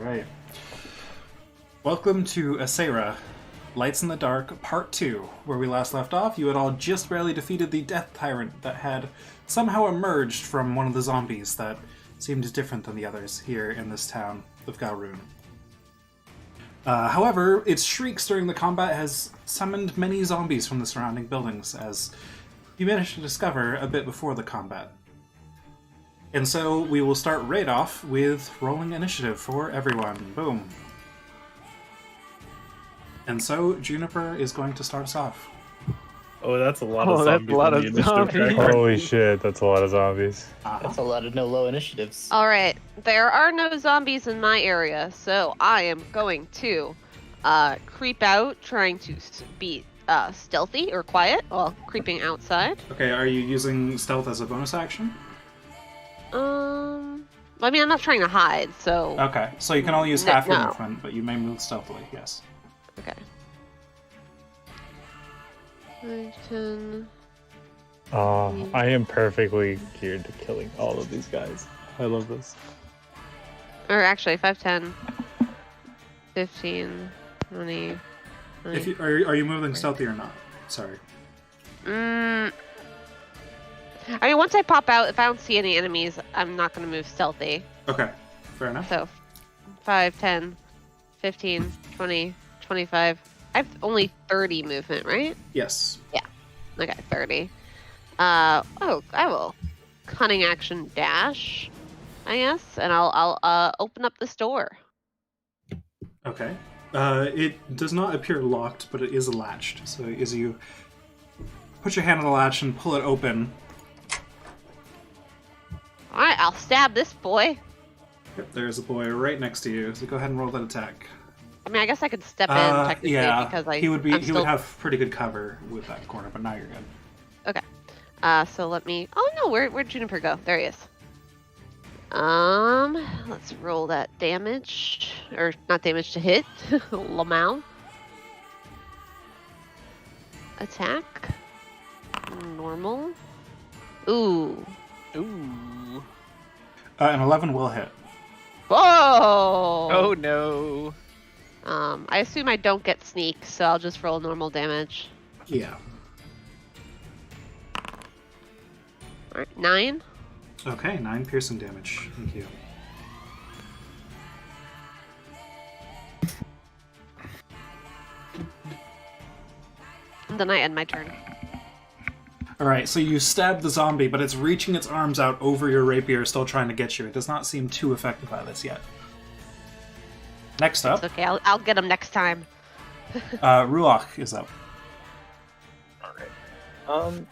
right. Welcome to Aseira, Lights in the Dark, Part 2. Where we last left off, you had all just barely defeated the Death Tyrant that had somehow emerged from one of the zombies that seemed different than the others here in this town of Galroon. However, its shrieks during the combat has summoned many zombies from the surrounding buildings, as you managed to discover a bit before the combat. And so we will start right off with rolling initiative for everyone. Boom. And so Juniper is going to start us off. Oh, that's a lot of zombies. That's a lot on of the initiative zombies. tracker. Holy shit, that's a lot of zombies. That's a lot of no low initiatives. All right, there are no zombies in my area, so I am going to creep out, trying to be stealthy or quiet while creeping outside. Okay, are you using stealth as a bonus action? I mean, I'm not trying to hide, so... Okay, so you can only use half your No. movement, but you may move stealthily, yes. Okay. 5, 10... I am perfectly geared to killing all of these guys. I love this. Or actually, 5, 10... 15... 20... If you, are you moving stealthy or not? Sorry. I mean, once I pop out, if I don't see any enemies, I'm not going to move stealthy. Okay, fair enough. So, 5, 10, 15, 20, 25. I have only 30 movement, right? Yes. Okay, 30. I will cunning action dash, I guess, and I'll open up this door. Okay. It does not appear locked, but it is latched. So as you put your hand on the latch and pull it open... Alright, I'll stab this boy. Yep, there's a boy right next to you, so go ahead and roll that attack. I mean, I guess I could step in technically because he would I'm still... have pretty good cover with that corner, but now you're good. Okay. So let me... Oh no, where'd Juniper go? There he is. Let's roll that damage. Or, not damage to hit. Lamau. Attack. Normal. Ooh. Ooh. An 11 will hit. Whoa! Oh no. I assume I don't get sneak, so I'll just roll normal damage. Yeah. Alright, 9. Okay, 9 piercing damage. Thank you. And then I end my turn. Alright, so you stab the zombie, but it's reaching its arms out over your rapier, still trying to get you. It does not seem too affected by this yet. Next up, It's okay, I'll get him next time. Ruach is up. Alright. I'm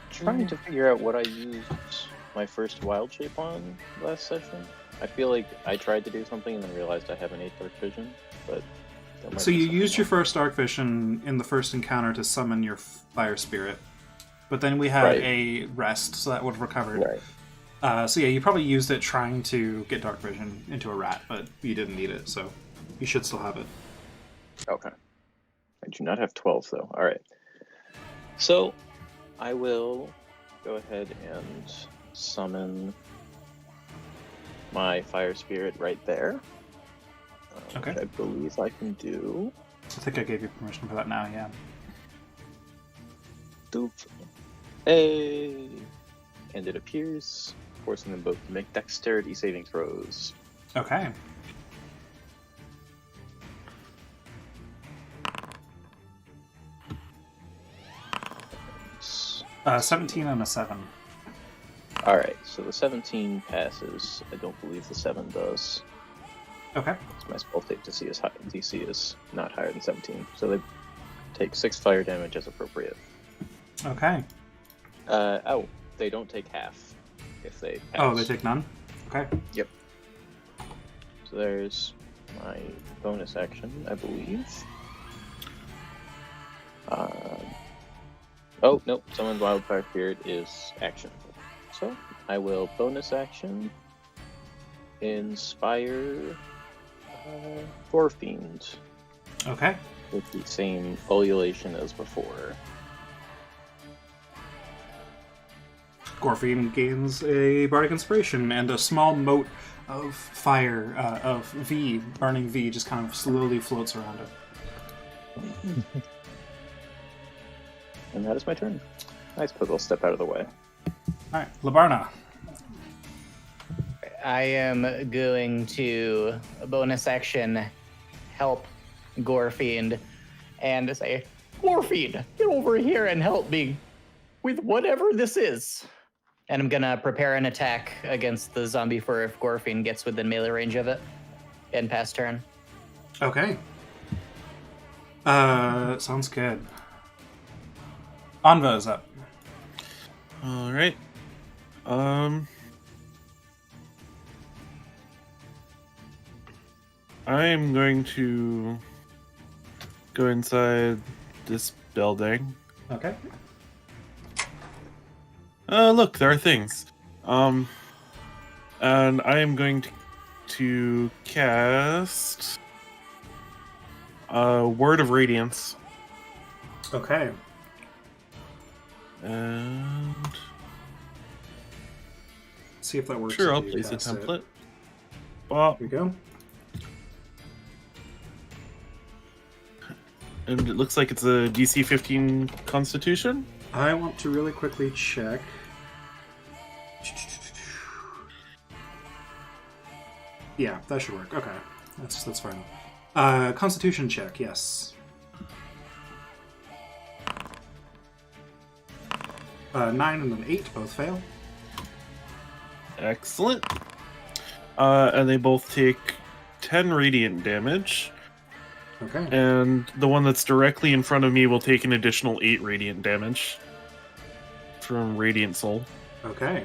trying to figure out what I used my first wild shape on last session. I feel like I tried to do something and then realized I have an 8th dark vision, but... So you used your first dark vision in the first encounter to summon your fire spirit. But then we had a rest, so that would have recovered. Right. So yeah, you probably used it trying to get dark vision into a rat, but you didn't need it, so you should still have it. Okay. I do not have 12, though. Alright. So, I will go ahead and summon my fire spirit right there. Okay. Which I believe I can do. I think I gave you permission for that now, yeah. Doop. Hey! And it appears, forcing them both to make dexterity saving throws. Okay. S- 17 and a 7. Alright, so the 17 passes. I don't believe the 7 does. Okay. So my spell take DC is not higher than 17. So they take 6 fire damage as appropriate. Okay. They don't take half if they pass. Oh, they take none? Okay. Yep. So there's my bonus action, I believe. Oh, nope. Summon Wildfire Spirit is action. So I will bonus action Inspire Gorfiend Okay. with the same ululation as before. Gorfiend gains a bardic inspiration and a small mote of fire, of V, burning V, just kind of slowly floats around it. And that is my turn. I suppose I'll step out of the way. Alright, Labarna. I am going to bonus action help Gorefiend and say, Gorefiend, get over here and help me with whatever this is. And I'm gonna prepare an attack against the zombie for if Gorefiend gets within melee range of it. And pass turn. Okay. Sounds good. Anva is up. All right. I'm going to go inside this building. Okay. Look, there are things. And I am going to cast Word of Radiance. Okay. And See if that works. sure, if I'll you place a cast it. template. Well, Here we go. and it looks like it's a DC 15 Constitution. I want to really quickly check. Yeah, that should work. Okay, that's fine. Constitution check, yes. 9 and an 8 both fail. Excellent. And they both take 10 radiant damage. Okay. And the one that's directly in front of me will take an additional 8 radiant damage from Radiant Soul. Okay.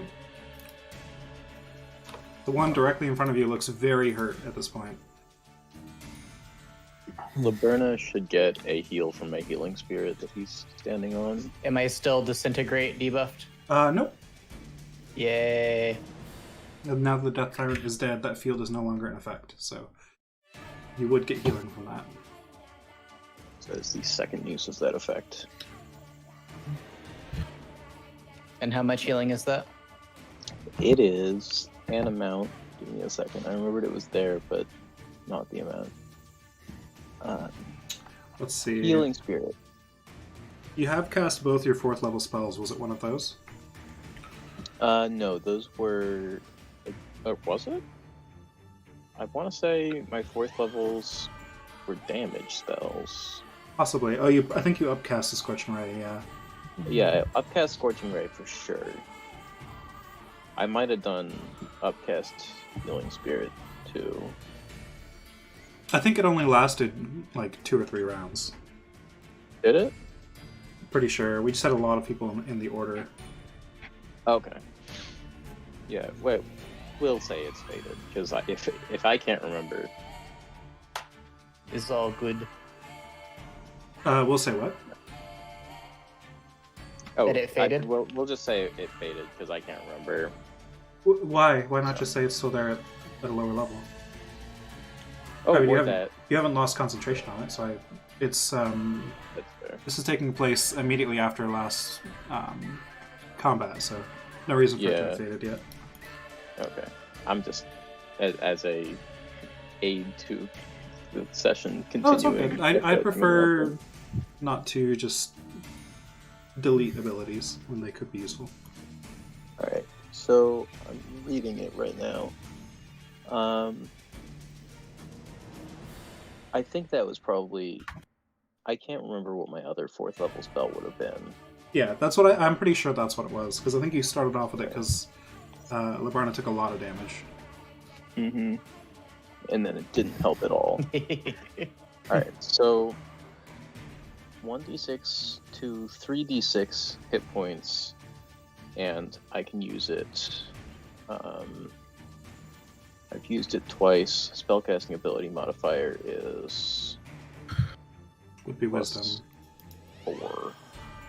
The one directly in front of you looks very hurt at this point. Laberna should get a heal from my healing spirit that he's standing on. Am I still disintegrate debuffed? Nope. Yay. And now that the Death Tyrant is dead, that field is no longer in effect, so you would get healing from that. So it's the second use of that effect. And how much healing is that? It is an amount. Give me a second. I remembered it was there, but not the amount. Let's see. Healing spirit. You have cast both your 4th level spells. Was it one of those? No, those were. Was it? I want to say my 4th levels were damage spells. Possibly. Oh, I think you upcast the Scorching Ray, yeah. Yeah, upcast Scorching Ray for sure. I might have done upcast Healing Spirit too. I think it only lasted like 2 or 3 rounds. Did it? Pretty sure. We just had a lot of people in the order. Okay. Yeah. Wait. We'll say it's faded because if I can't remember, It's all good. We'll say what? oh, That it faded? We'll just say it faded because I can't remember. Why? Why not just say it's still there at a lower level? Oh, I mean, or that. you haven't lost concentration on it, so it's That's fair. this is taking place immediately after last combat, so no reason for it to Yeah. have faded yet. Okay. I'm just as a aid to the session Oh, it's continuing. okay. I prefer not to just delete abilities when they could be useful. Alright, so I'm reading it right now. I think that was probably... I can't remember what my other 4th level spell would have been. Yeah, that's what I'm pretty sure that's what it was, because I think you started off with it because Labarna took a lot of damage. Mm-hmm. And then it didn't help at all. Alright, so 1d6 to 3d6 hit points, and I can use it. I've used it twice. Spellcasting ability modifier is Would be plus wisdom. 4.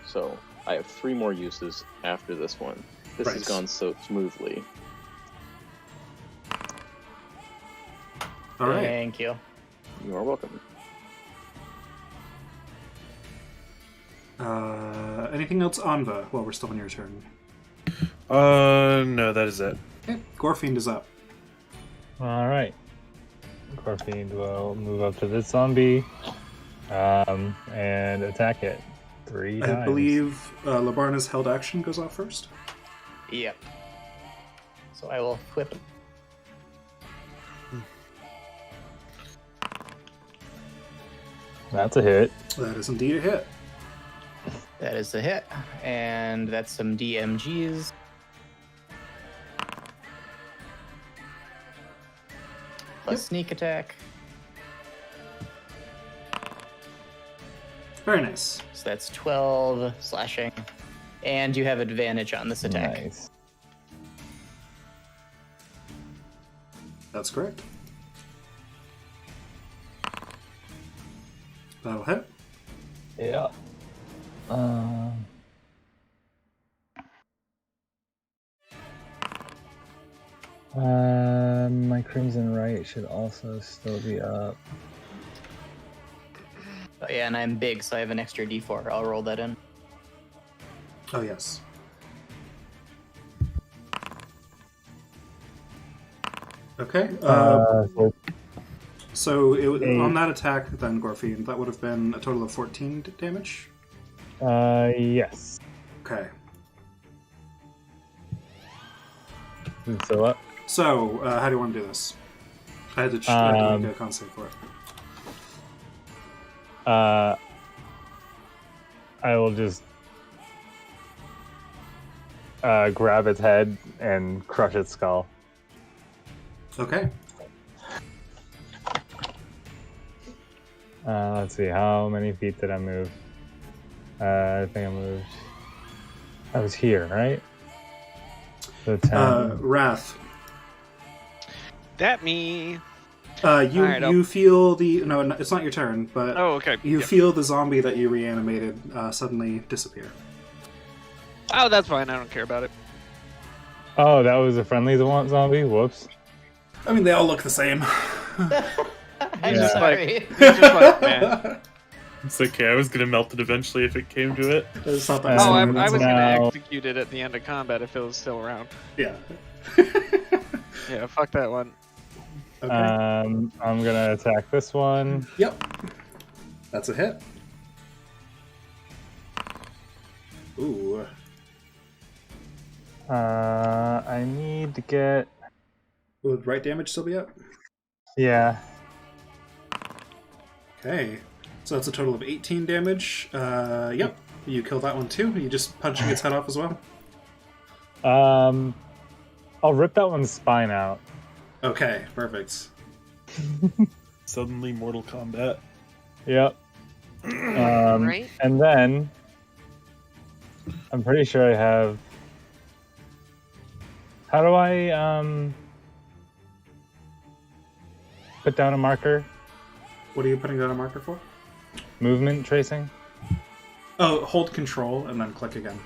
So I have 3 more uses after this one. This has Right. gone so smoothly. All right. Thank you. You are welcome. Anything else, Anva? While we're still on your turn. No, that is it. Okay, Gorefiend is up. All right. Corfiend will move up to this zombie and attack it 3 times. I believe Labarna's held action goes off first. Yep. So I will whip. That's a hit. That is indeed a hit. That is a hit, and that's some DMGs. Plus sneak attack. Very nice. So that's 12 slashing. And you have advantage on this attack. Nice. That's correct. That'll hit. Yeah. My Crimson Right should also still be up. Oh, yeah, and I'm big, so I have an extra d4. I'll roll that in. Oh, yes. Okay. So on that attack, then, Gorfiend, that would have been a total of 14 damage? Yes. Okay. Is it still up? So, how do you want to do this? I had to make a con save for it. I will just grab its head and crush its skull. Okay. Let's see, how many feet did I move? I think I moved. I was here, right? So 10. Wrath. That me. You Alright, you feel the no, it's not your turn, but Oh, okay. you Yep. feel the zombie that you reanimated suddenly disappear. Oh, that's fine. I don't care about it. Oh, that was a friendly zombie? Whoops. I mean, they all look the same. I'm Yeah. sorry. He's just like, man. It's okay. I was gonna melt it eventually if it came to it. It's not that Oh, I same. was gonna now- execute it at the end of combat if it was still around. Yeah. Yeah, fuck that one. Okay. I'm gonna attack this one. Yep. That's a hit. Ooh. I need to get. Would right damage still be up? Yeah. Okay. So that's a total of 18 damage. Yep. You kill that one too. You just punching its head off as well? I'll rip that one's spine out. Okay, perfect. Suddenly, Mortal Kombat. Yep. Right? And then I'm pretty sure I have. How do I put down a marker? What are you putting down a marker for? Movement tracing? Oh, hold control and then click again.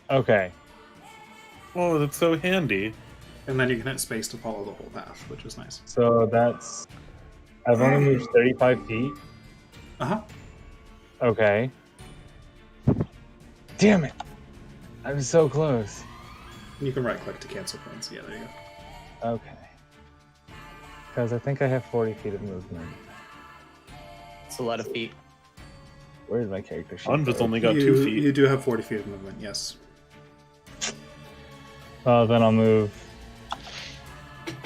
Okay. Oh, that's so handy. And then you can hit space to follow the whole path, which is nice. So that's. I've only moved 35 feet. Uh-huh. Okay. Damn it! I'm so close. You can right click to cancel points. Yeah, there you go. Okay. Because I think I have 40 feet of movement. It's a lot of feet. Where's my character sheet? Unva's only got you, 2 feet. You do have 40 feet of movement, yes. Well, then I'll move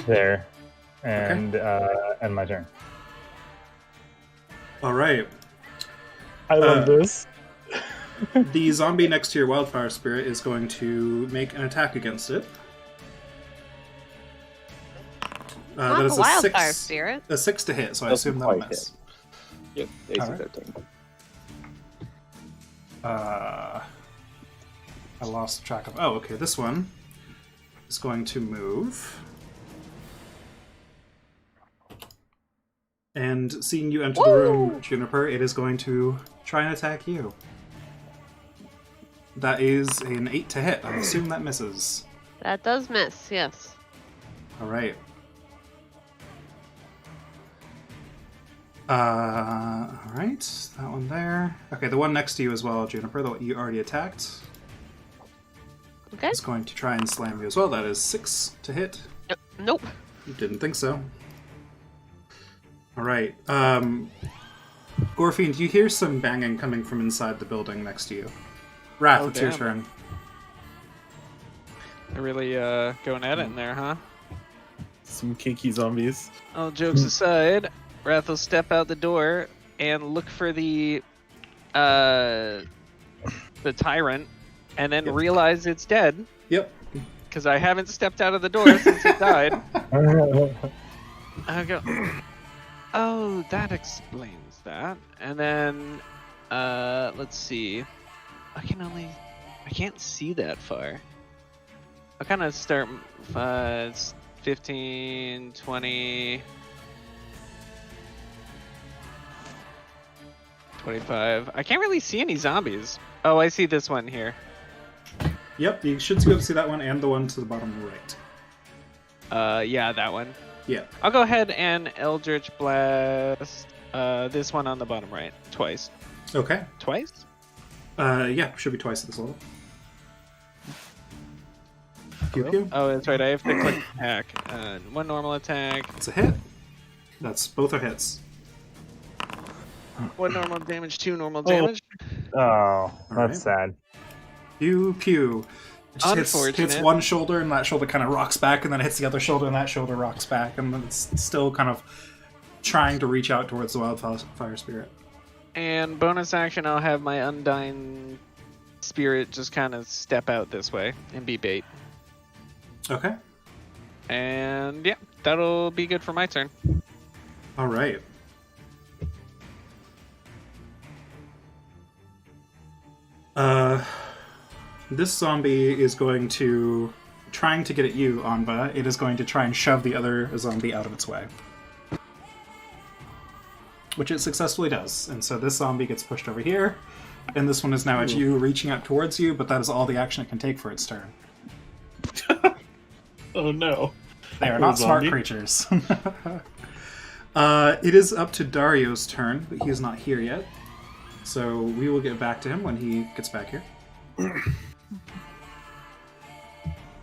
there and end my turn. All right. I love this. The zombie next to your wildfire spirit is going to make an attack against it. Not that the is wildfire spirit. a 6 to hit, so I Doesn't assume that'll quite miss. Yep, AC Alright. 13. I lost track of. Oh, okay. This one is going to move. And seeing you enter the room, Juniper, it is going to try and attack you. That is an 8 to hit. I assume that misses. That does miss, yes. Alright. Alright, that one there. Okay, the one next to you as well, Juniper, the one you already attacked. Okay. is going to try and slam you as well. That is 6 to hit. Nope. You didn't think so. All right. Gorfiend, you hear some banging coming from inside the building next to you. Wrath, Oh, it's your damn. turn. They're really going at it in there, huh? Some kinky zombies. All jokes aside, Wrath will step out the door and look for the tyrant, and then realize it's dead Yep. because I haven't stepped out of the door since it died. I go, oh, that explains that. And then, let's see. I can't see that far. I'll kind of start, it's 15, 20, 25. I can't really see any zombies. Oh, I see this one here. Yep, you should be able to see that one and the one to the bottom right. Yeah, that one. Yeah. I'll go ahead and Eldritch Blast this one on the bottom right. Twice. Okay. Twice? Yeah, should be twice at this level. Pew pew. Oh, that's right. I have to click attack. One normal attack. It's a hit. That's both are hits. One normal damage, two normal damage. Oh, that's Alright. sad. Pew pew. It just hits Unfortunate. one shoulder and that shoulder kind of rocks back, and then it hits the other shoulder and that shoulder rocks back, and then it's still kind of trying to reach out towards the wildfire spirit. And bonus action, I'll have my Undying Spirit just kind of step out this way and be bait. Okay. And yeah, that'll be good for my turn. All right. This zombie is trying to get at you, Anba. It is going to try and shove the other zombie out of its way. Which it successfully does. And so this zombie gets pushed over here, and this one is now at you, reaching out towards you, but that is all the action it can take for its turn. Oh no. They are Poor not smart zombie. creatures. It is up to Dario's turn, but he is not here yet. So we will get back to him when he gets back here.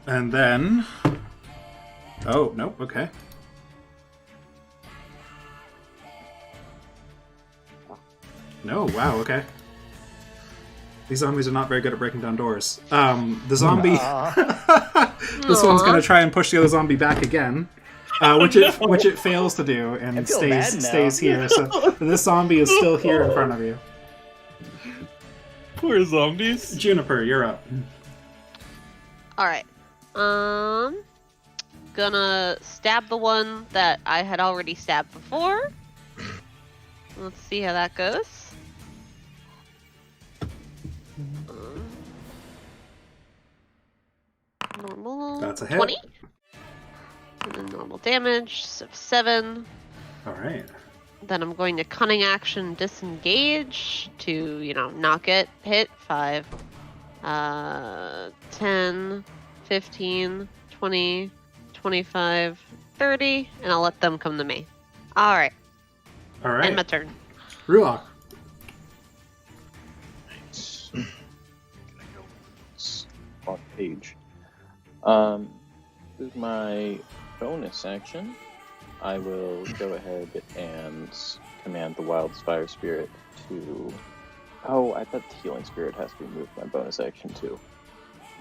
And then... Oh, nope, okay. No, wow, okay. These zombies are not very good at breaking down doors. The zombie... This one's going to try and push the other zombie back again. Which it fails to do and I feel bad now. stays here. So this zombie is still here in front of you. Poor zombies. Juniper, you're up. Alright. Gonna stab the one that I had already stabbed before. Let's see how that goes. Normal. That's a hit. 20. And then normal damage, so 7. All right. Then I'm going to cunning action disengage to, not get hit. 5, 10, 15, 20, 25, 30, and I'll let them come to me. Alright, All right. end my turn. Ruach. Nice. Gonna go spot page. With my bonus action, I will go ahead and command the Wildfire Spirit to... Oh, I thought the Healing Spirit has to be moved my bonus action too.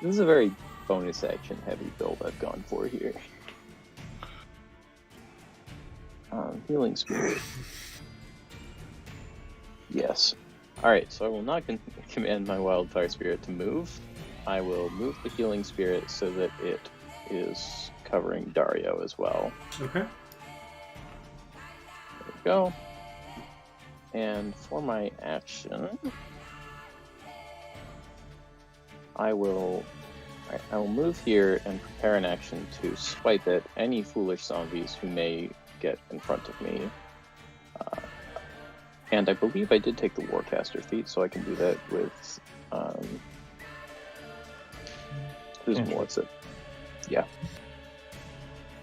This is a very bonus action heavy build I've gone for here. Healing Spirit. Yes. Alright, so I will not command my Wildfire Spirit to move. I will move the Healing Spirit so that it is covering Dario as well. Okay. There we go. And for my action, I will move here and prepare an action to swipe at any foolish zombies who may get in front of me. And I believe I did take the Warcaster feat, so I can do that with what's it? Yeah.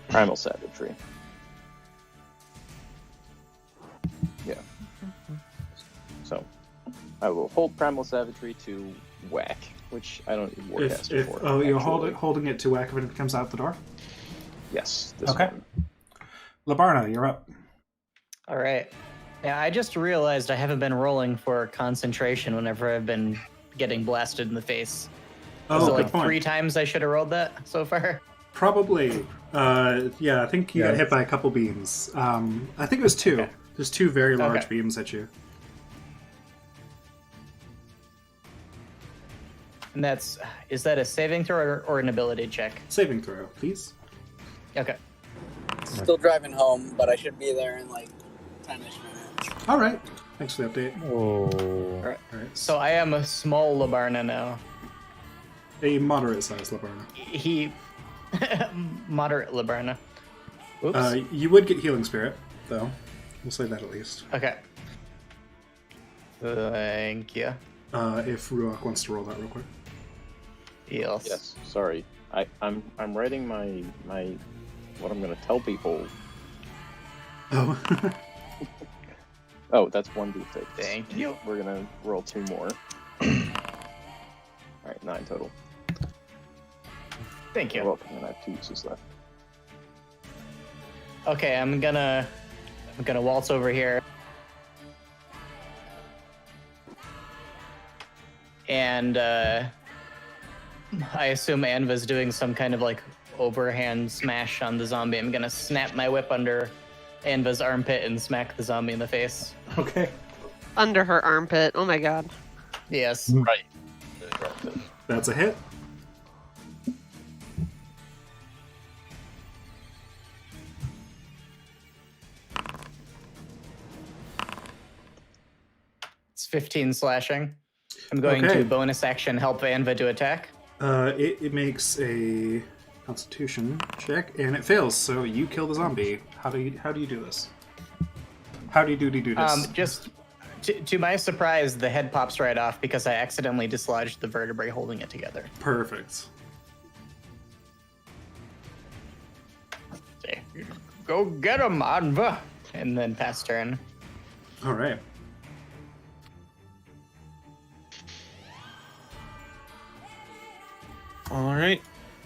Primal Savagery. Yeah. So, I will hold Primal Savagery to whack, which I don't need Warcaster If for. you're actually. holding it to whack when it comes out the door. Yes, this Okay. one. Labarna, you're up. All right. Yeah, I just realized I haven't been rolling for concentration whenever I've been getting blasted in the face. Oh, Is it good like point. 3 times I should have rolled that so far? Probably. Yeah, I think you got Yeah. hit by a couple beams. I think it was 2. Okay. There's 2 very large Okay. beams at you. And is that a saving throw or an ability check? Saving throw, please. Okay. Still driving home, but I should be there in like 10-ish minutes. All right. Thanks for the update. Oh. All right. So I am a small Labarna now. A moderate sized Labarna. He moderate Labarna. Oops. You would get Healing Spirit, though. We'll say that at least. Okay. Thank you. If Ruach wants to roll that real quick. Yes. Yes, sorry. I'm writing my what I'm gonna tell people. Oh. Oh, that's 1d6. Thank you. We're gonna roll 2 more. Alright, 9 total. Thank You're you. welcome, and I have 2 uses left. Okay, I'm gonna waltz over here. And I assume Anva's doing some kind of like overhand smash on the zombie. I'm gonna snap my whip under Anva's armpit and smack the zombie in the face. Okay. Under her armpit. Oh my god. Yes. Right. That's a hit. It's 15 slashing. I'm going Okay. to bonus action help Anva to attack. It makes a Constitution check, and it fails. So you kill the zombie. How do you do this? How do you do this? Just to my surprise, the head pops right off because I accidentally dislodged the vertebrae holding it together. Perfect. Say, go get him, Anva! And then pass turn. All right. All right.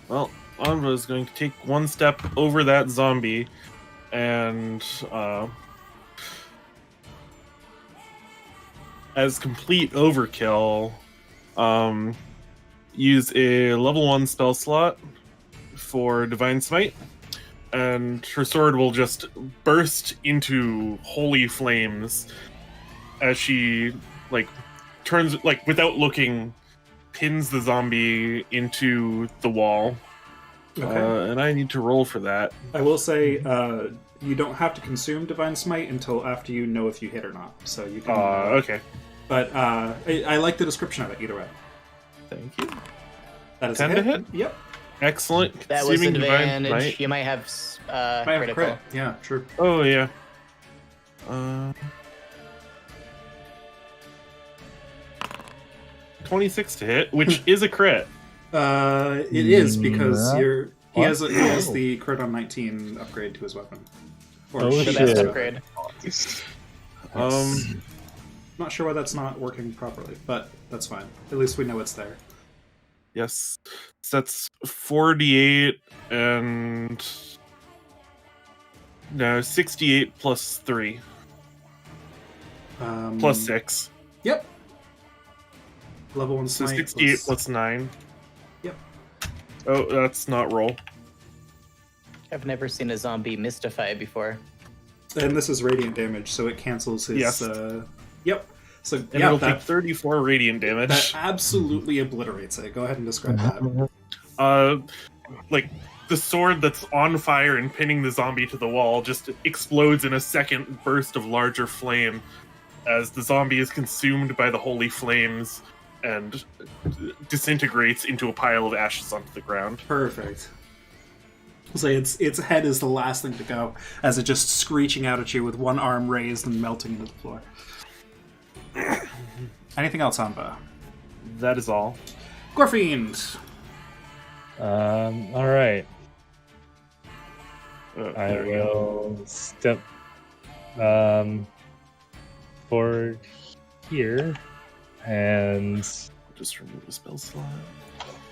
Well, Anva is going to take one step over that zombie and as complete overkill, use a level 1 spell slot for Divine Smite, and her sword will just burst into holy flames as she turns without looking, pins the zombie into the wall. Okay. And I need to roll for that. I will say you don't have to consume Divine Smite until after you know if you hit or not. So you can. Okay. But I like the description of it either way. Thank you. That is 10 a to hit. hit? Yep. Excellent. That was Consuming Divine advantage. Smite. You might have Might have a critical. crit. Yeah, true. Oh, yeah. 26 to hit, which is a crit. It is because Yeah. he has the crit on 19 upgrade to his weapon. Or Oh, she The shit. has best to. upgrade. Not sure why that's not working properly, but that's fine. At least we know it's there. Yes. So that's 48 and... No, 68 plus 3. Plus 6. Yep. Level 1 So smite 68 plus 9. Yep. Oh, that's not roll. I've never seen a zombie mystify before. And this is radiant damage, so it cancels his. Yes. Yep. So And yeah, it'll that, take 34 radiant damage. that absolutely obliterates it. Go ahead and describe that. The sword that's on fire and pinning the zombie to the wall just explodes in a second burst of larger flame as the zombie is consumed by the holy flames and disintegrates into a pile of ashes onto the ground. Perfect. So its head is the last thing to go, as it just screeching out at you with one arm raised and melting into the floor. Anything else, Anva? That is all. Gorfiend! All right. I There we go. will step forward here and Just remove a spell slot.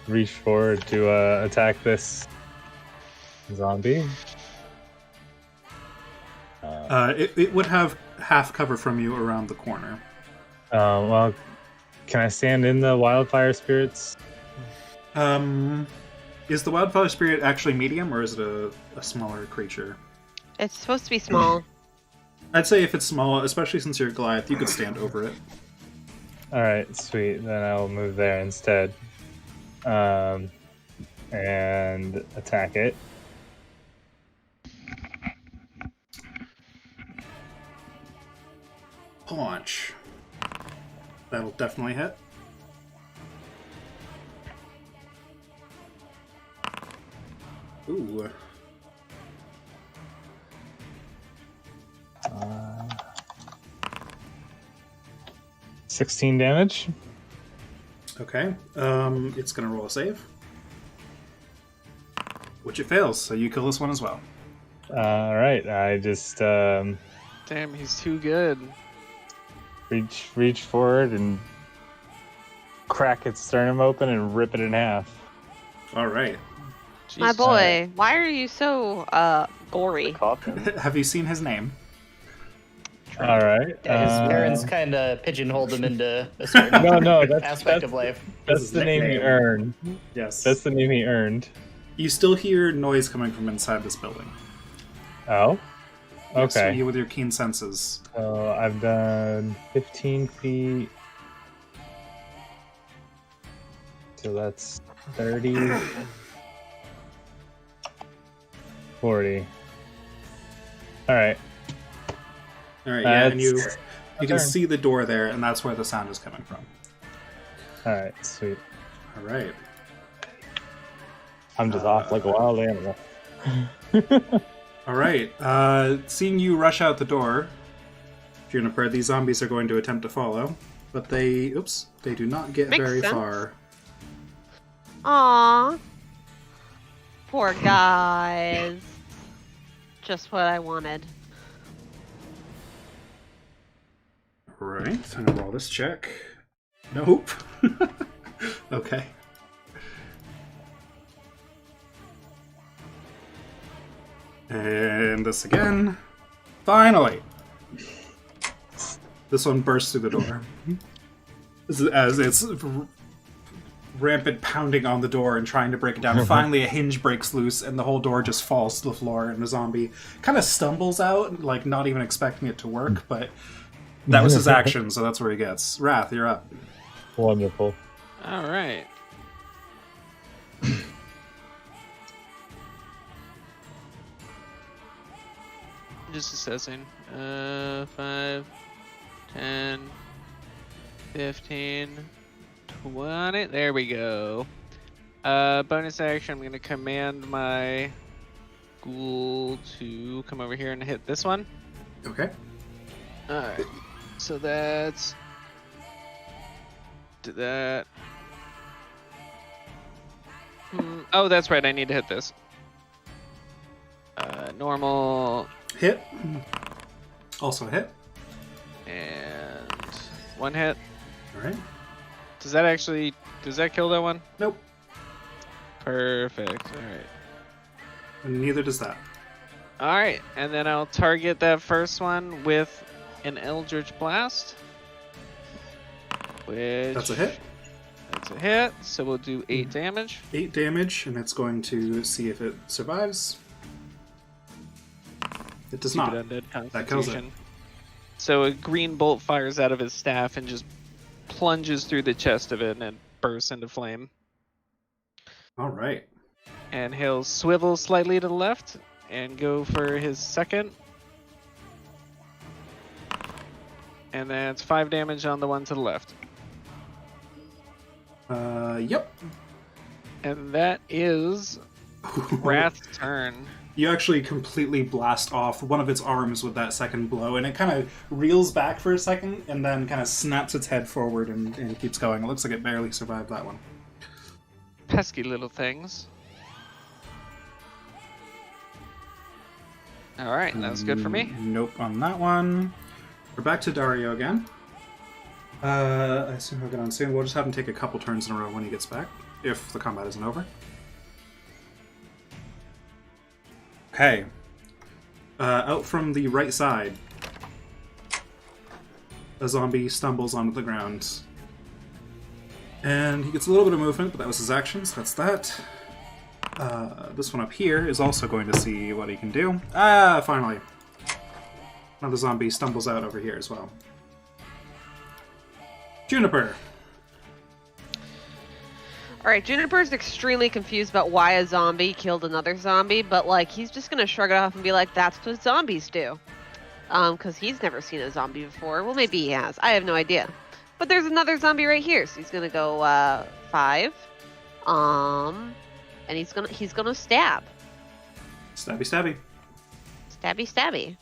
Reach forward to attack this zombie. It would have half cover from you around the corner. Well, can I stand in the wildfire spirits? Is the wildfire spirit actually medium, or is it a smaller creature? It's supposed to be small. I'd say if it's small, especially since you're Goliath, you could stand over it. All right, sweet. Then I will move there instead, and attack it. Punch. That'll definitely hit. Ooh. 16 damage. Okay. It's gonna roll a save, which it fails. So you kill this one as well. All right, I just Damn, he's too good. reach forward and crack its sternum open and rip it in half. All right. My Jeez. boy, why are you so gory? Coffin. Have you seen his name? All right. Yeah, his parents kind of pigeonholed him into a certain No, that's aspect of life. That's That's his the name he nickname. earned. Yes. That's the name he earned. You still hear noise coming from inside this building. Oh. Yes, Okay. you with your keen senses. So I've done 15 feet. So that's 30. 40. All right. All right. Yeah, and you That's can turn. see the door there, and that's where the sound is coming from. All right. Sweet. All right. I'm just off like a wild animal. All right. Seeing you rush out the door, Juniper, these zombies are going to attempt to follow, but they do not get Makes very sense. far. Aww. Poor guys. Just what I wanted. All right. I'm gonna roll this check. Nope. Okay. And this again. Finally! This one bursts through the door. As it's rampant pounding on the door and trying to break it down. Finally, a hinge breaks loose and the whole door just falls to the floor, and the zombie kind of stumbles out, like not even expecting it to work, but that was his action, so that's where he gets. Wrath, you're up. Wonderful. All right. Just assessing. 5, 10, 15, 20. There we go. Bonus action, I'm going to command my ghoul to come over here and hit this one. Okay. Alright. So that's... Do that. Oh, that's right. I need to hit this. Normal Hit. Also a hit. and one hit. Alright. Does that kill that one? Nope. Perfect. Alright. And neither does that. Alright, and then I'll target that first one with an Eldritch Blast. Which... That's a hit. That's a hit, so we'll do 8 damage. 8 damage, and it's going to see if it survives. It does not. Stupid undead That kills it. constitution. So a green bolt fires out of his staff and just plunges through the chest of it, and it bursts into flame. Alright. And he'll swivel slightly to the left and go for his second. And that's 5 damage on the one to the left. Yep. And that is Wrath's turn. You actually completely blast off one of its arms with that second blow, and it kind of reels back for a second, and then kind of snaps its head forward and keeps going. It looks like it barely survived that one. Pesky little things. Alright, that's good for me. Nope on that one. We're back to Dario again. I assume he'll get on soon. We'll just have him take a couple turns in a row when he gets back, if the combat isn't over. Okay. Out from the right side, a zombie stumbles onto the ground. And he gets a little bit of movement, but that was his action, so that's that. This one up here is also going to see what he can do. Ah, finally. Another zombie stumbles out over here as well. Juniper. Alright, Juniper's extremely confused about why a zombie killed another zombie, but, like, he's just gonna shrug it off and be like, that's what zombies do. Because he's never seen a zombie before. Well, maybe he has. I have no idea. But there's another zombie right here, so he's gonna go, 5. And he's gonna stab. Stabby, stabby. Stabby, stabby.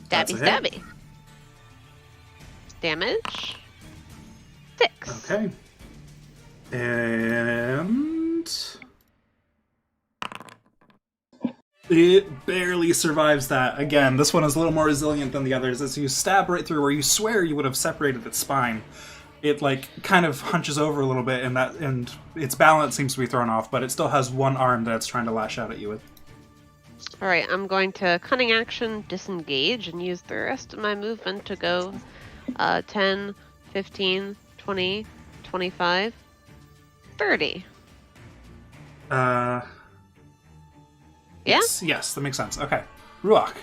That's Stabby, a hit. stabby. Damage. 6. Okay. And... it barely survives that. Again, this one is a little more resilient than the others. As you stab right through where you swear you would have separated its spine, it like kind of hunches over a little bit, and its balance seems to be thrown off, but it still has one arm that it's trying to lash out at you with. Alright, I'm going to cunning action, disengage, and use the rest of my movement to go 10, 15, 20, 25, 30. Yeah? Yes, that makes sense. Okay. Ruach.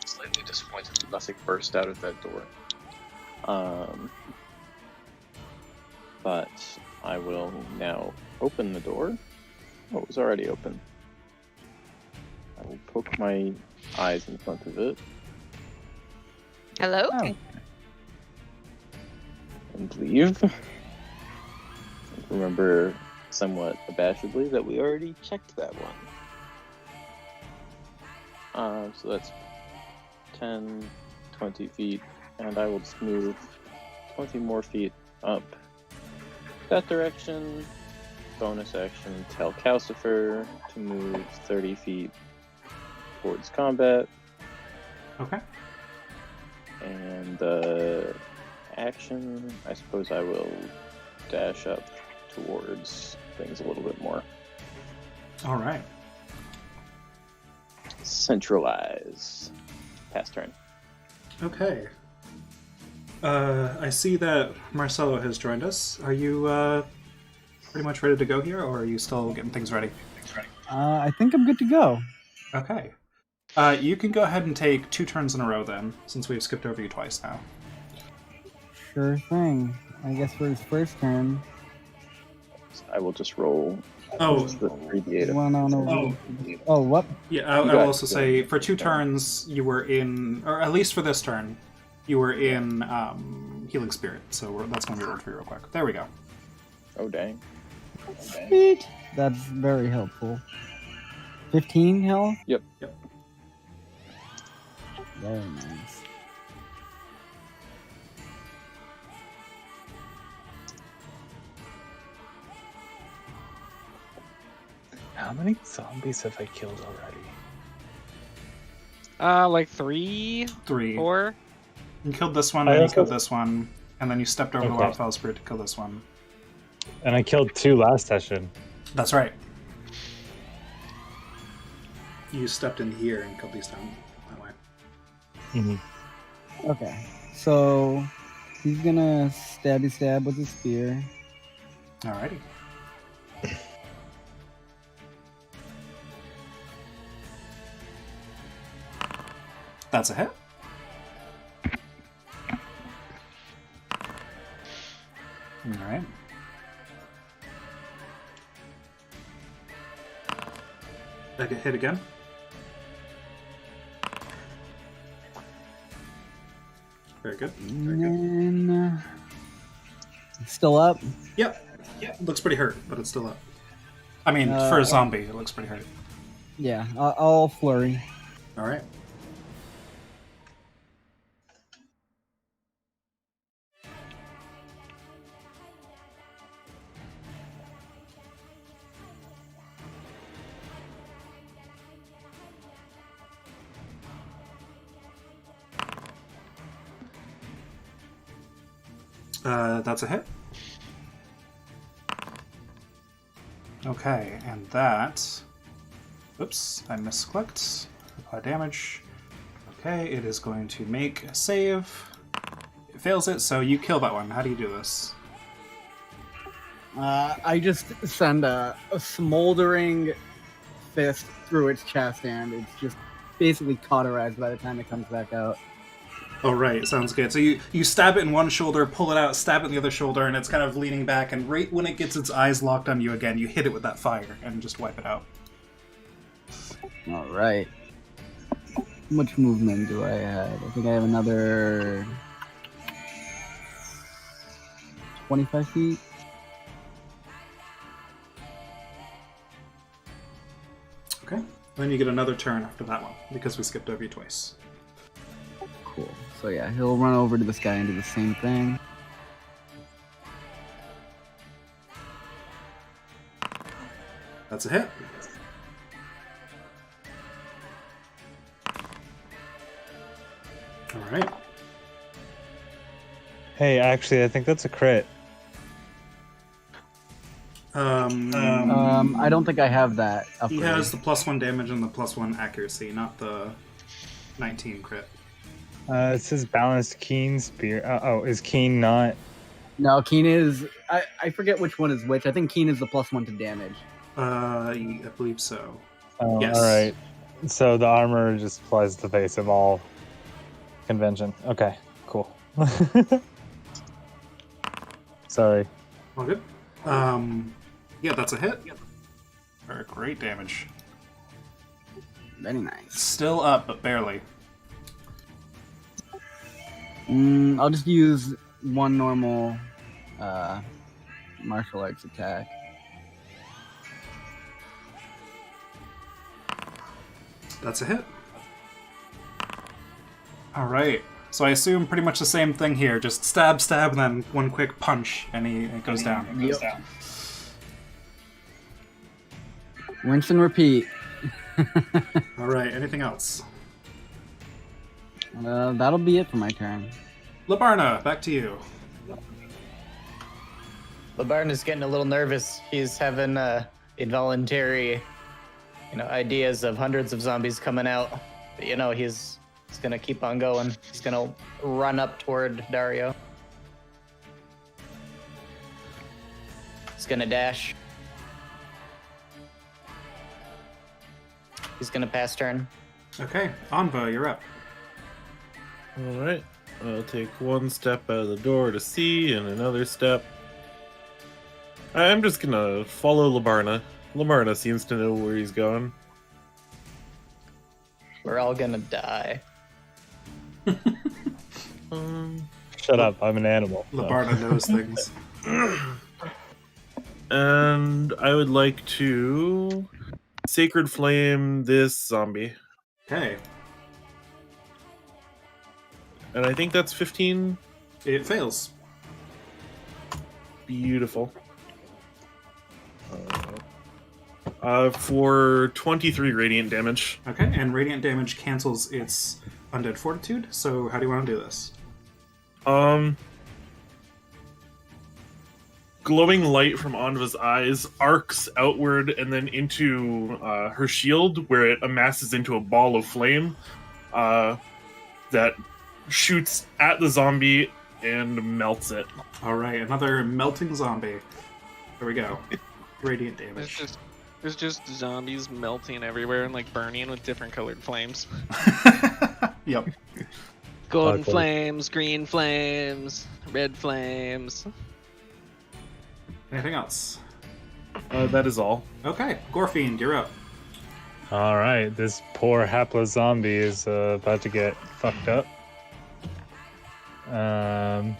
Slightly disappointed that nothing burst out of that door. But I will now open the door. Oh, it was already open. I will poke my eyes in front of it Hello? Oh. and leave. Remember somewhat abashedly that we already checked that one. So that's 10, 20 feet, and I will just move 20 more feet up that direction. Bonus action, tell Calcifer to move 30 feet towards combat. Okay. And action, I suppose I will dash up towards things a little bit more. All right. Centralize. Pass turn. Okay. I see that Marcelo has joined us. Are you pretty much ready to go here, or are you still getting things ready? I think I'm good to go. Okay. You can go ahead and take 2 turns in a row then, since we've skipped over you twice now. Sure thing. I guess for his first turn. I will just roll Oh, the 3d8. Well, no. Oh. Oh, what? yeah, I will also say, for 2 turns, you were in, or at least for this turn, you were in Healing Spirit, so that's going to be rolled for you real quick. There we go. Oh, dang. Sweet. That's very helpful. 15 health? Yep. Very nice. How many zombies have I killed already? Like 3, 3. 4. You killed this one, I then you also- killed this one, and then you stepped over the Okay. Wildfire Spirit to kill this one. And I killed 2 last session. That's right. You stepped in here and killed these down that way. Mm-hmm. Okay. So he's gonna stabby stab with his spear. Alrighty. That's a hit. Alright. I get hit again. Very good. And still up. Yep. Looks pretty hurt, but it's still up. I mean, for Uh, a zombie, it looks pretty hurt. Yeah, I'll flurry. Alright. That's a hit. Okay, and that... Oops, I misclicked. Apply damage. Okay, it is going to make a save. It fails it, so you kill that one. How do you do this? I just send a smoldering fist through its chest, and it's just basically cauterized by the time it comes back out. Oh, right, sounds good. So you stab it in one shoulder, pull it out, stab it in the other shoulder, and it's kind of leaning back, and right when it gets its eyes locked on you again, you hit it with that fire and just wipe it out. All right. How much movement do I have? I think I have another 25 feet. Okay, then you get another turn after that one, because we skipped over you twice. Cool. So yeah, he'll run over to this guy and do the same thing. That's a hit. Alright. Hey, actually, I think that's a crit. I don't think I have that upgrade. He has the +1 damage and the +1 accuracy, not the 19 crit. It says balanced keen spear. Is keen not? No, Keen is... I forget which one is which. I think Keen is the +1 to damage. I believe so. Oh, Yes. all right. So the armor just flies to the face of all convention. Okay, cool. Sorry. All good. Yeah, that's a hit. Or great damage. Very nice. Still up, but barely. I'll just use one normal martial arts attack. That's a hit. Alright. So I assume pretty much the same thing here. Just stab, stab, and then one quick punch, and it goes down. Rinse and repeat. Alright, anything else? That'll be it for my turn. Labarna, back to you. LeBaron is getting a little nervous. He's having involuntary, ideas of hundreds of zombies coming out. But, he's gonna keep on going. He's gonna run up toward Dario. He's gonna dash. He's gonna pass turn. Okay, Anva, you're up. Alright. I'll take one step out of the door to see, and another step. I'm just gonna follow Labarna. Labarna seems to know where he's going. We're all gonna die. Shut up, I'm an animal. Labarna knows things. And I would like to Sacred Flame this zombie. Okay, And I think that's 15. it fails. Beautiful. For 23 radiant damage. Okay, and radiant damage cancels its undead fortitude, so how do you want to do this? Glowing light from Anva's eyes arcs outward and then into her shield, where it amasses into a ball of flame that shoots at the zombie and melts it. Alright, another melting zombie. There we go. Radiant damage. There's just zombies melting everywhere and burning with different colored flames. Yep. Golden Okay. flames, green flames, red flames. Anything else? That is all. Okay, Gorfiend, you're up. Alright, this poor hapless zombie is about to get fucked up. Yeah.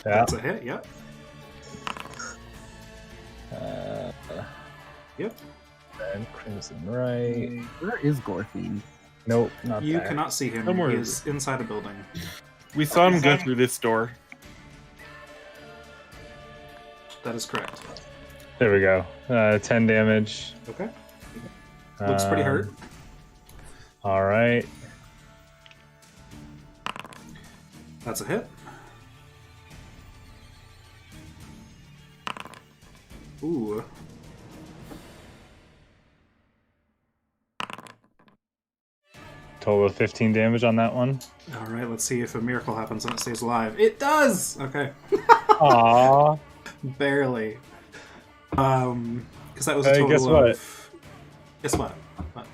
That's a hit, yep. Yep. And Crimson right. Where is Gorfiend? Nope, not You there. cannot see him. Somewhere He over is inside a building. We saw him go through this door. That is correct. There we go. 10 damage. Okay. Looks pretty hurt. Alright. That's a hit. Ooh. Total of 15 damage on that one. All right, let's see if a miracle happens and it stays alive. It does. Okay. Aww. Barely. Because that was a total guess what? of. Guess what? What?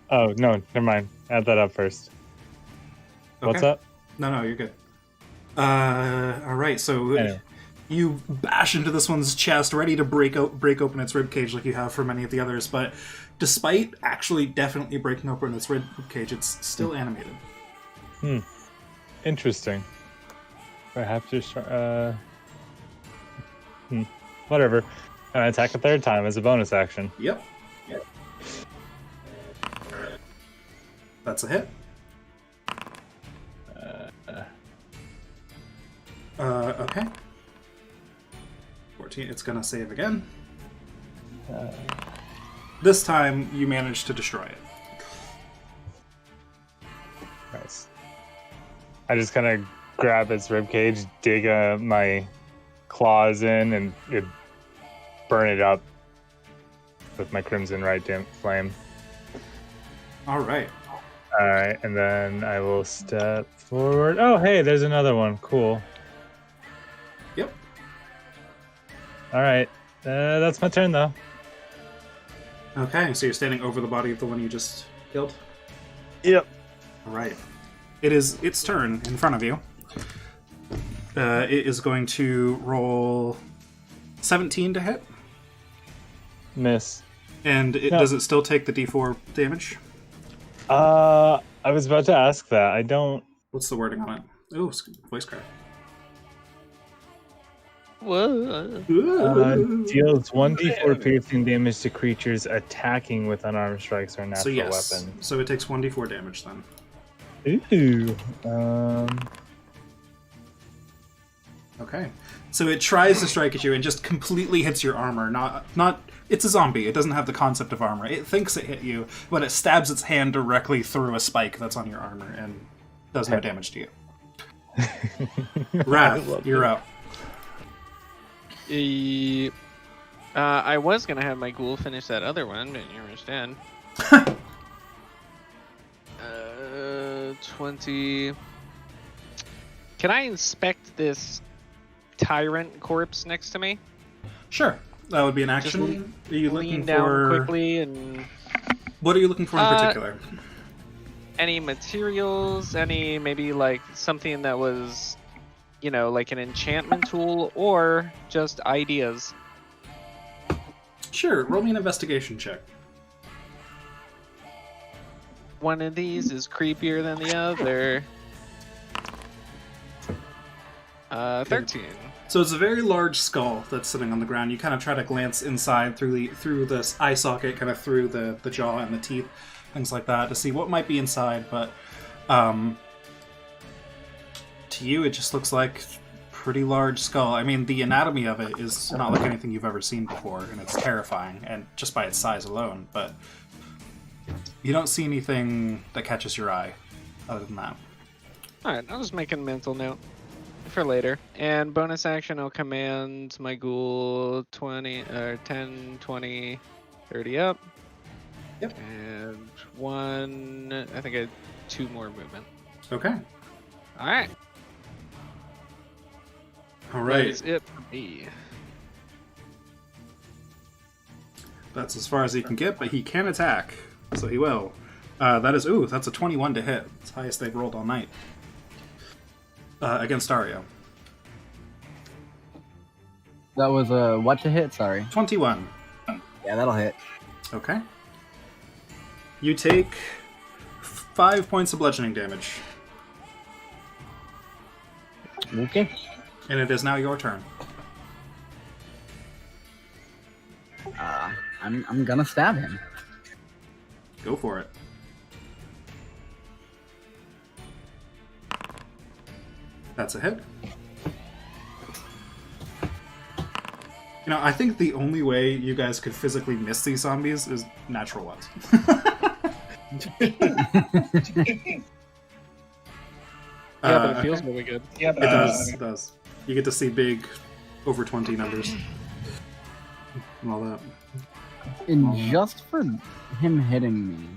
Oh, no, never mind. Add that up first. What's Okay. up? No, you're good. All right. So Anyway. you bash into this one's chest, ready to break open its rib cage like you have for many of the others. But despite actually definitely breaking open its rib cage, it's still animated. Interesting. I have to whatever. And I attack a third time as a bonus action. Yep. That's a hit. Okay. 14. It's gonna save again. This time you managed to destroy it. Nice. I just kind of grab its ribcage, dig my claws in, and burn it up with my Crimson Rite Flame. All right. Alright, and then I will step forward. Oh, hey, there's another one. Cool. Yep. Alright, that's my turn, though. Okay, so you're standing over the body of the one you just killed? Yep. All right. It is its turn in front of you. It is going to roll 17 to hit. Miss. And No. does it still take the d4 damage? I was about to ask that. I don't... What's the wording on it? Oh, voice crack. Whoa. Deals 1d4 piercing damage to creatures attacking with unarmed strikes or natural So yes. weapons. So it takes 1d4 damage then. Ooh. Okay. So it tries to strike at you and just completely hits your armor. Not. It's a zombie. It doesn't have the concept of armor. It thinks it hit you, but it stabs its hand directly through a spike that's on your armor and does no damage to you. Wrath, you're up. I was gonna have my ghoul finish that other one, but you understand. 20. Can I inspect this tyrant corpse next to me? Sure. That would be an Just action. Are you looking lean down for quickly and What are you looking for in particular? any materials, any maybe like something that was, you know, like an enchantment tool, or just ideas. Sure, roll me an investigation check. One of these is creepier than the other. 13. So it's a very large skull that's sitting on the ground. You kind of try to glance inside through this eye socket, kind of through the jaw and the teeth, things like that, to see what might be inside. But to you, it just looks like pretty large skull. I mean, the anatomy of it is not like anything you've ever seen before, and it's terrifying, and just by its size alone. But you don't see anything that catches your eye, other than that. All right, I'll just make a mental note for later. And bonus action, I'll command my ghoul 20 or 10, 20, 30 up. Yep. And one, I think I had 2 more movement. Okay. All right. All That right. is it for me. That's as far as he can get, but he can attack, so he will. That's a 21 to hit. It's the highest they've rolled all night. Against Dario. That was a what to hit? Sorry. 21. Yeah, that'll hit. Okay. You take 5 points of bludgeoning damage, Okay. and it is now your turn. I'm gonna stab him. Go for it. That's a hit. You know, I think the only way you guys could physically miss these zombies is natural ones. Yeah, but it feels really good. Yeah, It does. It does. You get to see big, over 20 numbers and all that. And just for him hitting me,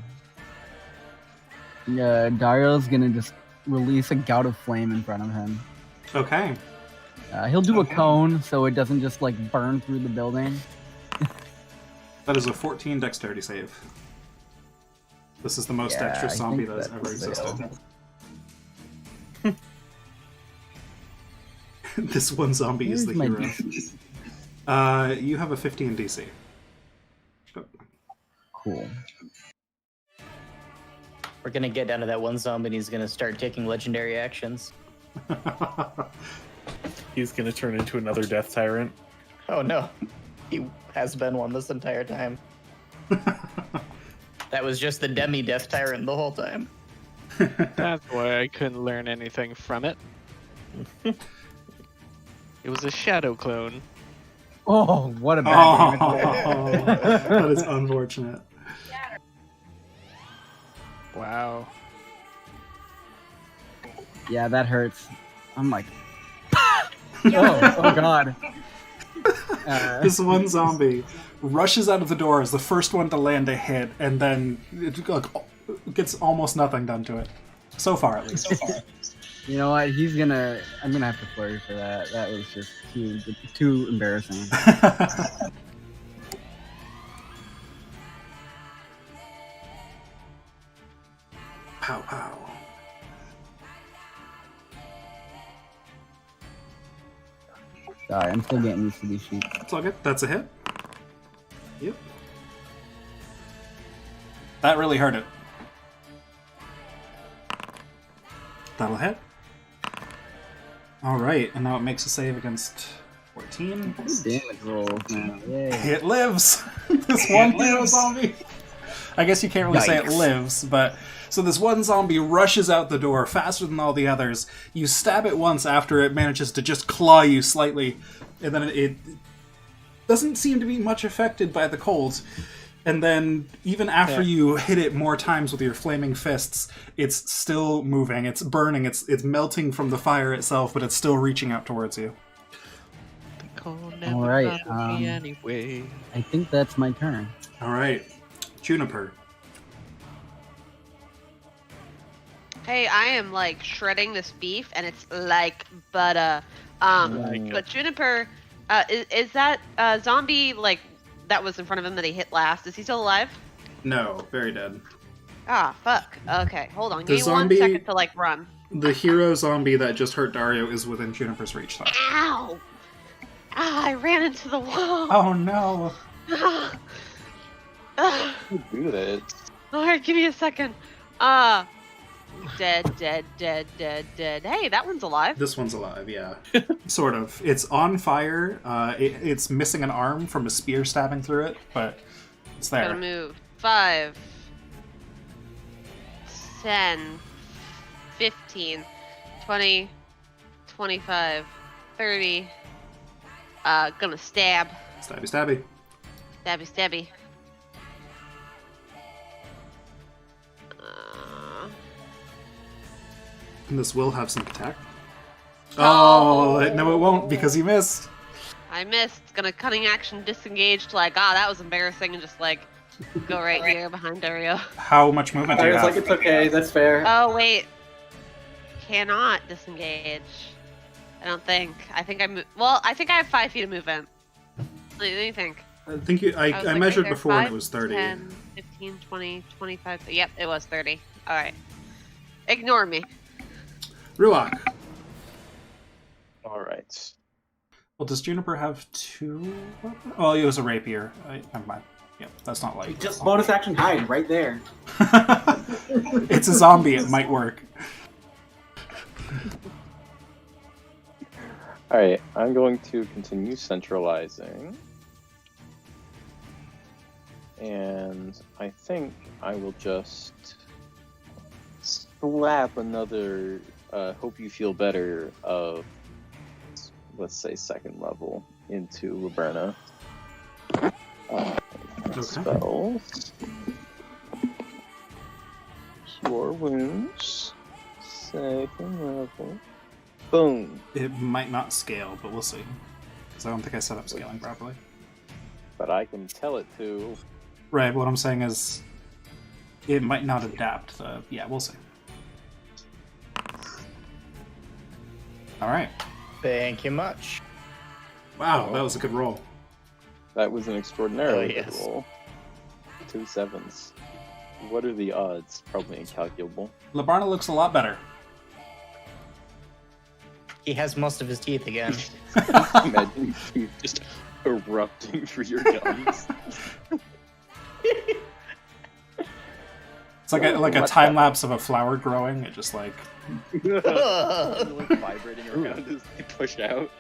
Dario's gonna just release a gout of flame in front of him. Okay. He'll do a cone so it doesn't just like burn through the building. That is a 14 dexterity save. This is the most Yeah, dexterous I zombie think that has that's ever a existed. This one zombie is the Where's my hero. You have a 15 DC. Cool. We're gonna get down to that one zombie and he's gonna start taking legendary actions. He's gonna turn into another death tyrant. Oh no. He has been one this entire time. That was just the demi-death tyrant the whole time. That's why I couldn't learn anything from it. It was a shadow clone. Oh, what a bad Oh, damage. that is unfortunate. Wow. Yeah, that hurts. I'm like, oh god. This one zombie rushes out of the door as the first one to land a hit, and then it gets almost nothing done to it. So far, at least. You know what? I'm gonna have to flurry for that. That was just too embarrassing. Pow pow. Sorry, I'm still getting used to these sheets. It's all good. That's a hit. Yep. That really hurt it. That'll hit. Alright, and now it makes a save against 14. Good damage rolls now. Yay. It lives! This one hero zombie! I guess you can't really say it Yikes. lives, but... So this one zombie rushes out the door faster than all the others. You stab it once after it manages to just claw you slightly, and then it doesn't seem to be much affected by the cold. And then, even after you hit it more times with your flaming fists, it's still moving, it's burning, it's melting from the fire itself, but it's still reaching out towards you. Alright, Anyway. I think that's my turn. Alright, Juniper. Hey, I am like shredding this beef, and it's like butter. But Juniper, is that zombie like that was in front of him that he hit last? Is he still alive? No, very dead. Ah, fuck. Okay, hold on. The Give me zombie- 1 second to like run. The hero zombie that just hurt Dario is within Juniper's reach, though. Ow! Ah, I ran into the wall. Oh no! Do that. Alright, give me a second. Dead. Hey, that one's alive. This one's alive, yeah. Sort of. It's on fire. It's missing an arm from a spear stabbing through it, but it's there. Gotta move. 5, 10, 15, 20, 25, 30. Gonna stab. Stabby stabby. Stabby. And this will have some attack. Oh, no, it won't because he missed. I missed. Gonna cunning action disengage. Like, that was embarrassing, and just like go right here behind Dario. How much movement do you It's have? like it's okay. That's fair. Oh wait, cannot disengage. I don't think. I think I think I have 5 feet of movement. Let me think. I think was I like measured right there. before and 5, it was 30. 10, 15, 20, 25. Yep, it was 30. All right. Ignore me. Ruach. All right. Well, does Juniper have 2 weapons? Oh, it was a rapier. Never mind. Yep, that's not like... Just bonus action hide right there. It's a zombie, it might work. All right. I'm going to continue centralizing, and I think I will just slap another. Hope you feel better of, let's say, 2nd level into Laberna. Spells. Cure wounds. Second level. Boom. It might not scale, but we'll see. Because I don't think I set up scaling properly. But I can tell it to. Right, what I'm saying is it might not adapt. Yeah, we'll see. Alright. Thank you much. Wow, that was a good roll. That was an extraordinarily good yes. roll. 2 7s. What are the odds? Probably incalculable. Labarna looks a lot better. He has most of his teeth again. Imagine you just erupting through your gums. It's like a time lapse of a flower growing. It just like Like vibrating around as they push out.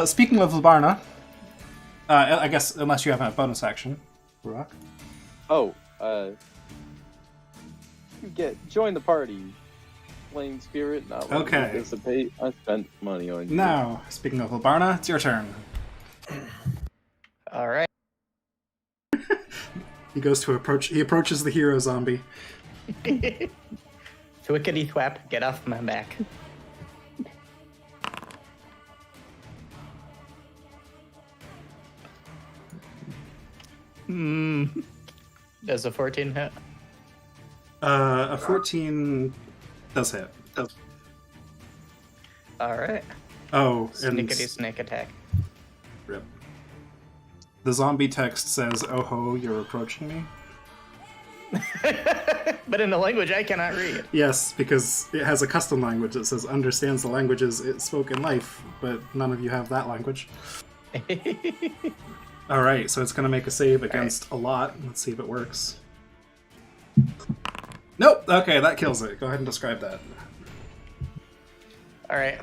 speaking of Labarna, I guess unless you have a bonus action, Ruak. Oh, you join the party. Flame spirit, not let Okay. me dissipate. I spent money on you. Now, speaking of Labarna, it's your turn. All right. He goes to approach. He approaches the hero zombie. Thwickety thwap, get off my back. Does a 14 hit? A 14 does hit. All right. Oh, and Snickety snick attack. rip. The zombie text says, "Oh ho, you're approaching me." But in a language I cannot read. Yes, because it has a custom language that says understands the languages it spoke in life, but none of you have that language. All right, so it's going to make a save against a lot. Let's see if it works. Nope. Okay, that kills it. Go ahead and describe that. All right.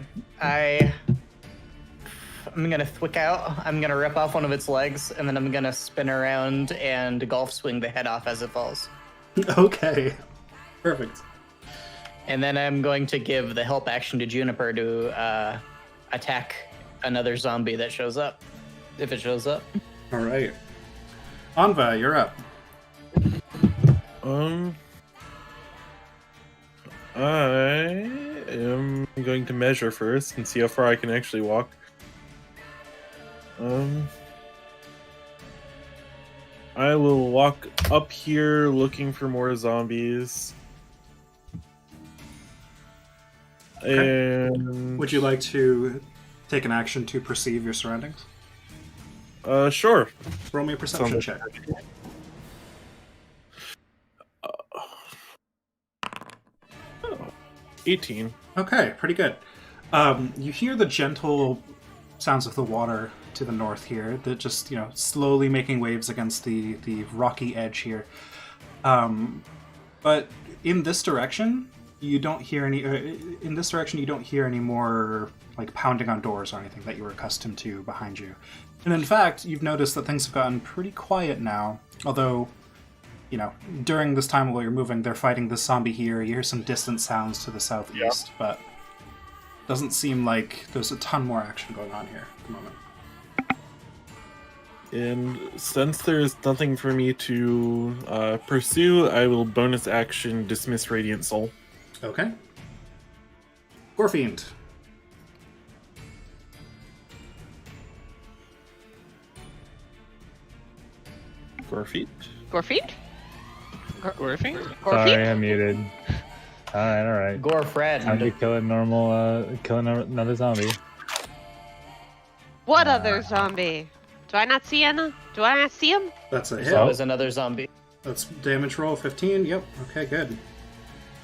I'm gonna thwick out. I'm gonna rip off one of its legs, and then I'm gonna spin around and golf swing the head off as it falls. Okay. Perfect. And then I'm going to give the help action to Juniper to attack another zombie that shows up, if it shows up. All right. Anva, you're up. I am going to measure first and see how far I can actually walk. I will walk up here looking for more zombies. Okay. And Would you like to take an action to perceive your surroundings? sure. Roll me a perception Sounds check. 18. Okay, pretty good. You hear the gentle sounds of the water to the north here, that just, slowly making waves against the rocky edge here. But in this direction, you don't hear any. In this direction, you don't hear any more like pounding on doors or anything that you were accustomed to behind you. And in fact, you've noticed that things have gotten pretty quiet now. Although, during this time while you're moving, they're fighting this zombie here. You hear some distant sounds to the southeast, but doesn't seem like there's a ton more action going on here at the moment. And since there's nothing for me to pursue, I will bonus action dismiss Radiant Soul. Okay. Gorfiend. Gorfeet? Gorfiend? Gorfing? Sorry, Gorfiend? I'm muted. Alright. Gore Fred. Time to kill killing another zombie. What other zombie? Do I not see Anna? Do I not see him? That's a hit. So is another zombie. That's damage roll 15. Yep. Okay, good.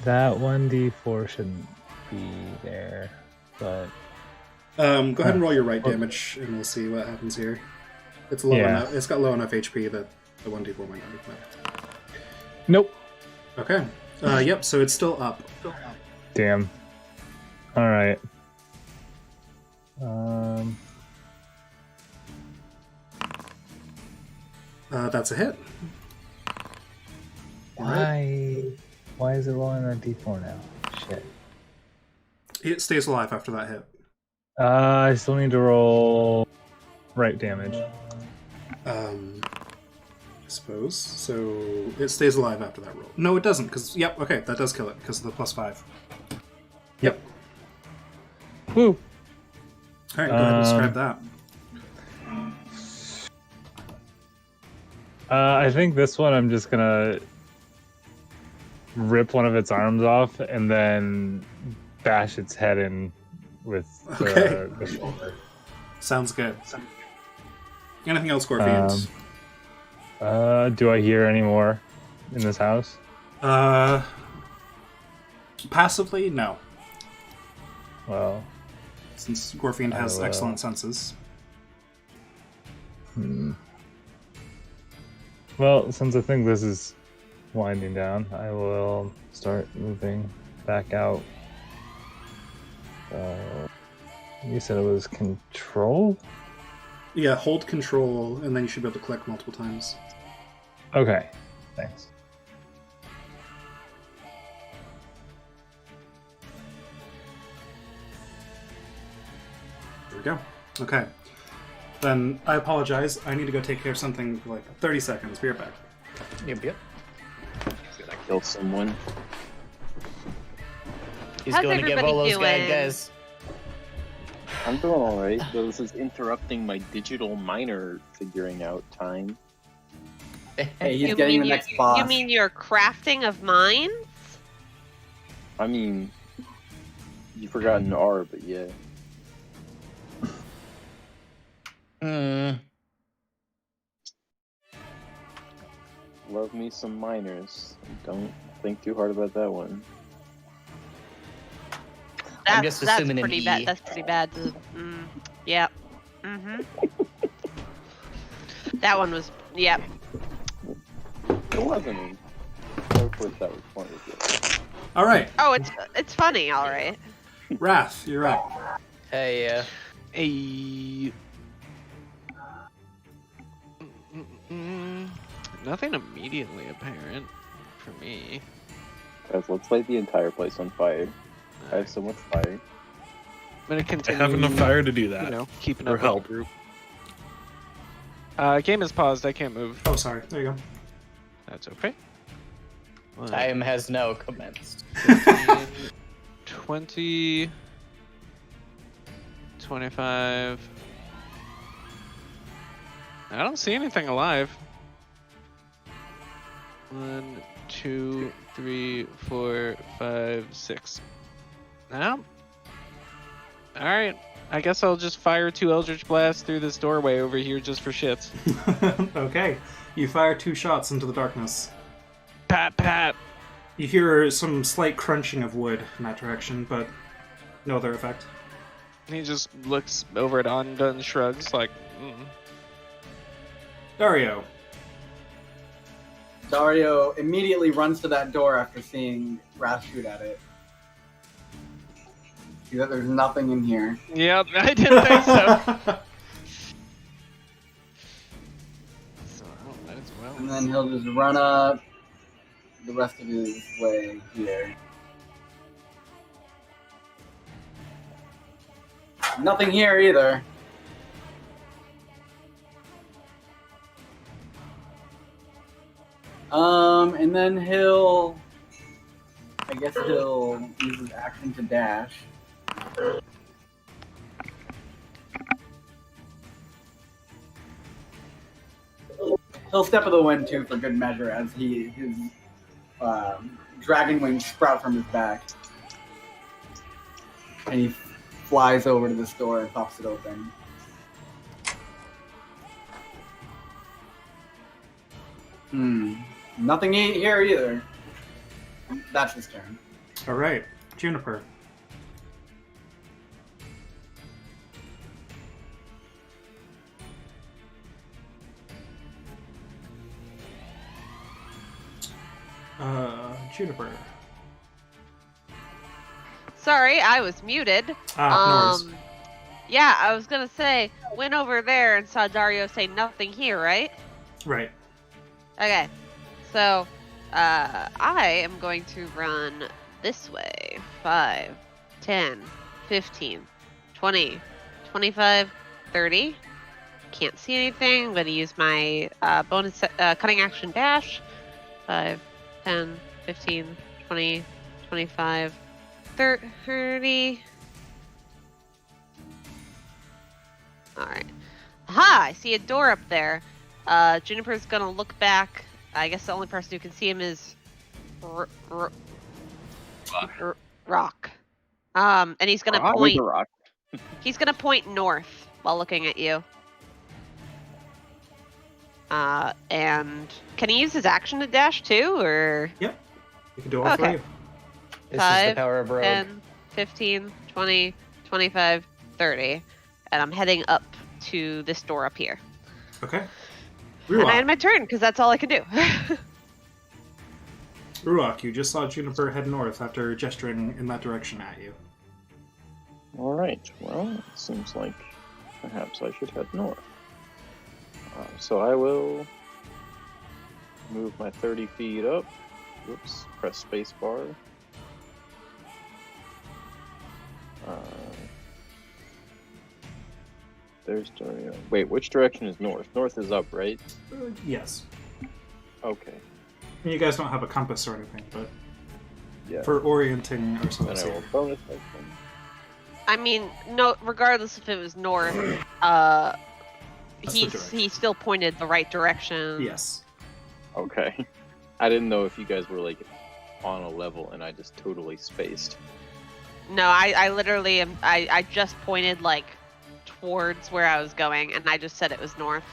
That 1d4 shouldn't be there, but Go ahead and roll your right damage, and we'll see what happens here. It's low enough. It's got low enough HP that the 1d4 might not be fine. nope. Okay. Yep. So it's still up. Damn. All right. That's a hit. Why is it rolling a d4 now? Shit. It stays alive after that hit. I still need to roll right damage. suppose. So it stays alive after that roll. No, it doesn't, because, yep, okay, that does kill it, because of the +5. Yep. Woo. Alright, go ahead and describe that. I think this one I'm just gonna rip one of its arms off and then bash its head in with Okay. the shoulder. Sounds good. Anything else, Scorpions? Do I hear any more in this house? Passively, no. Well, Since Gorfiend has excellent senses. Well, since I think this is winding down, I will start moving back out. You said it was control? Yeah, hold control, and then you should be able to click multiple times. Okay, thanks. There we go. Okay. Then I apologize. I need to go take care of something for like 30 seconds. Be right back. Yep. Gonna kill someone. He's How's going to give all everybody those guys. doing? guys. I'm doing alright, though this is interrupting my digital miner figuring out time. Hey, he's getting the next boss. You mean your crafting of mines? I mean, you forgot an R, but yeah. Love me some miners. Don't think too hard about that one. I'm just assuming an pretty E. bad. That's pretty bad. Yep. That one was. Yep. It wasn't. Of course, that was funny. All right, Oh, it's funny. All right. Wrath, you're up. Hey, A. Nothing immediately apparent for me. Guys, let's light the entire place on fire. I have so much fire. I'm gonna I continue. have enough fire to do that. You know, keeping Or up help. with the group. Game is paused. I can't move. Oh, sorry. There you go. That's okay. time has now commenced. 15, 20, 25. I don't see anything alive. 1, 2, 3, 4, 5, 6. No. Alright. I guess I'll just fire 2 Eldritch Blasts through this doorway over here just for shits. Okay. You fire 2 shots into the darkness. Pat, pat. You hear some slight crunching of wood in that direction, but no other effect. He just looks over at Onda and shrugs like, Dario. Dario immediately runs to that door after seeing Wrath shoot at it. See that there's nothing in here. Yep, I didn't think so. So I might as well. And then he'll just run up the rest of his way here. Nothing here either. And then I guess he'll use his action to dash. He'll step of the wind too for good measure as his dragon wings sprout from his back. And he flies over to this door and pops it open. Nothing here either. That's his turn. All right, Juniper. Juniper. Sorry, I was muted. No worries. Yeah, I was gonna say, went over there and saw Dario say nothing here, right? Right. Okay, so I am going to run this way. 5, 10, 15, 20, 25, 30. can't see anything. I'm going to use my bonus cutting action dash. 5, 10, 15, 20, 25, 30. Alright. Aha! I see a door up there. Juniper's gonna look back. I guess the only person who can see him is Rock. And he's gonna point. Rock. He's gonna point north while looking at you. And can he use his action to dash too, or? Yep. You can do all three. This is 5, the power of rogue. 10, 15, 20, 25, 30. And I'm heading up to this door up here. Okay. And I Ruach, end my turn, because that's all I can do. Ruach, you just saw Juniper head north after gesturing in that direction at you. Alright, well, it seems like perhaps I should head north. So I will move my 30 feet up. Whoops, press spacebar. There's Dario. Wait, which direction is north? North is up, right? Yes. Okay. And you guys don't have a compass or anything, but Yeah. for orienting Then ourselves I will here. bonus action. I mean, no, regardless if it was north, the he direction. still pointed the right direction. Yes. Okay. I didn't know if you guys were like on a level and I just totally spaced. No, I literally am. I just pointed like towards where I was going, and I just said it was north.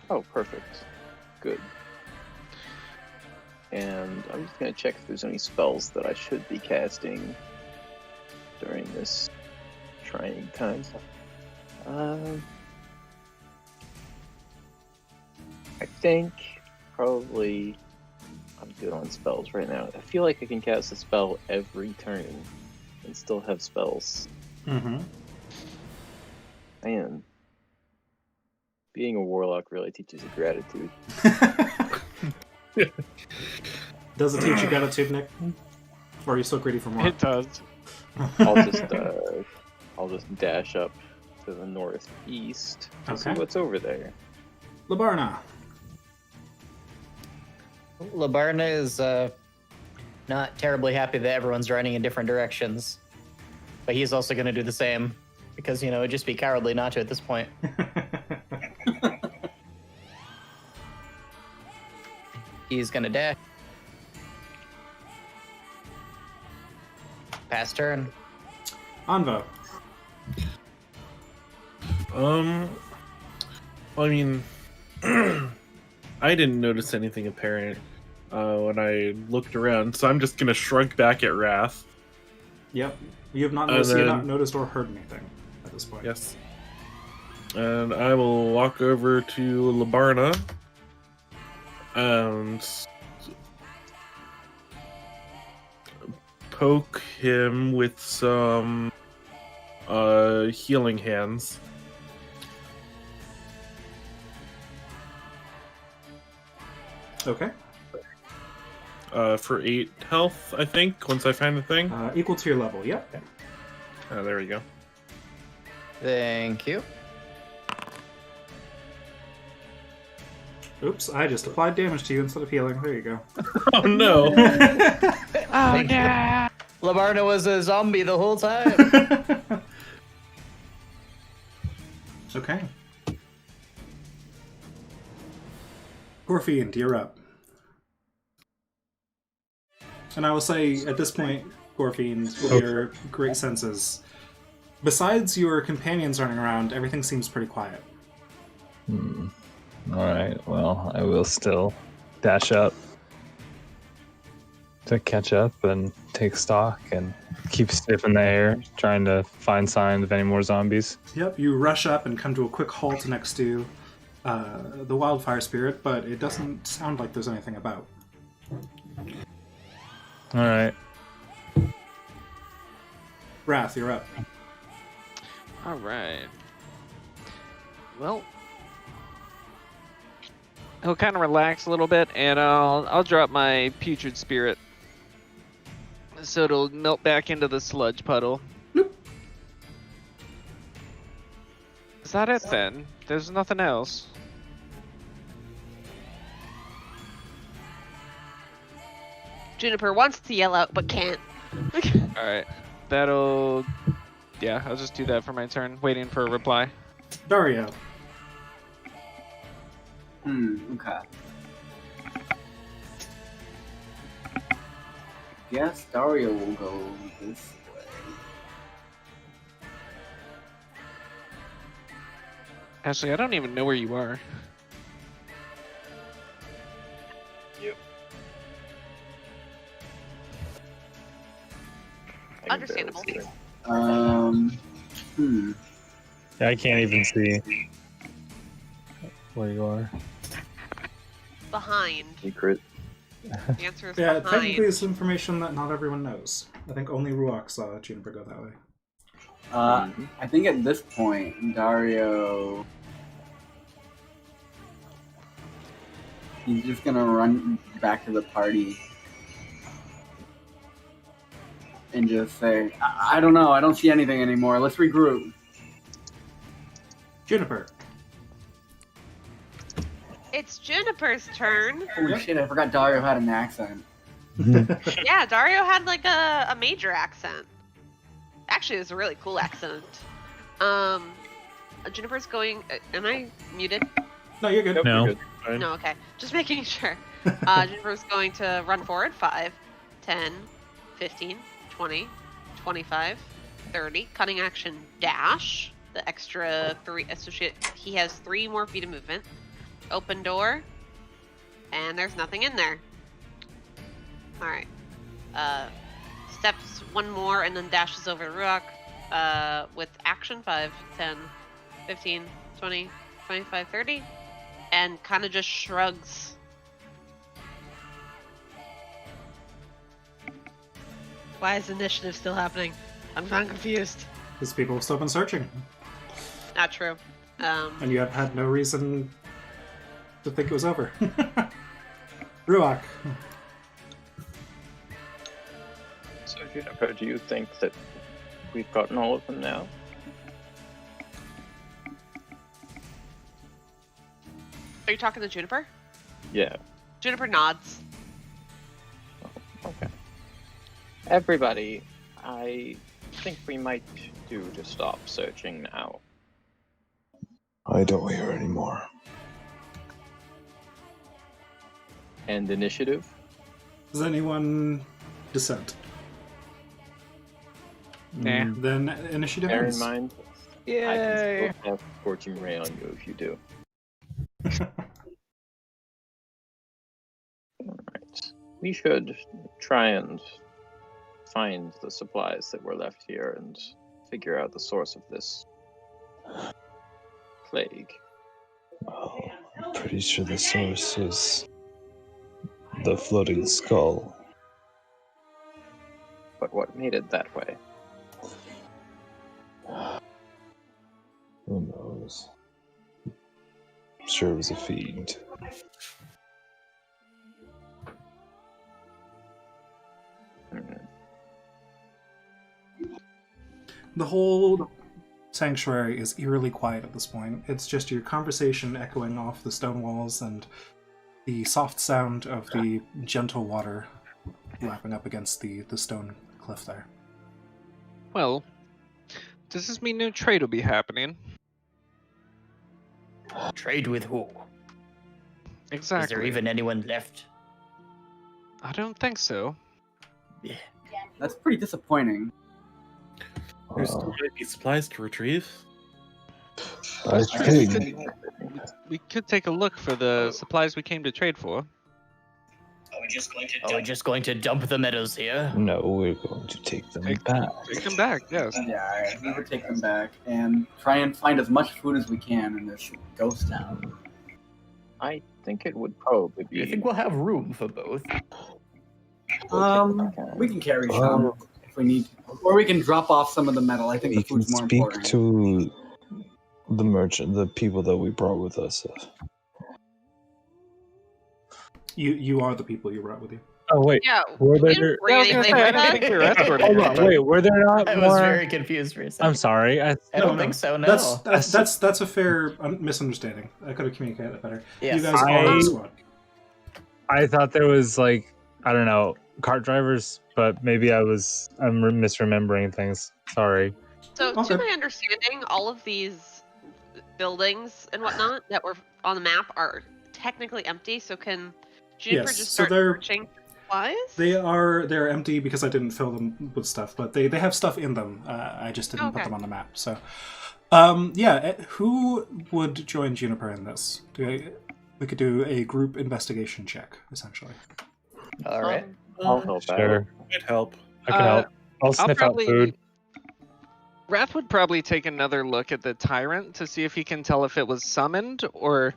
Oh, perfect. Good. And I'm just gonna check if there's any spells that I should be casting during this trying time. I think probably I'm good on spells right now. I feel like I can cast a spell every turn and still have spells. Mm-hmm. Man, being a warlock really teaches you gratitude. Does it teach you gratitude, Nick? Or are you still greedy for more? It does. I'll just dash up to the northeast to see Okay. what's over there. Labarna. Labarna is not terribly happy that everyone's running in different directions. But he's also going to do the same. Because, you know, it'd just be cowardly not to at this point. He's going to dash. Pass turn. Anvo. Well, I mean, I didn't notice anything apparent when I looked around, so I'm just gonna shrug back at Wrath. Yep. You have not And noticed, you have then- not noticed or heard anything at this point. Yes. And I will walk over to Labarna and poke him with some healing hands. Okay. For 8 health, I think, once I find the thing. Equal to your level, yep. There we go. Thank you. Oops, I just applied damage to you instead of healing. There you go. Oh no! Oh no! Labarna was a zombie the whole time. Okay. Gorfiend, you're up. And I will say, at this point, Gorfiend, with your great senses, besides your companions running around, everything seems pretty quiet. Alright, well, I will still dash up to catch up and take stock and keep stiff in the air, trying to find signs of any more zombies. Yep, you rush up and come to a quick halt next to the wildfire spirit, but it doesn't sound like there's anything about. Alright. Wrath, you're up. All right. Well, he'll kind of relax a little bit, and I'll drop my putrid spirit, so it'll melt back into the sludge puddle. Is that it then? There's nothing else. Juniper wants to yell out but can't. Alright. That'll... Yeah, I'll just do that for my turn, waiting for a reply. Dario. Okay. Guess Dario will go this way. Ashley, I don't even know where you are. Understandable. Yeah, I can't even see where you are. Behind. Secret. The answer is Yeah, behind. technically it's information that not everyone knows. I think only Ruach saw Juniper go that way. I think at this point, Dario... He's just gonna run back to the party and just say, I don't know, I don't see anything anymore. Let's regroup. Juniper. It's Juniper's turn. Holy shit, I forgot Dario had an accent. Yeah, Dario had like a major accent. Actually, it was a really cool accent. Juniper's going. Am I muted? No, you're good. Nope, No. you're good. Fine. No, okay. Just making sure. Juniper's going to run forward 5, 10, 15, 20, 25, 30. Cutting action dash. The extra 3 associate. He has 3 more feet of movement. Open door. And there's nothing in there. Alright. Steps 1 more and then dashes over to Ruach. With action 5, 10, 15, 20, 25, 30. And kind of just shrugs. Why is initiative still happening? I'm confused. Because people have still been searching. Not true. And you have had no reason to think it was over. Ruach. So, Juniper, do you think that we've gotten all of them now? Are you talking to Juniper? Yeah. Juniper nods. Okay. Everybody, I think we might do to stop searching now. I don't hear anymore. And initiative? Does anyone dissent? Nah. Then initiative Bear in ends. mind, I Yay! can still have Scorching Ray on you if you do. Alright. We should try and find the supplies that were left here and figure out the source of this plague. Well, I'm pretty sure the source is the floating skull. But what made it that way? Who knows? I'm sure it was a fiend. The whole sanctuary is eerily quiet at this point. It's just your conversation echoing off the stone walls and the soft sound of the gentle water lapping up against the stone cliff there. Well, does this mean no trade will be happening? Trade with who? Exactly. Is there even anyone left? I don't think so. Yeah. That's pretty disappointing. There's still might be supplies to retrieve. I think We could take a look for the supplies we came to trade for. Are we just going to dump the medals here? no, we're going to take them back. Take them back, yes. Yeah, we would take them back and try and find as much food as we can in this ghost town. I think it would probably Do you be. think we'll have room for both? We can carry some if we need to. Or we can drop off some of the metal. I think We the can food's more speak important. to the merchant, the people that we brought with us. You are the people you brought with you. Oh wait, Yeah, were we there? didn't bring Yeah, I was gonna anything say, I with didn't us. think we were escorting Hold on, anybody. wait, were there not I more? was very confused for a second. I'm sorry. I don't think so. No. That's a fair misunderstanding. I could have communicated that better. Yes. You guys are on the squad. I thought there was like, I don't know, cart drivers, but maybe I'm misremembering things. Sorry. So, Okay. to my understanding, all of these buildings and whatnot that were on the map are technically empty. So, can Juniper Yes, just so start they're- searching supplies? They're empty because I didn't fill them with stuff, but they have stuff in them. I just didn't put Okay. them on the map. So, who would join Juniper in this? We could do a group investigation check, essentially. All right. I'll help out. Sure, I'd help. I can help. I'll sniff out food. Wrath would probably take another look at the tyrant to see if he can tell if it was summoned or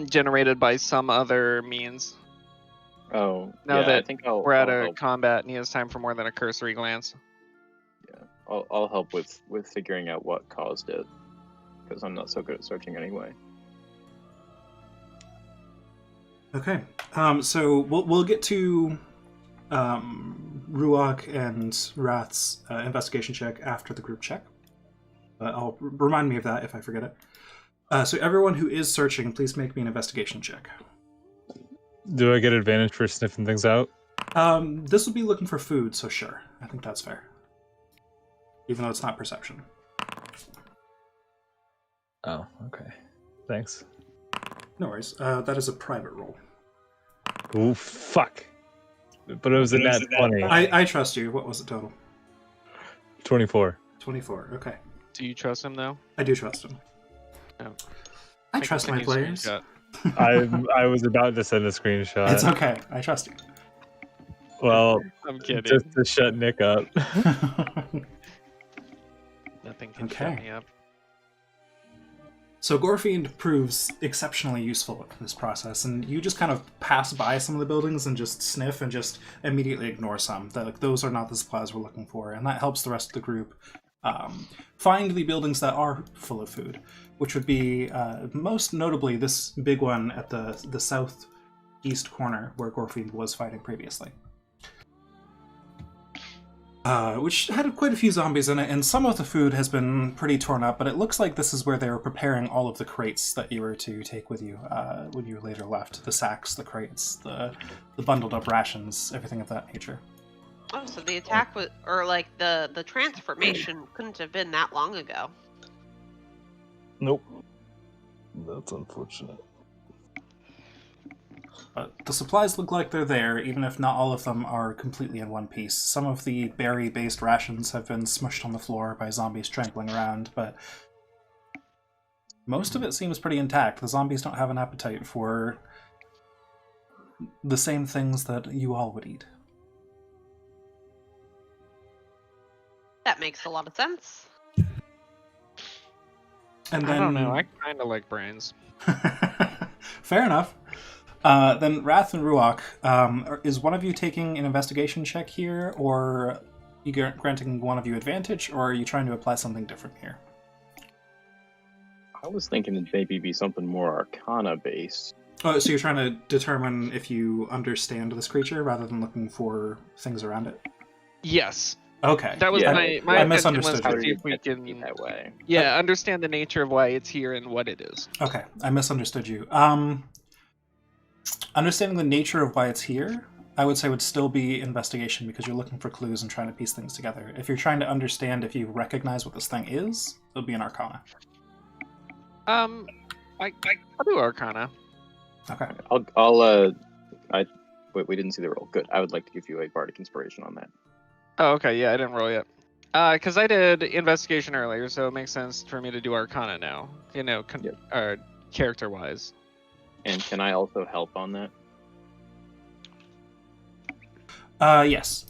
generated by some other means. Oh, Now yeah, that I think I'll, We're at I'll a help. combat and he has time for more than a cursory glance. I'll help with figuring out what caused it, because I'm not so good at searching anyway. Okay. So we'll get to Ruach and Wrath's investigation check after the group check. I'll remind me of that if I forget it. So everyone who is searching, please make me an investigation check. Do I get advantage for sniffing things out? This will be looking for food, so sure. I think that's fair. Even though it's not perception. Oh, okay. Thanks. No worries. That is a private roll. Ooh, fuck. But it was a nat 20. I trust you. What was the total? 24. 24. Okay. Do you trust him though? I do trust him. No. I trust my players. I was about to send a screenshot. It's okay. I trust you. Well, I'm kidding. just to shut Nick up. Nothing can Okay. shut me up. So Gorefiend proves exceptionally useful in this process, and you just kind of pass by some of the buildings and just sniff and just immediately ignore some. Those are not the supplies we're looking for, and that helps the rest of the group find the buildings that are full of food, which would be most notably this big one at the southeast corner where Gorefiend was fighting previously. Which had quite a few zombies in it, and some of the food has been pretty torn up, but it looks like this is where they were preparing all of the crates that you were to take with you when you later left. The sacks, the crates, the bundled up rations, everything of that nature. Oh, so the attack was, or like the transformation couldn't have been that long ago. Nope. That's unfortunate. But the supplies look like they're there, even if not all of them are completely in one piece. Some of the berry-based rations have been smushed on the floor by zombies trampling around, but most of it seems pretty intact. The zombies don't have an appetite for the same things that you all would eat. That makes a lot of sense. And then, I don't know. I kind of like brains. fair enough. Then Wrath and Ruach, is one of you taking an investigation check here, or are you granting one of you advantage, or are you trying to apply something different here? I was thinking it'd maybe be something more Arcana based. Oh, so you're trying to determine if you understand this creature rather than looking for things around it? Yes. Okay. That was Yeah. my I intention was misunderstood to you. see if we Be can that way. understand the nature of why it's here and what it is. Okay, I misunderstood you. Understanding the nature of why it's here, I would say would still be investigation because you're looking for clues and trying to piece things together. If you're trying to understand if you recognize what this thing is, it'll be an Arcana. I'll do Arcana. Okay. Wait, we didn't see the roll. Good. I would like to give you a bardic inspiration on that. Oh, okay. Yeah, I didn't roll yet. Because I did investigation earlier, so it makes sense for me to do Arcana now. You know, Yep. character-wise. And can I also help on that? Yes.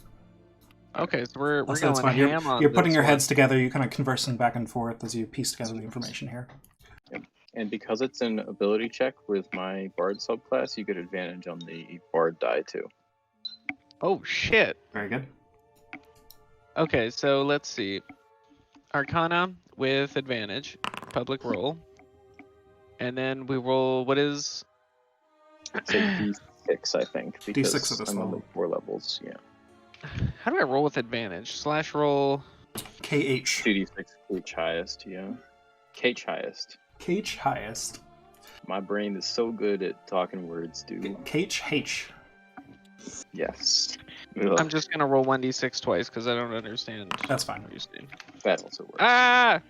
Okay, so we're That's going fine. ham on You're putting this your one. heads together, you're kind of conversing back and forth as you piece together the information here. And because it's an ability check with my Bard subclass, you get advantage on the Bard die too. Oh shit. Very good. Okay, so let's see. Arcana with advantage, public roll, and then we roll. What is? It's a D6, I think, because D6 at this I'm on level. like 4 levels. Yeah. How do I roll with advantage? Slash roll. KH. 2d6 Kh highest, yeah. Kh highest. KH highest. My brain is so good at talking words, dude. KH. Yes. I'm Ugh, just gonna roll 1d6 twice because I don't understand. That's fine. what you're saying. that also works. Ah!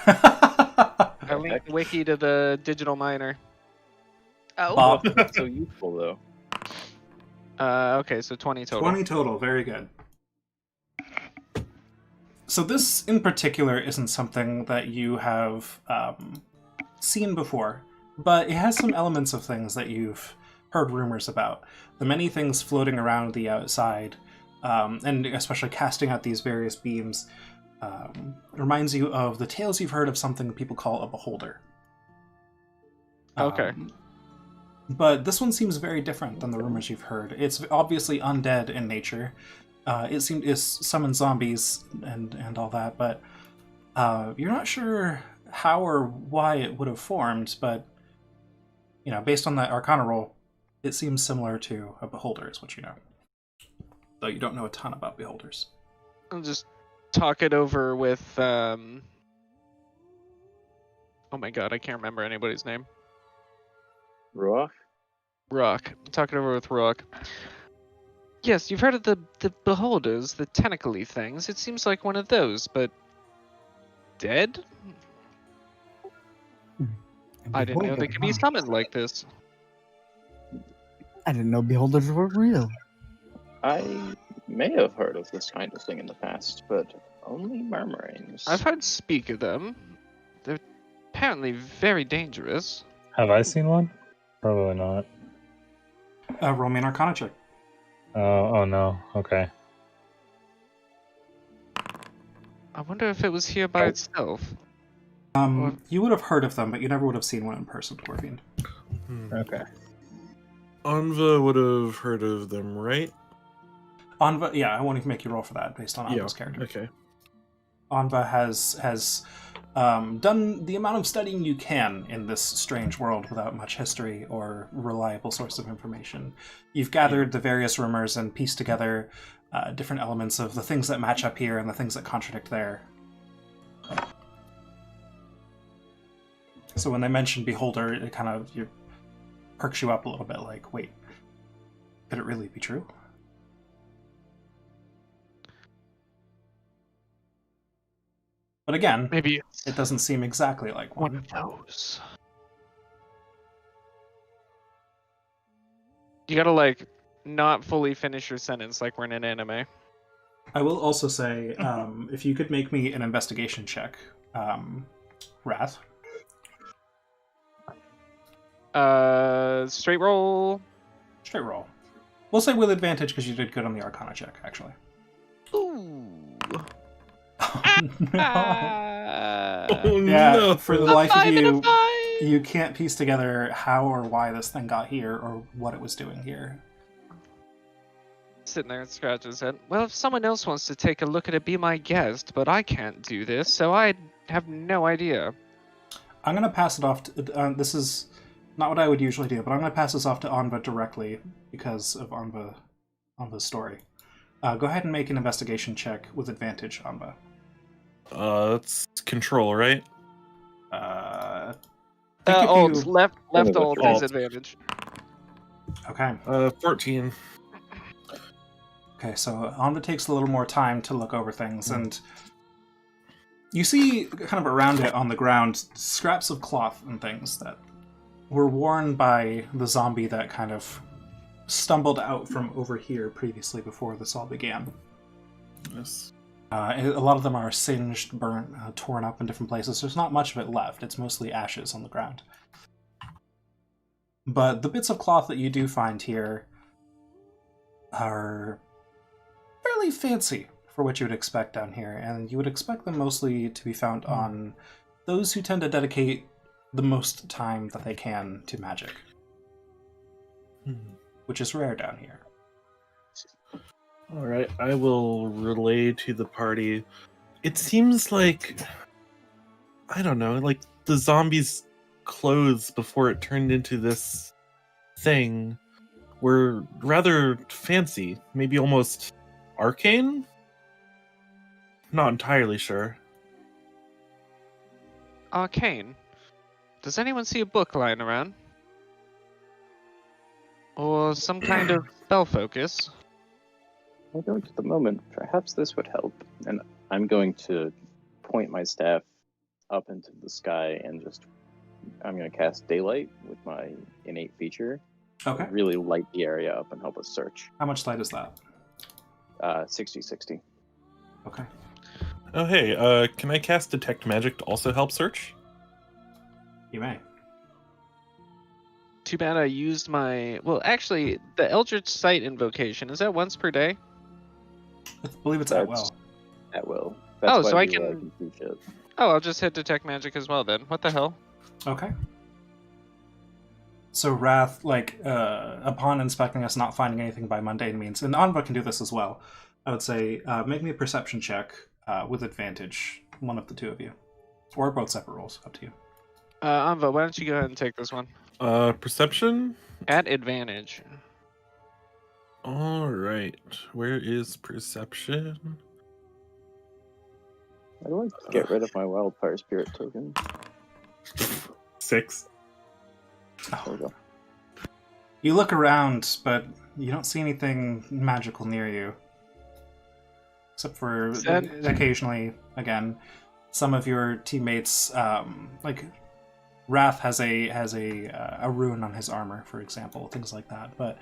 I The linked heck? Wiki to the digital miner. Oh, Bob. That's so useful, though. Okay, so 20 total. 20 total. Very good. So this in particular isn't something that you have seen before, but it has some elements of things that you've heard rumors about. The many things floating around the outside, and especially casting out these various beams, reminds you of the tales you've heard of something people call a beholder. Okay. But this one seems very different than the rumors you've heard. It's obviously undead in nature. It summons zombies and all that, but you're not sure how or why it would have formed, but based on that Arcana roll, it seems similar to a beholder, is what you know. Though you don't know a ton about beholders. I'll just talk it over with oh my god, I can't remember anybody's name. Ruach? Rock. Talk it over with Rock. Yes, you've heard of the beholders, the tentacly things. It seems like one of those, but dead? I didn't know they could be summoned like this. I didn't know beholders were real. I may have heard of this kind of thing in the past, but only murmurings. I've heard speak of them. They're apparently very dangerous. Have I seen one? Probably not. Roll me an Arcana check. Oh no. Okay. I wonder if it was here by itself. You would have heard of them, but you never would have seen one in person, Dwarfiend. Okay. Anva would have heard of them, right? Anva, yeah, I won't even make you roll for that based on Anva's character. Okay. Anva has done the amount of studying you can in this strange world without much history or reliable source of information. You've gathered the various rumors and pieced together different elements of the things that match up here and the things that contradict there. So when they mention Beholder, it kind of perks you up a little bit, like, wait, could it really be true? But again, Maybe it doesn't seem exactly like one one. of those. You gotta, not fully finish your sentence like we're in an anime. I will also say, if you could make me an investigation check, Wrath. Straight roll. Straight roll. We'll say with advantage because you did good on the Arcana check, actually. Ooh. No. Oh, Yeah, no. for the life of you, you can't piece together how or why this thing got here or what it was doing here. Sitting there and scratching his head. Well, if someone else wants to take a look at it, be my guest, but I can't do this, so I have no idea. I'm going to pass it off to... this is not what I would usually do, but I'm going to pass this off to Anva directly because of Anva's story. Go ahead and make an investigation check with advantage, Anva. That's control, right? Alt. Left alt is Alt. advantage. Okay. 14. Okay, so Anva takes a little more time to look over things, and you see kind of around it on the ground scraps of cloth and things that were worn by the zombie that kind of stumbled out from over here previously before this all began. Yes. A lot of them are singed, burnt, torn up in different places. There's not much of it left. It's mostly ashes on the ground. But the bits of cloth that you do find here are fairly fancy for what you would expect down here, and you would expect them mostly to be found on those who tend to dedicate the most time that they can to magic, which is rare down here. All right, I will relay to the party. It seems like, I don't know, like the zombie's clothes before it turned into this thing were rather fancy, maybe almost arcane? Not entirely sure. Arcane. Does anyone see a book lying around? Or some kind of spell focus? I don't at the moment. Perhaps this would help. And I'm going to point my staff up into the sky and I'm going to cast Daylight with my innate feature. Okay. Really light the area up and help us search. How much light is that? 60-60. Okay. Oh, hey, can I cast Detect Magic to also help search? You may. Too bad I used my... Well, actually, the Eldritch Sight invocation, is that once per day? I believe it's at will. At will. That's Oh, why so I we can... teach it. Oh, I'll just hit Detect Magic as well then. What the hell? Okay. So Wrath, upon inspecting us, not finding anything by mundane means, and Anva can do this as well, I would say, make me a perception check with advantage, one of the two of you. Or both separate rolls, up to you. Anva, why don't you go ahead and take this one? Perception? At advantage. Alright. Where is perception? I would like to get rid of my Wildfire Spirit token. 6. There we go. You look around, but you don't see anything magical near you. Except for occasionally, again, some of your teammates, Wrath has a rune on his armor, for example, things like that. But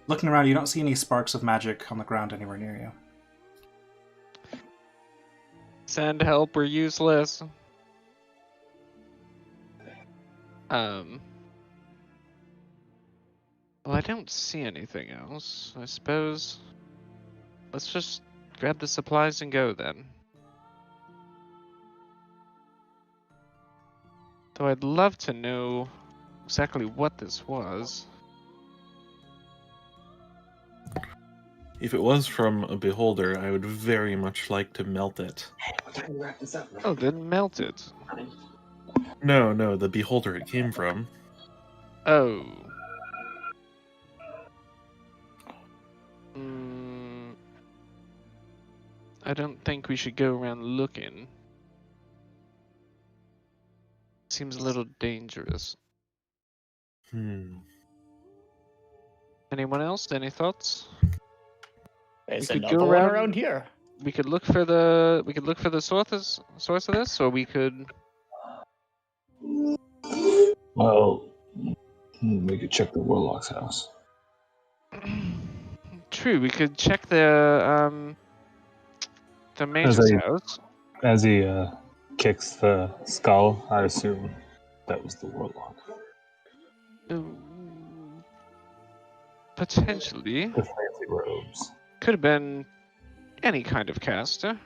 looking around, you don't see any sparks of magic on the ground anywhere near you. Send help, we're useless. Well, I don't see anything else. I suppose... Let's just grab the supplies and go then. Though I'd love to know exactly what this was. If it was from a beholder, I would very much like to melt it. Oh, then melt it. No, the beholder it came from. Oh. I don't think we should go around looking. Seems a little dangerous. Anyone else? Any thoughts? There's We could another go one around- around here. We could look for the source of this, or we could. Well, we could check the Warlock's house. True, we could check the mage's house. As he kicks the skull, I assume that was the Warlock. Potentially. The fancy robes. Could have been any kind of caster.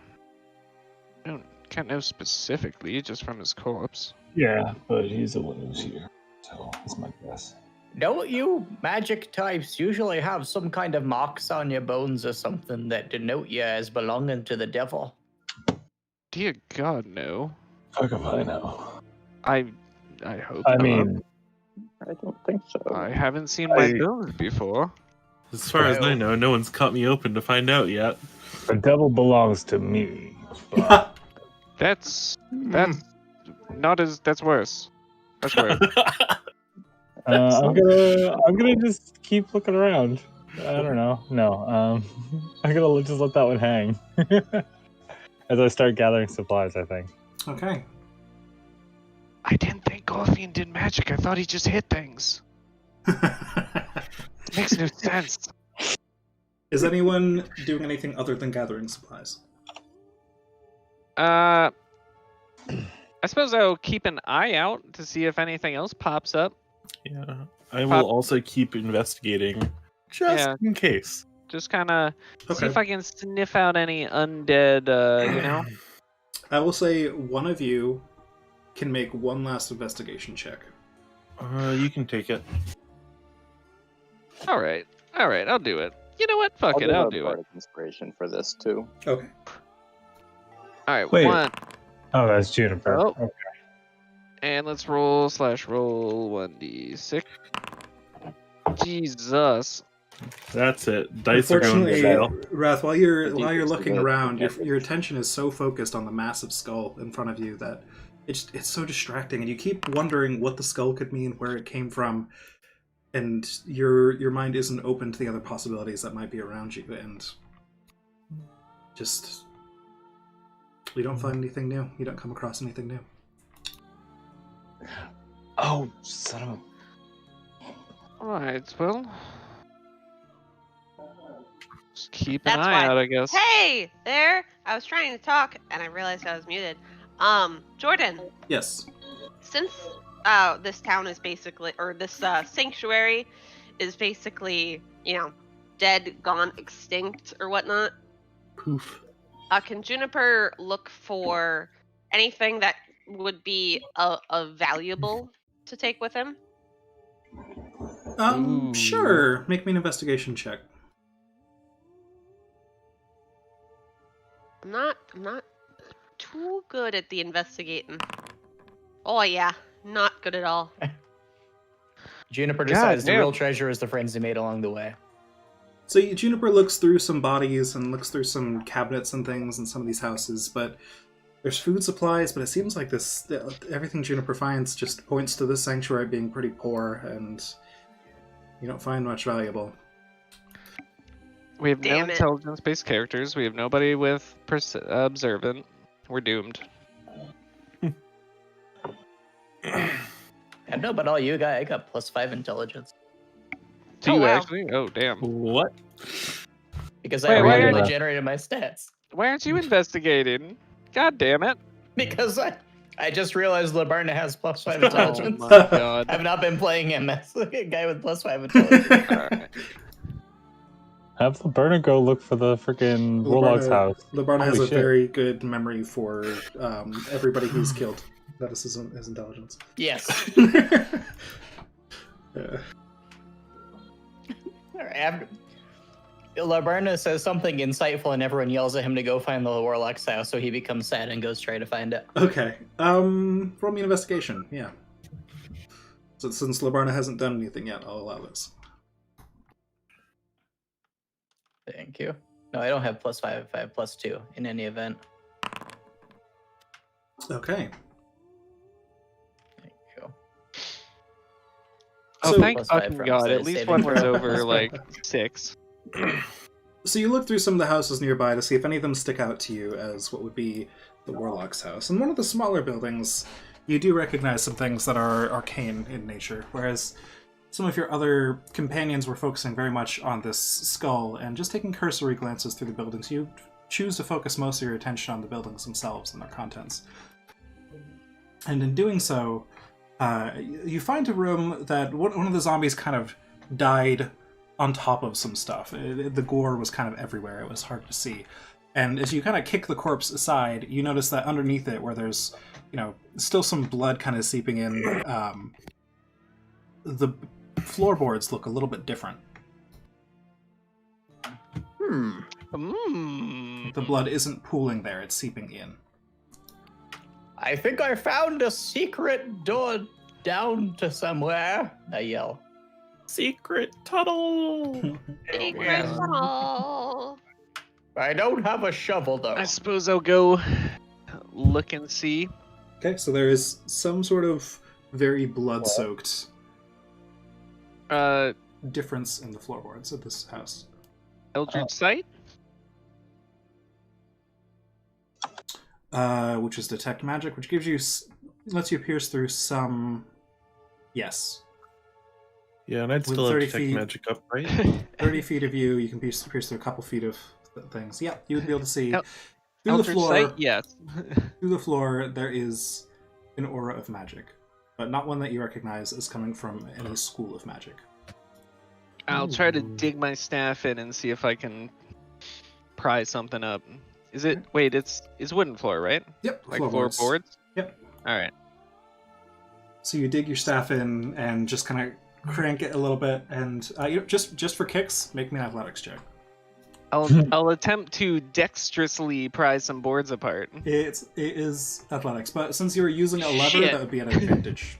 Can't know specifically, just from his corpse. Yeah, but he's the one who's here, so that's my guess. Don't you magic types usually have some kind of marks on your bones or something that denote you as belonging to the devil? Dear God, no. Fuck if I know. I hope I not. mean, I don't think so. I haven't seen my bones before. As far as I know, no one's cut me open to find out yet. the devil belongs to me. But That's not as that's worse. That's worse. I'm gonna just keep looking around. I don't know. No, I'm gonna just let that one hang as I start gathering supplies. I think. Okay. I didn't think Gorfian did magic. I thought he just hit things. Makes no sense. Is anyone doing anything other than gathering supplies? I suppose I'll keep an eye out to see if anything else pops up. Yeah, I will also keep investigating, just in case. Just kind of see if I can sniff out any undead, you know? I will say one of you can make one last investigation check. You can take it. All right, I'll do it. You know what? Fuck I'll it, I'll do do part it. of inspiration for this too. Okay. All right, Wait. one. Oh, that's Juniper. Oh. Okay. And let's roll /roll 1d6. Jesus. That's it. Dice are going to Unfortunately, jail. Wrath, while you're The looking good around, your together. attention is so focused on the massive skull in front of you that it's so distracting, and you keep wondering what the skull could mean, where it came from, and your mind isn't open to the other possibilities that might be around you, and just you don't find anything new. You don't come across anything new. Oh, son of a... Alright, well. Just keep an That's eye why. out, I guess. Hey, there! I was trying to talk, and I realized I was muted. Jordan, Yes. since this town is basically, or this sanctuary is basically, dead, gone, extinct, or whatnot, Poof. can Juniper look for anything that would be valuable to take with him? Ooh. Sure. Make me an investigation check. I'm not too good at the investigating. Oh yeah, not good at all. Juniper God decides the damn. real treasure is the friends he made along the way. So Juniper looks through some bodies and looks through some cabinets and things in some of these houses, but there's food supplies, but it seems like everything Juniper finds just points to this sanctuary being pretty poor, and you don't find much valuable. We have no Damn it. intelligence-based characters. We have nobody with observant. We're doomed. I know about all you guys. I got +5 intelligence Do Oh, you wow. actually? Oh, damn. What? because Wait, I why randomly are- generated my stats. Why aren't you investigating? God damn it. Because I just realized Labarna has +5 Oh intelligence. my god. I've not been playing him as a guy with +5 intelligence. Alright. Have Laberna go look for the freaking Warlock's house. Labarna has Holy a shit. very good memory for everybody he's killed. That is his intelligence. Yes. Yeah. Labarna says something insightful and everyone yells at him to go find the Warlock's house, so he becomes sad and goes try to find it. Okay. Roll me an investigation. Yeah. So since Labarna hasn't done anything yet, I'll allow this. Thank you. No, I don't have +5. I have +2 in any event. Okay. Thank you. Oh, So- thank +5 fucking from god. the At least saving one was throw. over, like, 6. So you look through some of the houses nearby to see if any of them stick out to you as what would be the Warlock's house. In one of the smaller buildings, you do recognize some things that are arcane in nature, whereas some of your other companions were focusing very much on this skull, and just taking cursory glances through the buildings, you choose to focus most of your attention on the buildings themselves and their contents. And in doing so, you find a room that one of the zombies kind of died on top of some stuff. The gore was kind of everywhere. It was hard to see. And as you kind of kick the corpse aside, you notice that underneath it, where there's, still some blood kind of seeping in, the floorboards look a little bit different. The blood isn't pooling there, it's seeping in. I think I found a secret door down to somewhere. I yell. Secret tunnel! Secret tunnel. I don't have a shovel though. I suppose I'll go look and see. Okay, so there is some sort of very blood-soaked difference in the floorboards of this house. Eldritch Sight? Which is Detect Magic, which gives you lets you pierce through some. Yes, Yeah, and I'd With still have 30 Detect feet. Magic up, right? 30 feet of you. You can pierce through a couple feet of things. Yeah, you would be able to see El- through the Eldritch floor. Sight? Yes. Through the floor, there is an aura of magic, but not one that you recognize as coming from any school of magic. I'll try to dig my staff in and see if I can pry something up. Is it? Wait, it's wooden floor, right? Yep, Like floorboards. floorboards? Yep. All right. So you dig your staff in and just kind of crank it a little bit, and just for kicks, make me an athletics check. I'll attempt to dexterously pry some boards apart. It is athletics, but since you were using a lever, Shit. that would be at an advantage.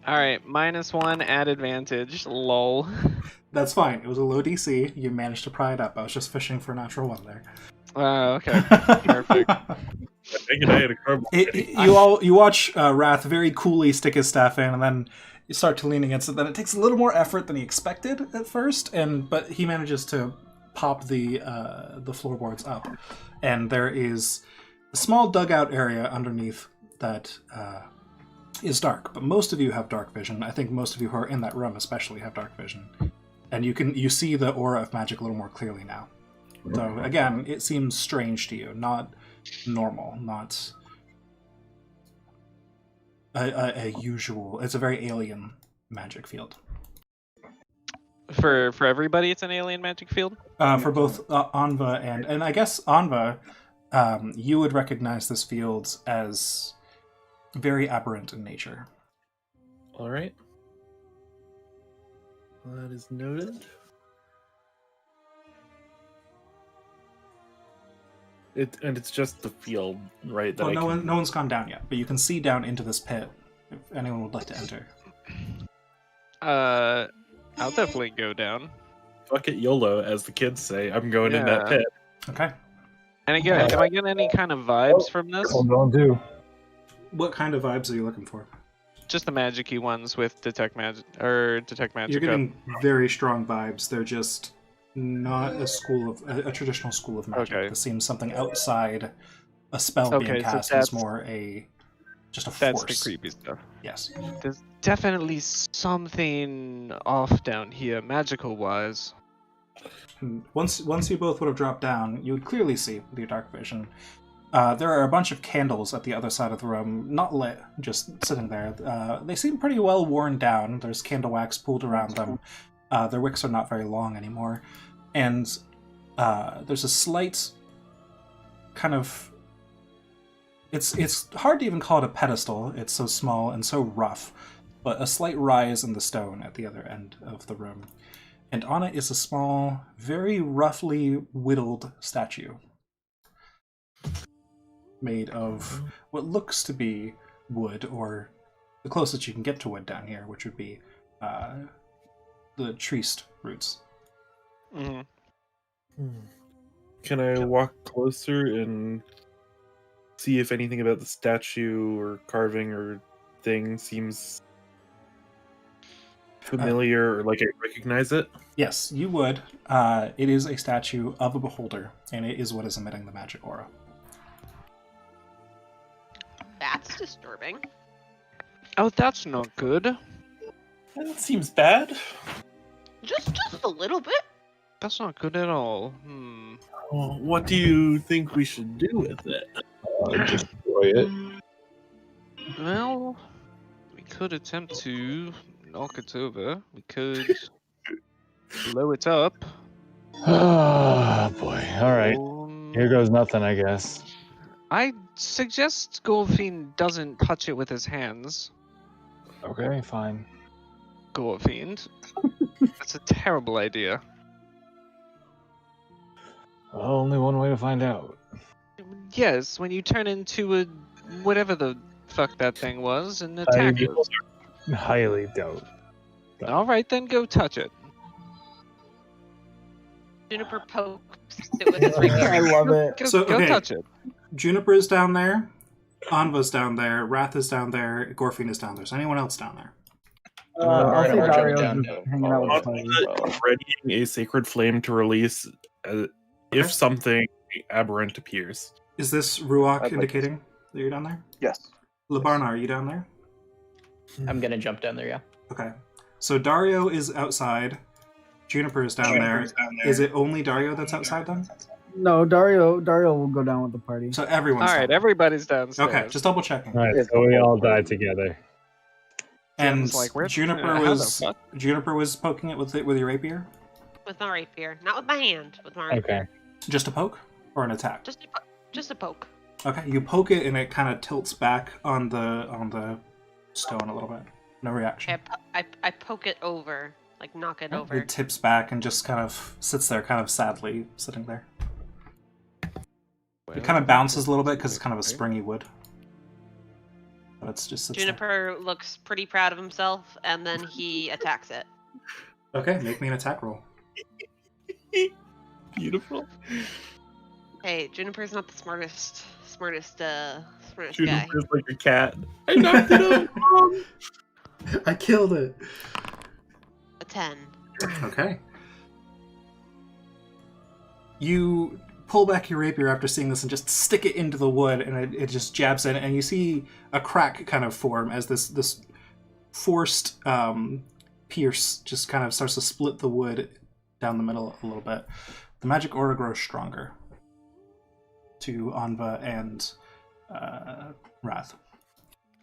All right, -1 at advantage. Lol. That's fine. It was a low DC. You managed to pry it up. I was just fishing for a natural one there. Okay. Perfect. Naked Eye had a crowbar. You watch Wrath very coolly stick his staff in, and then you start to lean against it. Then it takes a little more effort than he expected at first, but he manages to pop the floorboards up, and there is a small dugout area underneath that is dark. But most of you have dark vision. I think most of you who are in that room, especially, have dark vision, and you see the aura of magic a little more clearly now. So again, it seems strange to you, not normal, not a usual. It's a very alien magic field. For everybody, it's an alien magic field. For both Anva and I guess Anva, you would recognize this field as very aberrant in nature. All right. That is noted. It's just the field, right? That Well, no one's gone down yet, but you can see down into this pit if anyone would like to enter. I'll definitely go down. Fuck it, YOLO, as the kids say. I'm going in that Yeah. pit. Okay. And again, am I getting any kind of vibes from this? Don't do. What kind of vibes are you looking for? Just the magic-y ones with detect magic or detect magic. You're getting very strong vibes. They're just not a traditional school of magic. Okay. This seems something outside a spell Okay, being so cast. that's- It's more just a That's force. the creepy stuff. Yes. There's definitely something off down here, magical-wise. And once you both would have dropped down, you would clearly see with your dark vision. There are a bunch of candles at the other side of the room, not lit, just sitting there. They seem pretty well worn down. There's candle wax pooled around them. Their wicks are not very long anymore. And there's a slight kind of... It's hard to even call it a pedestal. It's so small and so rough. But a slight rise in the stone at the other end of the room. And on it is a small, very roughly whittled statue. Made of what looks to be wood, or the closest you can get to wood down here, which would be the triste roots. Mm-hmm. Can I walk closer and see if anything about the statue or carving or thing seems familiar or like I recognize it? Yes, you would. It is a statue of a beholder, and it is what is emitting the magic aura. That's disturbing. Oh, that's not good. That seems bad. Just a little bit. That's not good at all. Well, what do you think we should do with it? Destroy it. Well, we could attempt to knock it over. We could blow it up. Oh boy. All right. Here Um, goes nothing, I guess. I suggest Goldfiend doesn't touch it with his hands. Okay, fine. Goldfiend. That's a terrible idea. Well, only one way to find out. Yes, when you turn into a whatever the fuck that thing was and attack us. Highly doubt. All right, then go touch it. Juniper pokes it with his rapier. I love it. Go, So, go okay. touch it. Juniper is down there, Anva's down there, Wrath is down there, Gorfine is down there. Is anyone else down there? I'll say I'll jump Dario's down just to hanging out with follow. Chloe. Readying a sacred flame to release if something aberrant appears. Is this Ruach I'd like to- indicating that you're down there? Yes. Labarna, are you down there? I'm gonna jump down there, yeah. Okay. So Dario is outside. Juniper is down there. Is it only Dario that's outside then? No, Dario will go down with the party. So everyone's All right, down there. everybody's downstairs. Okay, just double checking. All right, so we all died together. And Jim's like, where- Juniper how the was fuck? Juniper was poking it with your rapier. With my rapier, not with my hand. With my rapier. Okay. Just a poke or an attack? Just a poke. Okay, you poke it and it kind of tilts back on the stone a little bit. No reaction. I poke it over, like knock it over. It tips back and just kind of sits there, kind of sadly sitting there. It kind of bounces a little bit because it's kind of a springy wood. but it's just sits there. Juniper looks pretty proud of himself, and then he attacks it. Okay, make me an attack roll. Beautiful. Hey, Juniper's not the smartest guy. Juniper's like a cat. I knocked it out. Mom. I killed it. A 10. Okay. You pull back your rapier after seeing this and just stick it into the wood, and it just jabs in, and you see a crack kind of form as this forced pierce just kind of starts to split the wood down the middle a little bit. The magic aura grows stronger to Anva and Wrath.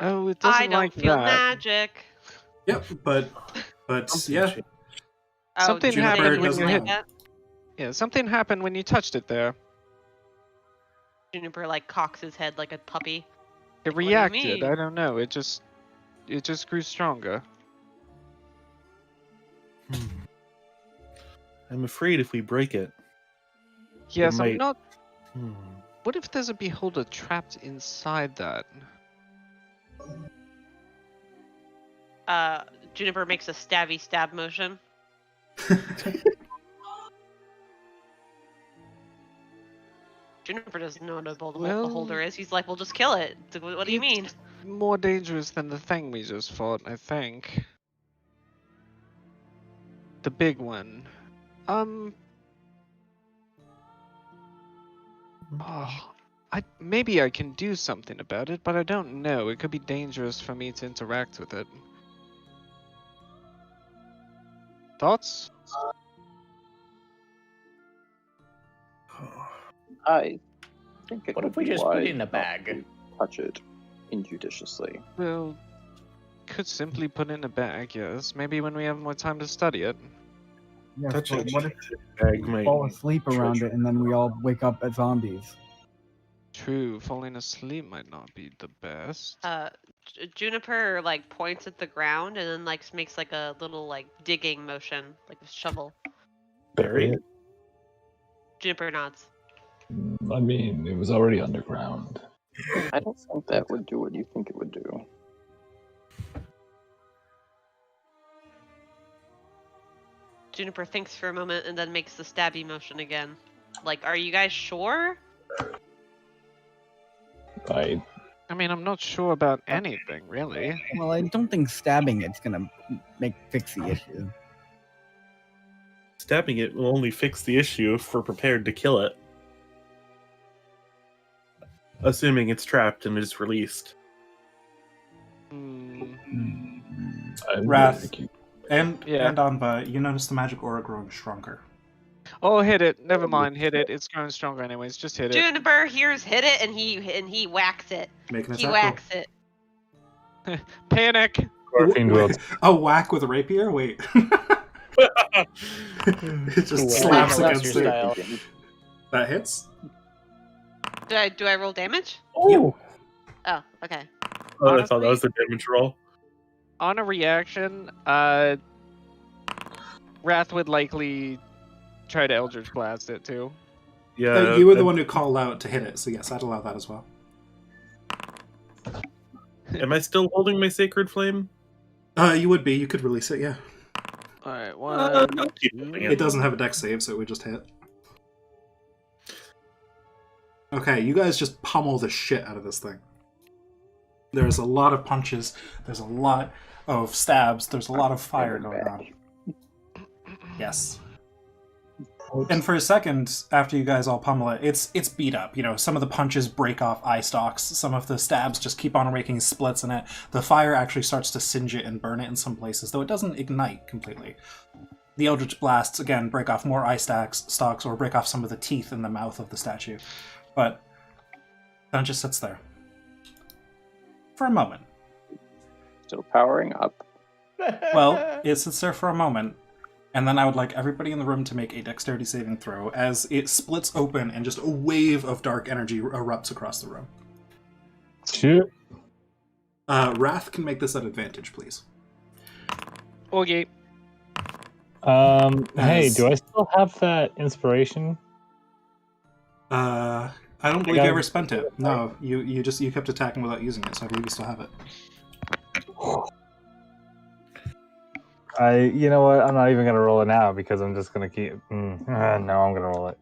Oh, it doesn't I don't like feel that. magic. Yep, but yeah. Oh, Something Juniper happened when doesn't you like hit. that. Yeah, something happened when you touched it there. Juniper like cocks his head like a puppy. It Like, what do you reacted. mean? I don't know. It just grew stronger. I'm afraid if we break it. Yes, might- I'm not. Hmm. What if there's a beholder trapped inside that? Juniper makes a stabby stab motion. Juniper doesn't know what a beholder is. He's like, well, just kill it. What do you mean? More dangerous than the thing we just fought, I think. The big one. Oh, maybe I can do something about it, but I don't know. It could be dangerous for me to interact with it. Thoughts? I think it What would if we be just put it wise in a not bag? to touch it injudiciously. Well, could simply put it in a bag, yes. Maybe when we have more time to study it. Yes, Touch but it. what if Bag we might fall asleep around treasure. it and then we all wake up as zombies? True, falling asleep might not be the best. Juniper like points at the ground and then like makes like a little like digging motion, like a shovel. Bury it. Juniper nods. I mean, it was already underground. I don't think that would do what you think it would do. Juniper thinks for a moment and then makes the stabby motion again. Like, are you guys sure? I I mean, I'm not sure about anything, really. Well, I don't think stabbing it's gonna fix the issue. Stabbing it will only fix the issue if we're prepared to kill it. Assuming it's trapped and is released. Hmm. I'm Wrath. gonna keep- And Yeah. Anva, you notice the magic aura growing stronger. Oh, hit it. Never mind. Hit it. It's growing stronger anyways. Just hit it. Juniper hears hit it and he whacks it. Make an He attack roll. whacks it. Panic. Gorfind will A whack with a rapier? Wait. It just Wow. slaps Lester against it. style. That hits? Do I roll damage? Oh! Oh, okay. Oh, I thought that was the damage roll. On a reaction, Wrath would likely try to Eldritch Blast it too. Yeah. You were the one who called out to hit it, so yes, I'd allow that as well. Am I still holding my sacred flame? You would be. You could release it, yeah. Alright, I'll one, keep two. holding It doesn't have a dex save, so it would just hit. Okay, you guys just pummel the shit out of this thing. There's a lot of punches. There's a lot of stabs. There's a lot of fire going on. Yes. And for a second, after you guys all pummel it, it's beat up. You know, some of the punches break off eye stalks. Some of the stabs just keep on raking splits in it. The fire actually starts to singe it and burn it in some places, though it doesn't ignite completely. The Eldritch Blasts, again, break off more eye stalks or break off some of the teeth in the mouth of the statue. But then it just sits there. For a moment. Still powering up. Well, it sits there for a moment, and then I would like everybody in the room to make a dexterity saving throw as it splits open and just a wave of dark energy erupts across the room. Shoot. Wrath can make this at advantage, please. Okay. Hey, do I still have that inspiration? I don't believe got you it. ever spent it. No, you kept attacking without using it, so I believe you still have it. You know what? I'm not even gonna roll it now because I'm just gonna keep. No, I'm gonna roll it.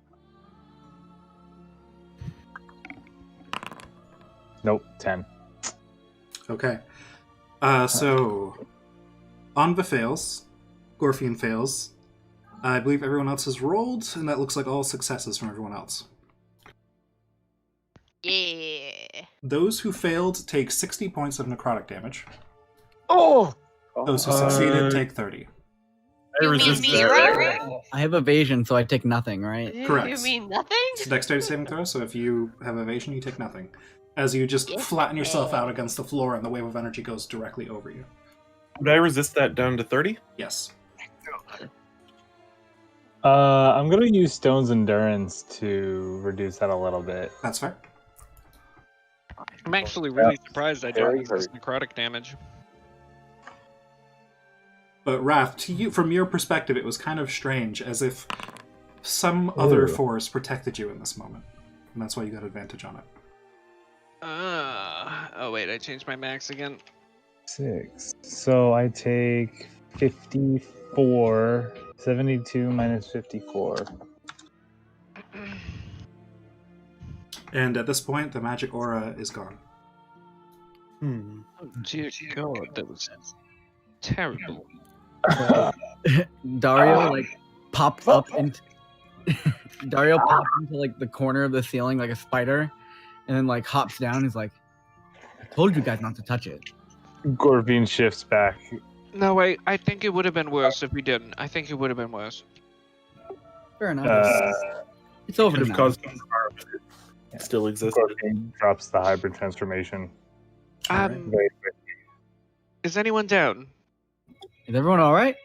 Nope, 10. Okay. So Anva fails, Gorfian fails. I believe everyone else has rolled, and that looks like all successes from everyone else. Yeah. Those who failed take 60 points of necrotic damage. Oh! Those who succeeded take 30. I You mean resist me, that. right? I have evasion, so I take nothing, right? Correct. You mean nothing? It's a dexterity saving throw, so if you have evasion, you take nothing. As you just Yes, flatten yourself okay. out against the floor, and the wave of energy goes directly over you. Would I resist that down to 30? Yes. I'm gonna use Stone's Endurance to reduce that a little bit. That's fair. I'm actually really surprised I don't Very resist necrotic damage. But Raph, to you, from your perspective, it was kind of strange, as if some other force protected you in this moment, and that's why you got advantage on it. Oh wait, I changed my max again. 6. So I take 54. 72 minus 54. And at this point, the magic aura is gone. Hmm. Oh dear God, that was terrible. Dario like pops up into Dario pops into like the corner of the ceiling like a spider, and then like hops down. He's like, "I told you guys not to touch it." Gorvine shifts back. No, wait, I think it would have been worse if we didn't. I think it would have been worse. Fair enough. Uh, It's over Could have now. caused some harm if it still existed. Gorvine drops the hybrid transformation. Um, Wait. is anyone down? Is everyone all right?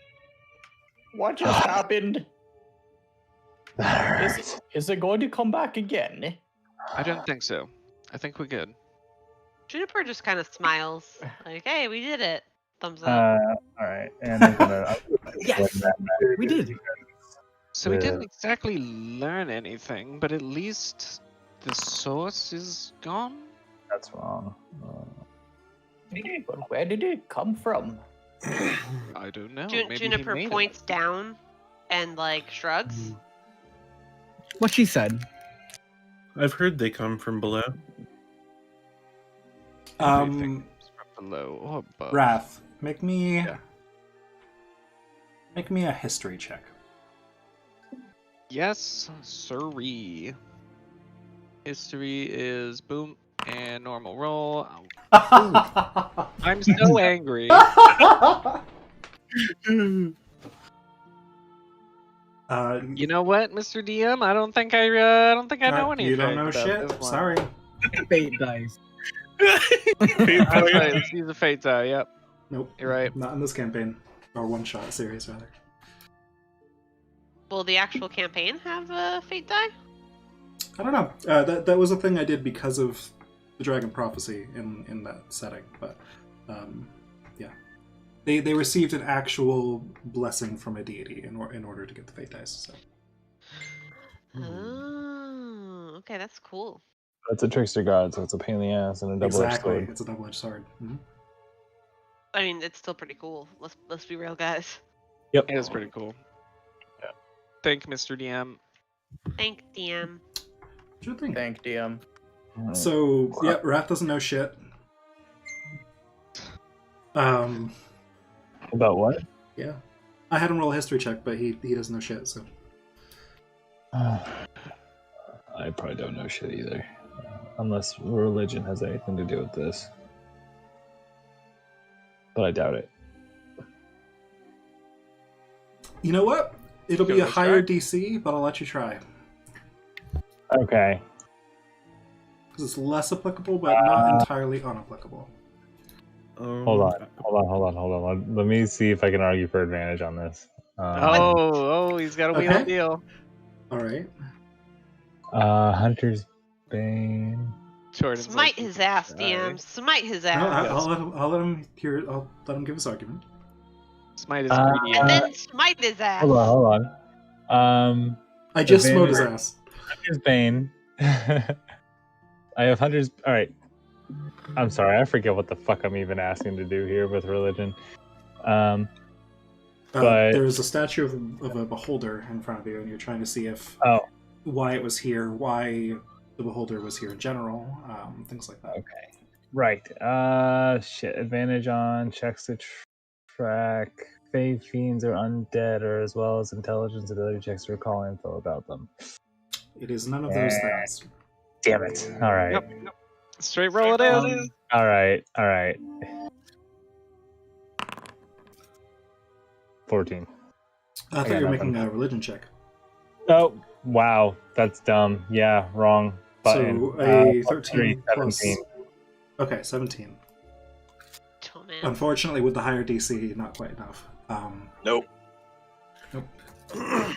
What just happened? Is it going to come back again? I don't think so. I think we're good. Juniper just kind of smiles, like, "Hey, we did it." Thumbs up. All right, and I'm gonna. Yes, we did. So we didn't Yeah. exactly learn anything, but at least the source is gone. That's wrong. But where did it come from? I don't know. Jun- Maybe he Juniper made it. points down and like shrugs. What she said. I've heard they come from below. Everything is from below or above. Raph, make me Yeah. a history check. Yes, sirree. History is boom and normal roll. I'm so angry. You know what, Mr. DM? I don't think I know anything. You don't know about shit. this one. Sorry. Fate dice. That's right. Let's use the fate die. Yep, Nope. you're right. Not in this campaign. Or one-shot series, rather. Will the actual campaign have a fate die? I don't know. That was a thing I did because of the Dragon Prophecy in that setting. But, yeah. They received an actual blessing from a deity in order to get the fate dice. So. Oh, okay, that's cool. It's a trickster god, so it's a pain in the ass and a double-edged Exactly. sword. It's a double-edged sword. Mhm. I mean, it's still pretty cool. Let's be real, guys. Yep. It is pretty cool. Yeah. Thank Mr. DM. Thank DM. Sure thing. Thank DM. So, yeah, Raph doesn't know shit. About what? Yeah. I had him roll a history check, but he doesn't know shit, so. I probably don't know shit either. Unless religion has anything to do with this. But I doubt it. You know what? It'll be a Shall we higher try? DC, but I'll let you try. Okay. Because it's less applicable, but not entirely unapplicable. Hold on. Let me see if I can argue for advantage on this. He's got a wheel Okay. deal. Alright. Hunter's Bane. Jordan's Smite like, his ass, DM. Smite his No, ass. I'll let him give his argument. Smite is Uh, greedy. And then smite his ass. Hold on. I just smote his advantage- ass. Hunter's Bane. I have hundreds. All right. I'm sorry. I forget what the fuck I'm even asking to do here with religion. But there's a statue of a beholder in front of you, and you're trying to see if why it was here, why the beholder was here in general, things like that. Okay. Right. Shit. Advantage on checks to track. Fey fiends or undead, or as well as intelligence ability checks to recall info about them. It is none of those things. Damn it. All right. Yep. Straight roll it is. All right. 14. I thought you were making a religion check. Oh, wow. That's dumb. Yeah, wrong button. So a 13 plus... 17. Okay, 17. Oh, man. Unfortunately, with the higher DC, not quite enough. Nope. Oh,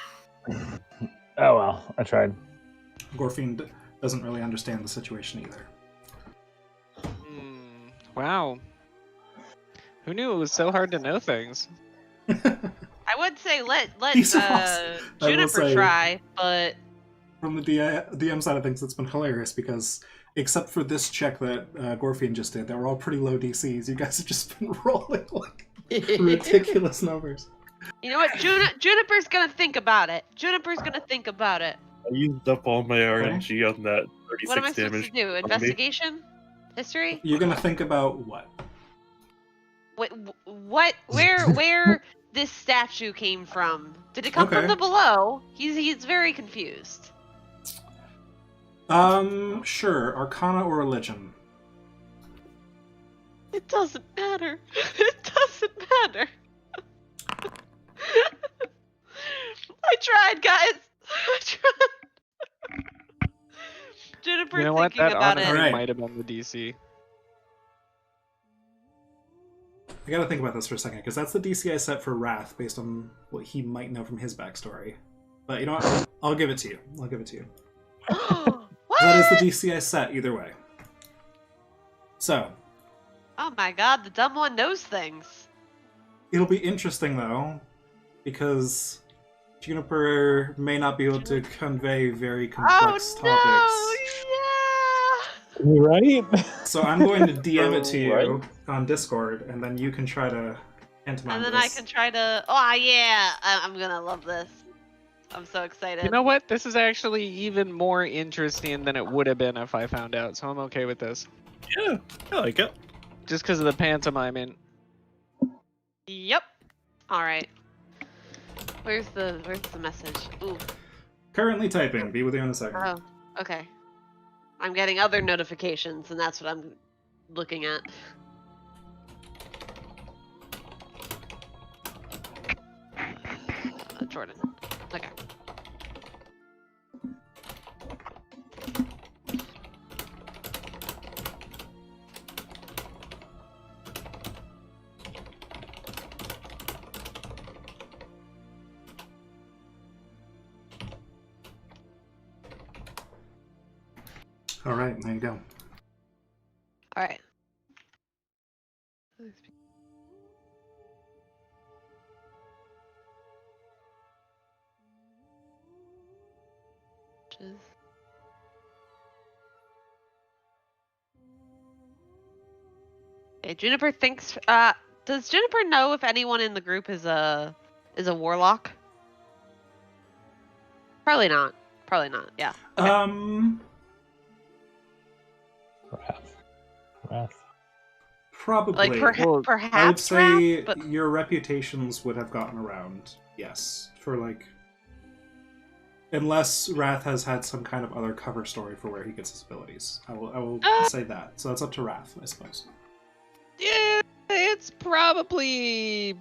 well. I tried. Gorfiend doesn't really understand the situation either. Wow. Who knew it was so hard to know things? I would say let He's awesome. I will Juniper say- try, but From the DM side of things, it's been hilarious because, except for this check that Gorfiend just did, that were all pretty low DCs, you guys have just been rolling like ridiculous numbers. you know what? Juniper's gonna think about it. Juniper's gonna think about it. I used up all my RNG on that 36 What am I supposed damage. to do? Investigation? History? You're gonna think about what? Where this statue came from? Did it come from Okay. the below? He's very confused. Sure. Arcana or religion? It doesn't matter. It doesn't matter. I tried, guys. I tried. Juniper's You know what? thinking That about honestly it. Alright. might have been the DC. I gotta think about this for a second, because that's the DC I set for Wrath, based on what he might know from his backstory. But you know what? I'll give it to you. What? That is the DC I set, either way. So, Oh my god, the dumb one knows things. it'll be interesting, though, because Juniper may not be able to convey very complex topics. Right? So I'm going to DM it to you on Discord, and then you can try to pantomime And then this. I can try to. Oh yeah, I'm gonna love this. I'm so excited. You know what? This is actually even more interesting than it would have been if I found out, so I'm okay with this. Yeah, I like it. Just because of the pantomiming. Yep. All right. Where's the message? Ooh. Currently typing. Be with you in a second. Oh. Okay. I'm getting other notifications, and that's what I'm looking at. Jordan. Okay. All right, there you go. All right. Okay, Juniper thinks. Does Juniper know if anyone in the group is a warlock? Probably not. Probably not. Yeah. Okay. Wrath. Probably. Like perhaps. I would say Wrath, but your reputations would have gotten around. Yes, for like, unless Wrath has had some kind of other cover story for where he gets his abilities. I will say that. So that's up to Wrath, I suppose. Yeah, it's probably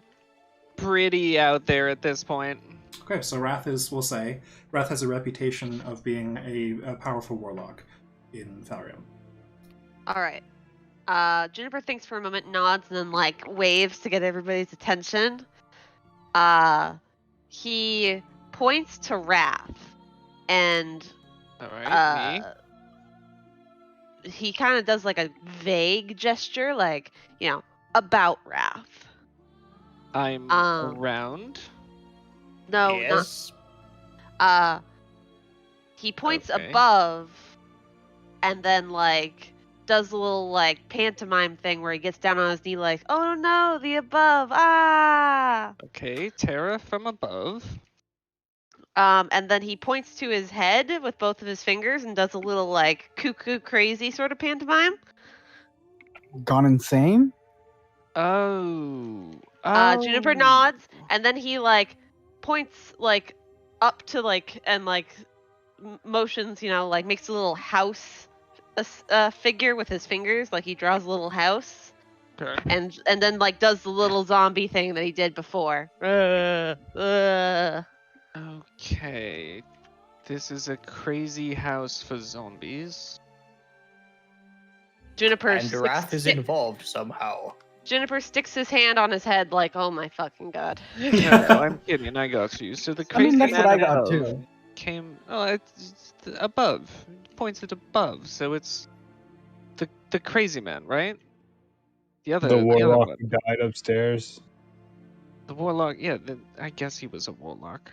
pretty out there at this point. Okay, so Wrath has a reputation of being a powerful warlock in Falrium. all right. Juniper thinks for a moment, nods, and then like waves to get everybody's attention. He points to Wrath, and All right, he kind of does like a vague gesture, like, you know, about Wrath. I'm around. No, Yes. not. He points Okay. above and then like does a little like pantomime thing where he gets down on his knee like, oh no, the above, ah. Okay, Terra from above. And then he points to his head with both of his fingers and does a little like cuckoo crazy sort of pantomime. Gone insane? Oh. Juniper nods, and then he like points like up to like and like motions, like makes a little house figure with his fingers, like he draws a little house. Okay. And then like does the little zombie thing that he did before. Okay. This is a crazy house for zombies. Juniper And Wrath is involved somehow. Juniper sticks his hand on his head like, oh my fucking god. No, I'm kidding. I got you. So the crazy that's man what I got above too. came. Oh, it's above. It points at above. So it's the crazy man, right? The other warlock one. who died upstairs. The warlock. Yeah, I guess he was a warlock.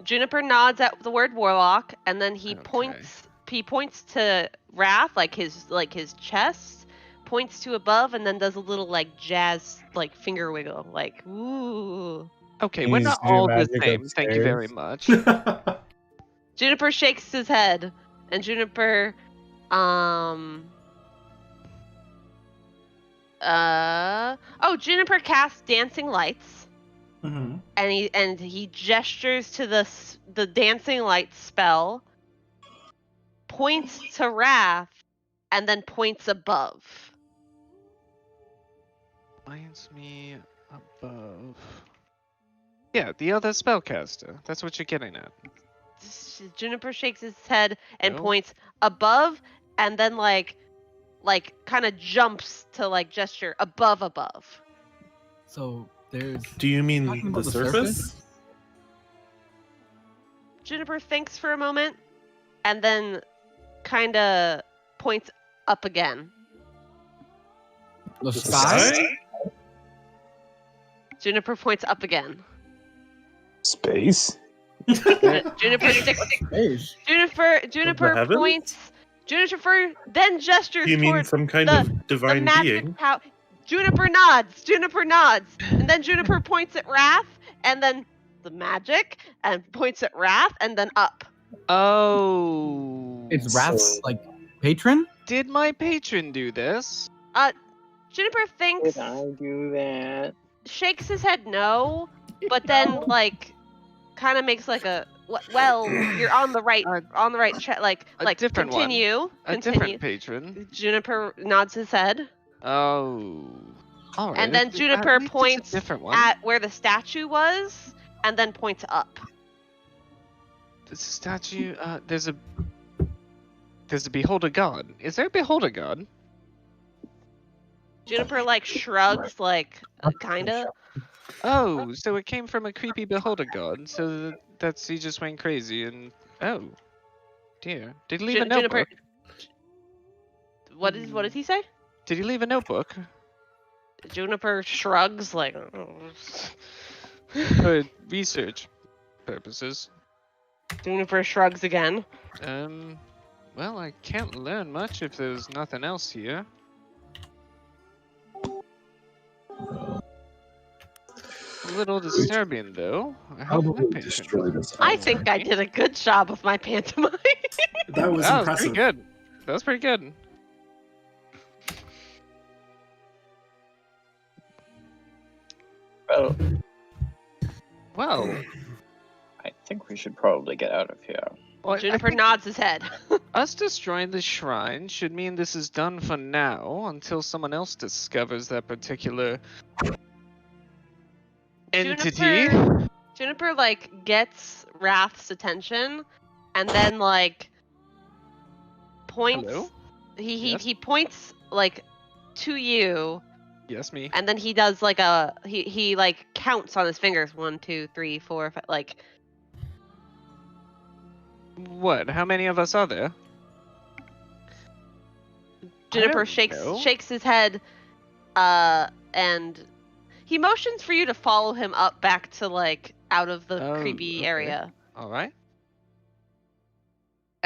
Juniper nods at the word warlock, and then he points to Wrath, like his chest, points to above, and then does a little like jazz like finger wiggle, like ooh. Okay, Can we're you not do all the magic same. Thank you very upstairs? much. Juniper shakes his head, and Juniper Juniper casts dancing lights. Mm-hmm. And he gestures to the dancing lights spell, points to Wrath, and then points above. Points me above. Yeah, the other spellcaster. That's what you're getting at. Juniper shakes his head and No. points above, and then like kind of jumps to like gesture above. So there's. Do you Talking mean about the the surface? Juniper thinks for a moment, and then kind of points up again. The The sky? Juniper points up again. Space? Juniper sticks. Space. Juniper heavens? points. Juniper then gestures Do you mean towards some kind the- of the divine magic being? house. Juniper nods, and then Juniper points at Wrath, and then the magic, and points at Wrath, and then up. Oh. It's Wrath's like patron? Did my patron do this? Juniper thinks, Did I do that? shakes his head no, but then like kind of makes like a well, you're on the right track. Like different one. continue. A different patron. Juniper nods his head. Oh. All right. And then At Juniper least it's a points different one. at where the statue was, and then points up. This statue. There's a beholder god. Is there a beholder god? Juniper like shrugs, like kinda. Oh, so it came from a creepy beholder god. So that's he just went crazy and oh, dear. Did he leave a Juniper. notebook? What did he say? Did he leave a notebook? Juniper shrugs, like. For research purposes. Juniper shrugs again. Well, I can't learn much if there's nothing else here. A little disturbing, though. I hope my patron- I think I did a good job with my pantomime. That was That was impressive. pretty good. That was pretty good. Well, Well, I think we should probably get out of here. well, Juniper nods his head. us destroying the shrine should mean this is done for now until someone else discovers that particular entity. Juniper like gets Wrath's attention, and then like points. Hello? He points like to you, Yes, me. and then he does like he like counts on his fingers 1, 2, 3, 4, 5, like. What? How many of us are there? Juniper don't know. shakes his head, and he motions for you to follow him up back to like out of the Oh, creepy okay. area. All right.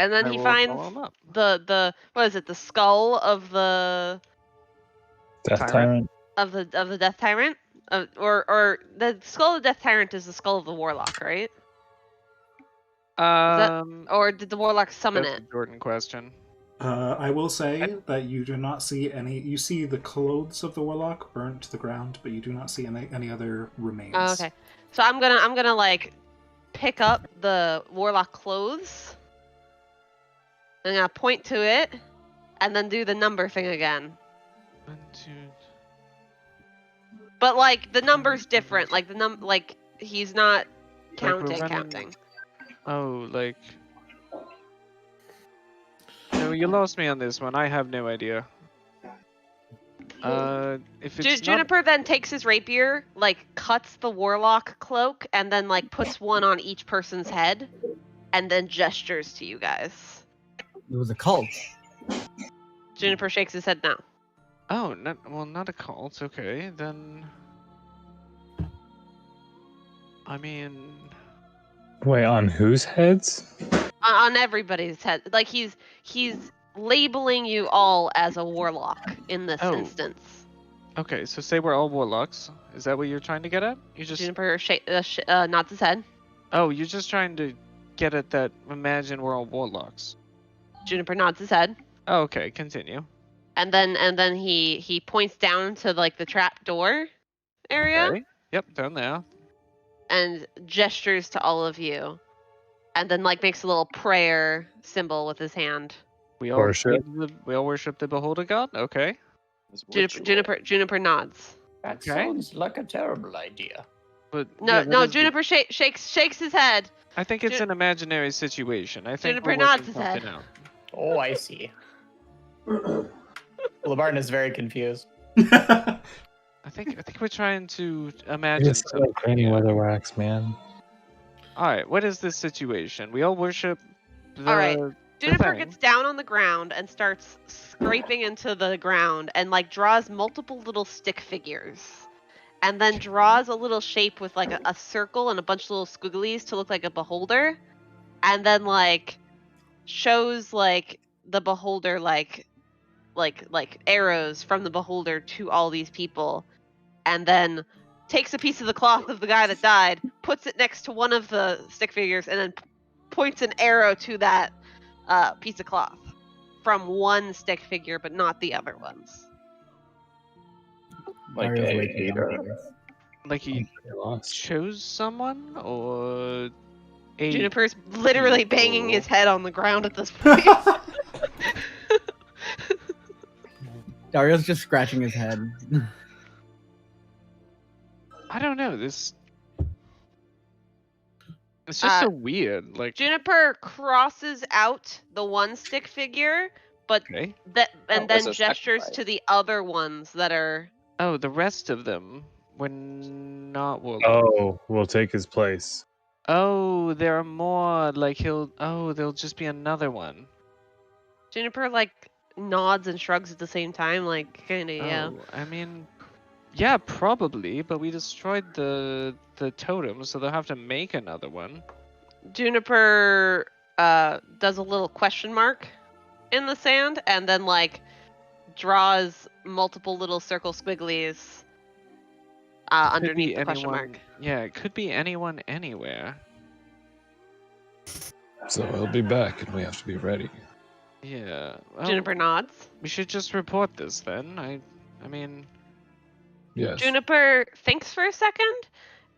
And then I he will finds follow him up. the what is it? The skull of the Death Tyrant? Tyrant. of the Death Tyrant, or the skull of the Death Tyrant is the skull of the Warlock, right? Or did the Warlock summon That's it? a Jordan question. I will say that you do not see any. You see the clothes of the warlock burnt to the ground, but you do not see any other remains. Oh, okay. So I'm gonna like pick up the Warlock clothes. I'm gonna point to it, and then do the number thing again. 1, 2. But like the number's different. Like like he's not Like, we're counting. running- Oh, like. No, you lost me on this one. I have no idea. If it's not... Juniper then takes his rapier, like cuts the Warlock cloak, and then like puts one on each person's head, and then gestures to you guys. It was a cult. Juniper shakes his head no. Oh, not a cult. Okay, then. I mean, Wait, on whose heads? On everybody's head. Like he's labeling you all as a warlock in this Oh. instance. okay. So say we're all warlocks. Is that what you're trying to get at? You just. Juniper nods his head. Oh, you're just trying to get at that. Imagine we're all warlocks. Juniper nods his head. Oh, okay. Continue. And then he points down to like the trap door area Okay. Yep, down there. and gestures to all of you. And then like makes a little prayer symbol with his hand. We all Worship. we all worship the beholder god. Okay. It's ritual. Juniper nods. That Okay. sounds like a terrible idea. But No, yeah, that no, is the- Juniper shakes his head. I think it's Ju- an imaginary situation. I think Juniper we're nods working his head. something out. Oh, I see. LeBarton is very confused. I think we're trying to imagine It's like something. rainy here. weather wax, man. All right, what is this situation? We all worship the. All right. Juniper thing. gets down on the ground and starts scraping into the ground and like draws multiple little stick figures. And then draws a little shape with like a circle and a bunch of little squigglies to look like a beholder. And then like shows like the beholder like arrows from the beholder to all these people. And then takes a piece of the cloth of the guy that died, puts it next to one of the stick figures, and then points an arrow to that piece of cloth from one stick figure, but not the other ones. Like Mario's a way too young hater. for this. Like he I lost. chose someone or a. Juniper's literally banging his head on the ground at this point. Dario's just scratching his head. I don't know this. It's just Uh, so weird. Like Juniper crosses out the one stick figure, but okay. then as a gestures sacrifice. to the other ones that are. Oh, the rest of them were not warlocks. Oh, we'll take his place. Oh, there are more. Like he'll. Oh, there'll just be another one. Juniper like nods and shrugs at the same time, like kinda yeah. Oh, I mean, yeah, probably. But we destroyed the totem, so they'll have to make another one. Juniper does a little question mark in the sand and then like draws multiple little circle squigglies Could underneath be the question anyone- mark. Yeah, it could be anyone anywhere. So he'll be back, and we have to be ready. Yeah. Well, Juniper nods. we should just report this then. I mean, Yes. Juniper thinks for a second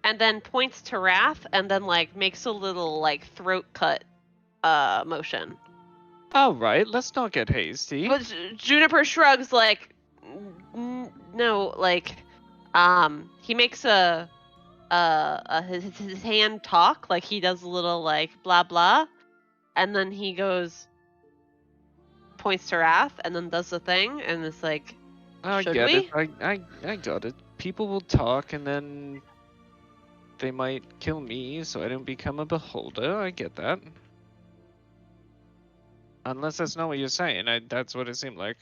and then points to Wrath and then like makes a little like throat cut motion. all right. Let's not get hasty. But Juniper shrugs like no, like he makes his hand talk, like he does a little like blah blah, and then he goes points to Wrath and then does the thing and it's like I should get we? it. I got it. People will talk and then they might kill me, so I don't become a beholder. I get that. Unless that's not what you're saying. That's what it seemed like.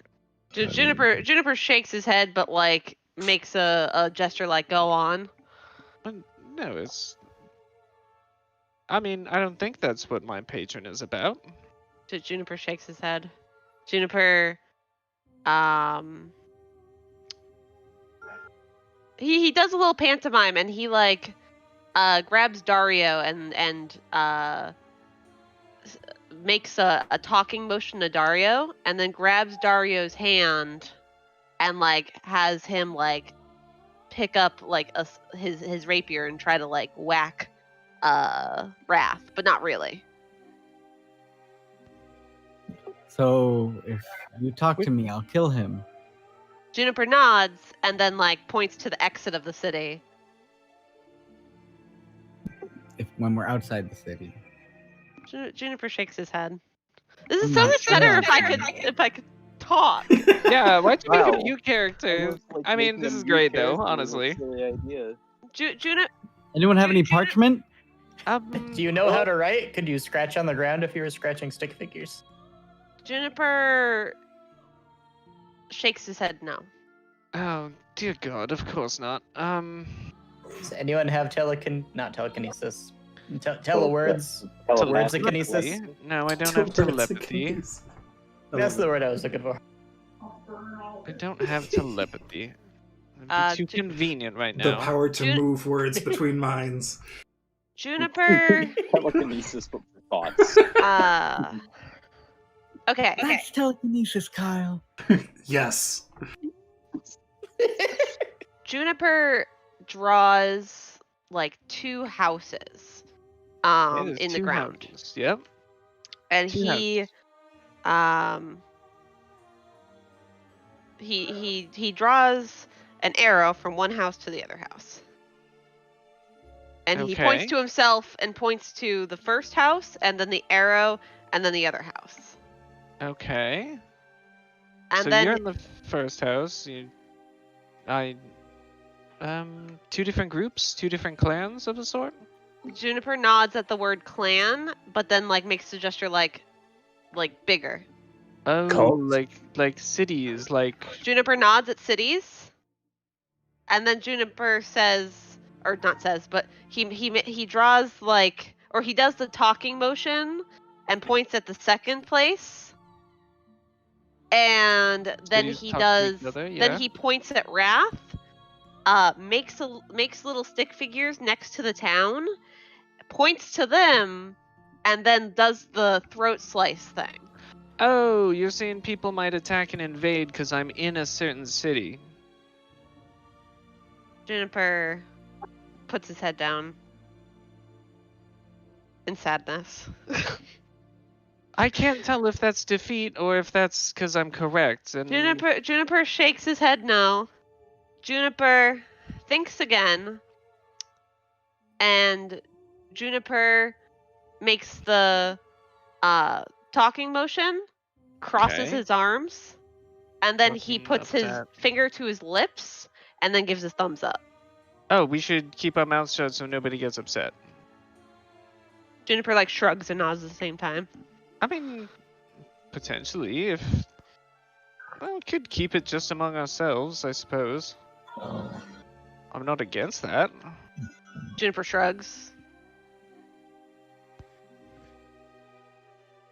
Juniper shakes his head but like makes a gesture like go on. But no, it's. I mean, I don't think that's what my patron is about. Juniper shakes his head. Juniper, he does a little pantomime, and he like grabs Dario and makes a talking motion to Dario, and then grabs Dario's hand and like has him like pick up like his rapier and try to like whack Wrath, but not really. So if you talk to me, I'll kill him. Juniper nods and then like points to the exit of the city. When we're outside the city. Juniper shakes his head. This is I'm so not much sure. better if I could talk. Yeah, why'd you make Wow. a new character? Almost like I mean, making this a is new great though, character was a honestly. silly idea. Anyone have any parchment? Do you know how to write? Could you scratch on the ground if you were scratching stick figures? Juniper shakes his head no. Oh dear God, of course not. Does anyone have not telekinesis? Telewords? Telepathy. Words of kinesis? No, I don't have telepathy. That's the word I was looking for. I don't have telepathy. It'd be too convenient right The now. power to move words between minds. Juniper. Telekinesis, but for thoughts. Okay. That's telekinesis, Kyle. Yes. Juniper draws like 2 houses There's in the 2 ground. houses. Yep. And 2 he draws an arrow from one house to the other house. And he points Okay. to himself and points to the first house and then the arrow and then the other house. Okay. And So then you're in the first house. 2 different groups, 2 different clans of a sort. Juniper nods at the word clan, but then like makes a gesture like bigger. Oh, Cult? like cities, like Juniper nods at cities, and then Juniper says, or not says, but he draws like, or he does the talking motion and points at the second place, and then cities he talk to does, each other, then yeah. he points at Wrath, makes little stick figures next to the town, points to them, and then does the throat slice thing. Oh, you're saying people might attack and invade because I'm in a certain city. Juniper puts his head down in sadness. I can't tell if that's defeat or if that's because I'm correct. And Juniper shakes his head no. Juniper thinks again, and Juniper makes the talking motion, crosses Okay. his arms, and then he Looking puts his upset. finger to his lips, and then gives a thumbs up. Oh, we should keep our mouths shut so nobody gets upset. Juniper like shrugs and nods at the same time. I mean, potentially, if we could keep it just among ourselves, I suppose. I'm not against that. Juniper shrugs.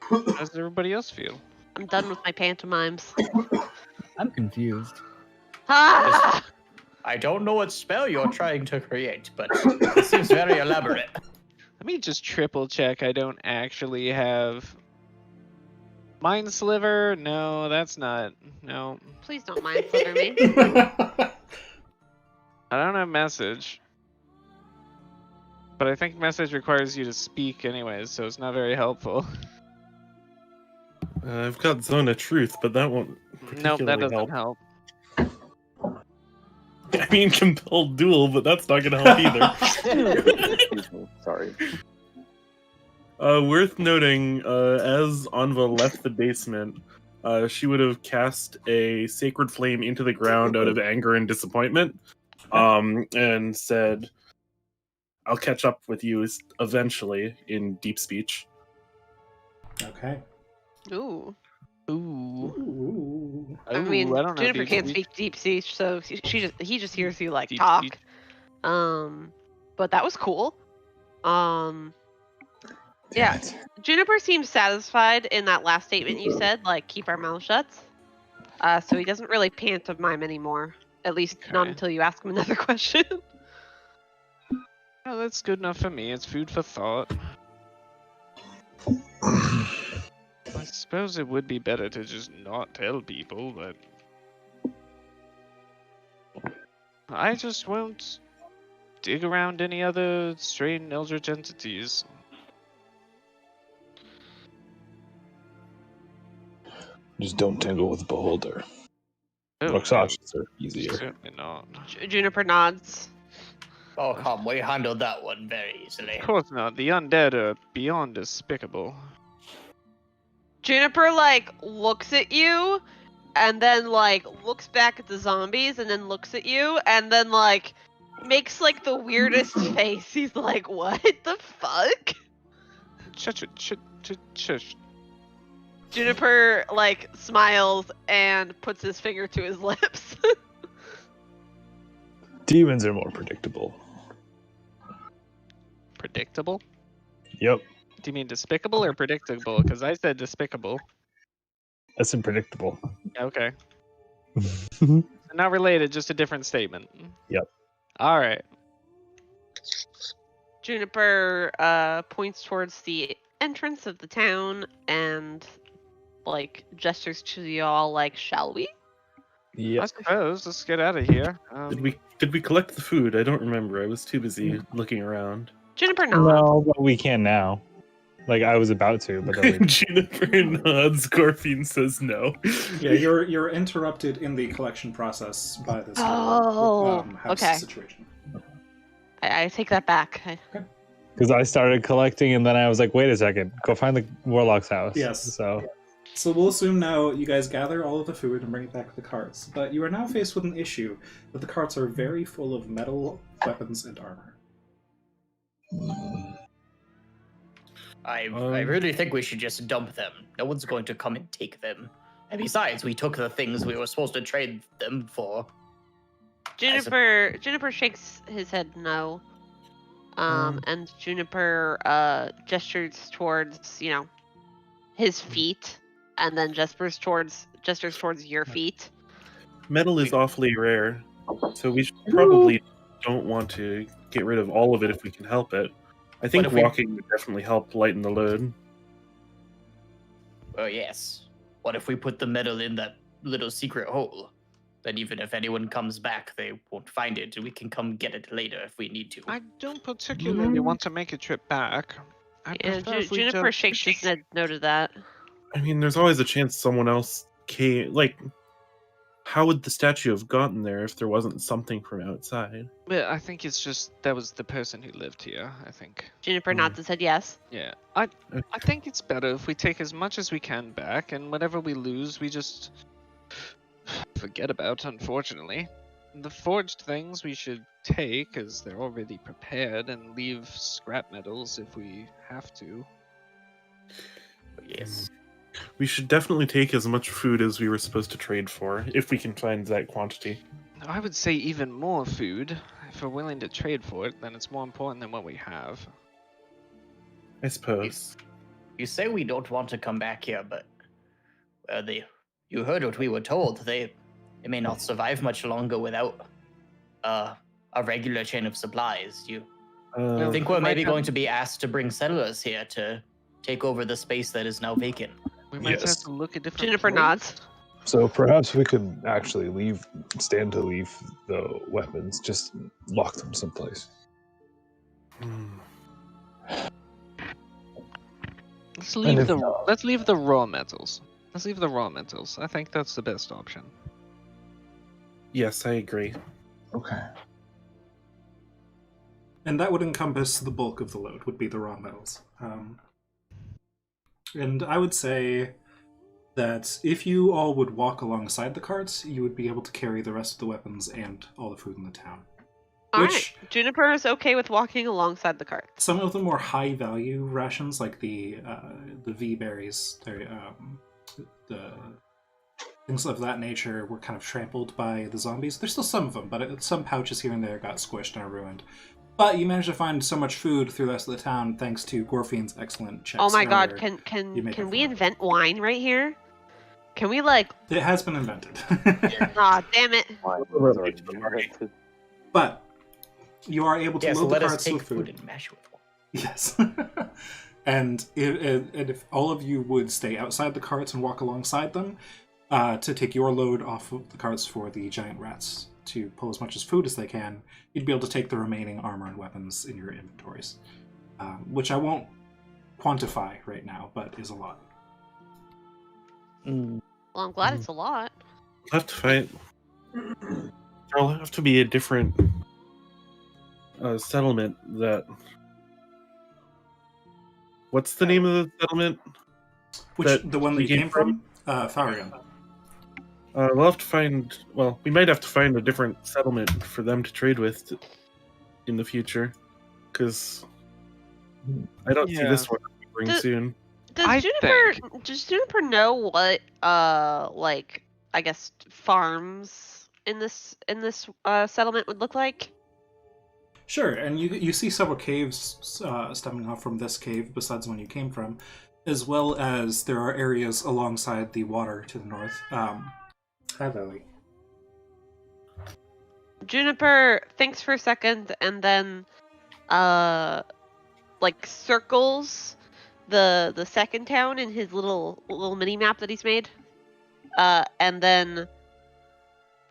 How does everybody else feel? I'm done with my pantomimes. I'm confused. Ah! I don't know what spell you're trying to create, but it seems very elaborate. Let me just triple check I don't actually have Mind Sliver. No, that's not. No, Please don't mind sliver me. I don't have Message. But I think Message requires you to speak anyways, so it's not very helpful. I've got Zone of Truth, but that won't Nope, that particularly doesn't help. help. I mean, Compelled Duel, but that's not going to help either. Excuse me. Sorry. Worth noting, as Anva left the basement, she would have cast a sacred flame into the ground out of anger and disappointment, and said, "I'll catch up with you eventually," in deep speech. Okay. Ooh. Ooh. I mean, I don't know Juniper deep can't speech. speak deep speech, so he just hears you like Deep talk. speech. But that was cool. Yeah. Damn it. Juniper seems satisfied in that last statement you said, like, keep our mouths shut. So he doesn't really pantomime anymore. At least not Okay. until you ask him another question. Oh, that's good enough for me. It's food for thought. I suppose it would be better to just not tell people, but I just won't dig around any other strange eldritch entities. Just don't tangle with the beholder. Oh, Rock no, sausages are easier. certainly not. Juniper nods. Oh, come, we handled that one very easily. Of course not. The undead are beyond despicable. Juniper, like, looks at you, and then, like, looks back at the zombies, and then looks at you, and then, like, makes, like, the weirdest face. He's like, what the fuck? Shush. Juniper, like, smiles and puts his finger to his lips. Demons are more predictable. Predictable? Yep. Do you mean despicable or predictable? Because I said despicable. That's unpredictable. Okay. So not related, just a different statement. Yep. All right. Juniper points towards the entrance of the town and, like, gestures to y'all, like, shall we? I Yep. suppose. Let's get out of here. Did we collect the food? I don't remember. I was too busy looking around. Juniper nods. No, but we can now. Like I was about to, but then we... Juniper nods. Gorfine says no. Yeah, you're interrupted in the collection process by this Oh, house okay. situation. I take that back. because I started collecting, and then I was like, wait a second, go find the warlock's house. Yes. So we'll assume now you guys gather all of the food and bring it back to the carts. But you are now faced with an issue that the carts are very full of metal, weapons, and armor. I really think we should just dump them. No one's going to come and take them. And besides, we took the things we were supposed to trade them for. Juniper shakes his head no. And Juniper gestures towards, his feet, and then gestures towards your feet. Metal is awfully rare, so we probably don't want to get rid of all of it if we can help it. I think walking would definitely help lighten the load. Oh, yes. What if we put the metal in that little secret hole? Then even if anyone comes back, they won't find it, and we can come get it later if we need to. I don't particularly want to make a trip back. Juniper shakes his head no to that. I mean, there's always a chance someone else came. Like, how would the statue have gotten there if there wasn't something from outside? Yeah, I think it's just that was the person who lived here, I think. Juniper nods and said yes. Yeah. I think it's better if we take as much as we can back, and whatever we lose, we just forget about, unfortunately. The forged things we should take, as they're already prepared, and leave scrap metals if we have to. Yes. We should definitely take as much food as we were supposed to trade for, if we can find that quantity. I would say even more food. If we're willing to trade for it, then it's more important than what we have. I suppose. You say we don't want to come back here, but you heard what we were told. They may not survive much longer without a regular chain of supplies. You think we're maybe going to be asked to bring settlers here to take over the space that is now vacant? We might have to look at different. Juniper nods. So perhaps we could actually stand to leave the weapons, just lock them someplace. Let's leave the raw metals. Let's leave the raw metals. I think that's the best option. Yes, I agree. Okay. And that would encompass the bulk of the load, would be the raw metals. And I would say that if you all would walk alongside the carts, you would be able to carry the rest of the weapons and all the food in the town. Alright, Juniper is okay with walking alongside the cart. Some of the more high-value rations, like the V berries, the things of that nature, were kind of trampled by the zombies. There's still some of them, but some pouches here and there got squished and are ruined. But you managed to find so much food through the rest of the town thanks to Gorfine's excellent checks. Oh my god, earlier. You make can up we for it. invent wine right here? Can we like It has been invented. aw damn it. Why was already invented. But you are able to Yes, load let the us carts take with food. food and mash it with one. Yes. And if all of you would stay outside the carts and walk alongside them to take your load off of the carts for the giant rats to pull as much as food as they can, you'd be able to take the remaining armor and weapons in your inventories, which I won't quantify right now, but is a lot. Mm. Well, I'm glad it's a lot. I'll have to fight. There'll have to be a different settlement that. What's the name of the settlement? The one that you came from? Farion. We'll have to find. Well, we might have to find a different settlement for them to trade with in the future, because I don't see this one coming soon. Does Juniper know what like I guess farms in this settlement would look like? Sure, and you see several caves stemming off from this cave besides the one you came from, as well as there are areas alongside the water to the north. Hi, Lily. Juniper thinks for a second and then like circles the second town in his little mini map that he's made. And then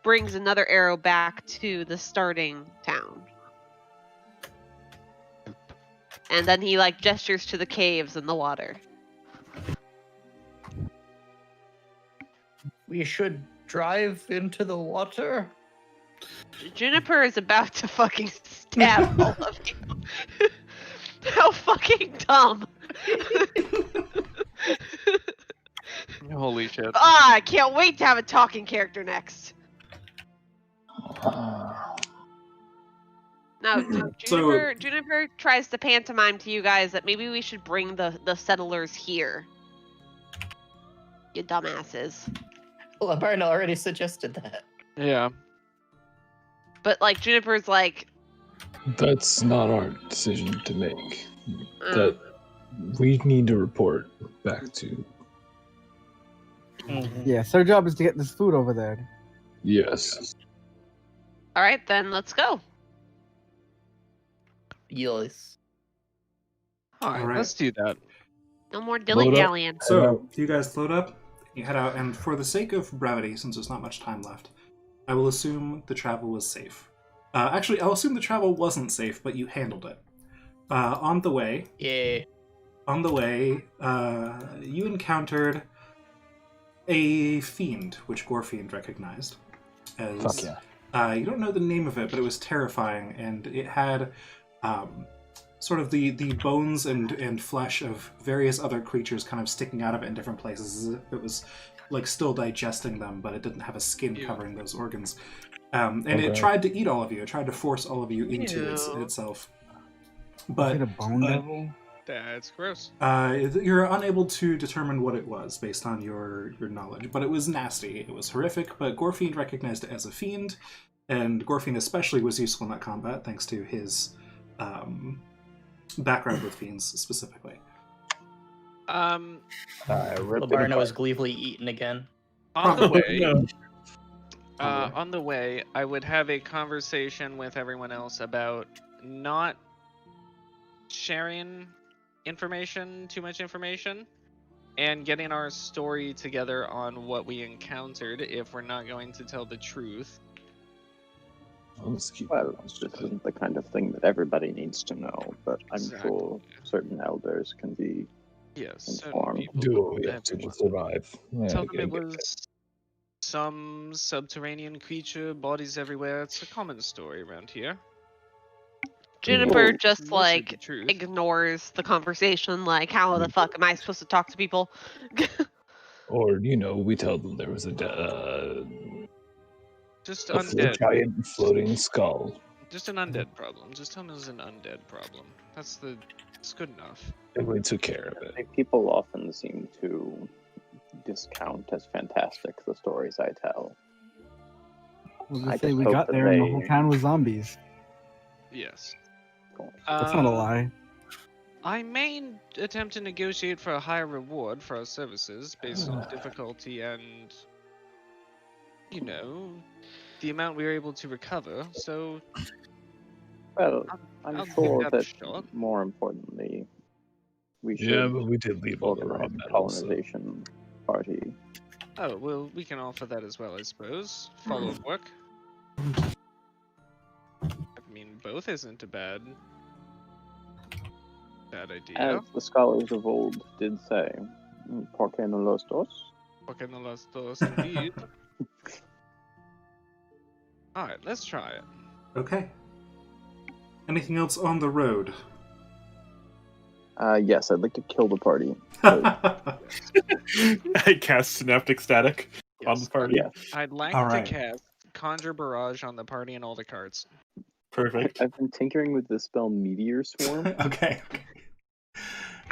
brings another arrow back to the starting town. And then he like gestures to the caves and the water. We should drive into the water. Juniper is about to fucking stab all of you. How fucking dumb. Holy shit. Ah, I can't wait to have a talking character next. No, Juniper tries to pantomime to you guys that maybe we should bring the settlers here. You dumbasses. Labarna already suggested that. Yeah. But like Juniper's like, That's not our decision to make. That we need to report back to. Yes, our job is to get this food over there. Yes. all right, then let's go. Yes. All right, Alright. let's do that. No more dilly-dallying. So, you guys load up, you head out, and for the sake of brevity, since there's not much time left, I will assume the travel was safe. Actually, I'll assume the travel wasn't safe, but you handled it. On the way, you encountered a fiend, which Gorfiend recognized as. Fuck yeah. You don't know the name of it, but it was terrifying, and it had sort of the bones and flesh of various other creatures kind of sticking out of it in different places, as if it was like still digesting them, but it didn't have a skin covering those organs. And it tried to eat all of you. It tried to force all of you into itself. But Is it a bone devil? That's gross. you're unable to determine what it was based on your knowledge, but it was nasty. It was horrific, but Gorfiend recognized it as a fiend, and Gorfiend especially was useful in that combat thanks to his background with fiends specifically. Labarna was gleefully eaten again. On the way, No. on the way, I would have a conversation with everyone else about not sharing too much information, and getting our story together on what we encountered if we're not going to tell the truth. Well, this isn't the kind of thing that everybody needs to know, but I'm Exactly. sure certain elders can be Yes, certain informed. people Do what we have have to been- survive. Yeah, Tell I them it get was some subterranean creature, bodies everywhere. It's a common story around here. Juniper just Mostly like the truth. ignores the conversation. Like, how the fuck am I supposed to talk to people? Or, we tell them there was a Just a undead. giant floating skull. Just an undead problem. Just tell them it was an undead problem. It's good enough. And we took care of it. People often seem to discount as fantastic the stories I tell. I was I gonna say just we hope got that there and the they- whole town was zombies. Yes. point. That's not a lie. I may attempt to negotiate for a higher reward for our services based on difficulty and, you know, the amount we were able to recover. So, Well, I'll I'm give sure that a that shot. more importantly, we should Yeah, but we did leave all the raw organize a metals. So. colonization party. Oh, well, we can offer that as well, I suppose. Follow-up work. I mean, both isn't a bad idea. As the scholars of old did say, ¿por qué no los dos? Porque no las dos, indeed. Alright, let's try it. Okay. Anything else on the road? Yes, I'd like to kill the party. I cast Synaptic Static on Yes. the party. Yeah. I'd like All to right. cast Conjure Barrage on the party and all the cards. Perfect. I've been tinkering with the spell Meteor Swarm. Okay.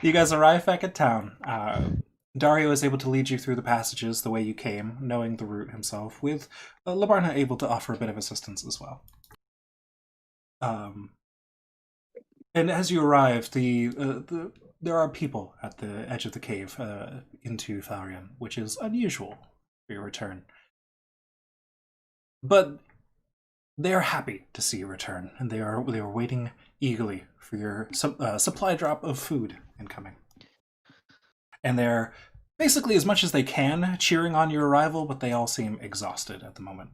You guys arrive back at town. Dario is able to lead you through the passages the way you came, knowing the route himself, with Labarna able to offer a bit of assistance as well. And as you arrive, there are people at the edge of the cave into Falrian, which is unusual for your return. But they are happy to see you return, and they are waiting eagerly for your supply drop of food incoming. And they're basically, as much as they can, cheering on your arrival, but they all seem exhausted at the moment.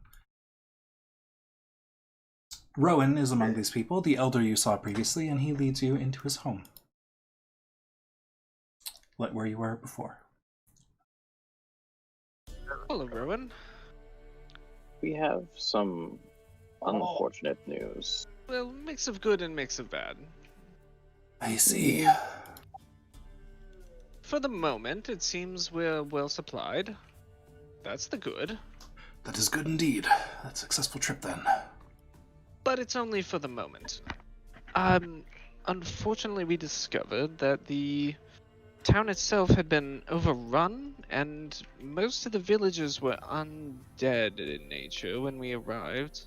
Rowan is among these people, the elder you saw previously, and he leads you into his home. Where you were before. Hello, Rowan. We have some unfortunate news. Well, mix of good and mix of bad. I see. For the moment, it seems we're well supplied. That's the good. That is good indeed. That's a successful trip then. But it's only for the moment. Unfortunately, we discovered that the town itself had been overrun, and most of the villagers were undead in nature when we arrived.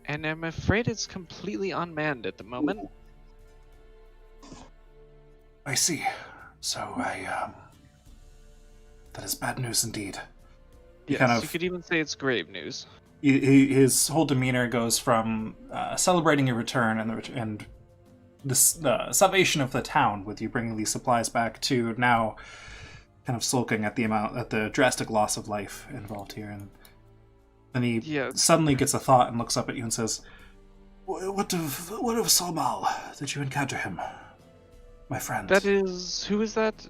And I'm afraid it's completely unmanned at the moment. I see. So that is bad news indeed. Yes, you could even say it's grave news. His whole demeanor goes from celebrating your return and the salvation of the town with you bringing these supplies back to now kind of sulking at the drastic loss of life involved here. And then he suddenly gets a thought and looks up at you and says, What of Solmal? Did you encounter him, my friend? Who is that?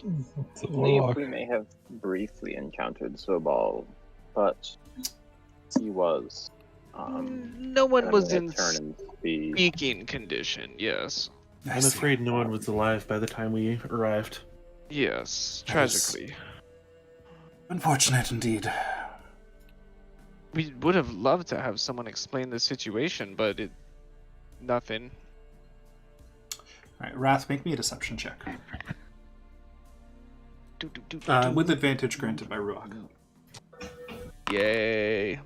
I believe we may have briefly encountered Sobal, but he was. No one was in speaking condition, yes. I'm afraid no one was alive by the time we arrived. Yes, tragically. Unfortunate indeed. We would have loved to have someone explain the situation, but nothing. Alright, Wrath, make me a deception check. Do. With advantage granted by Ruach. Yay.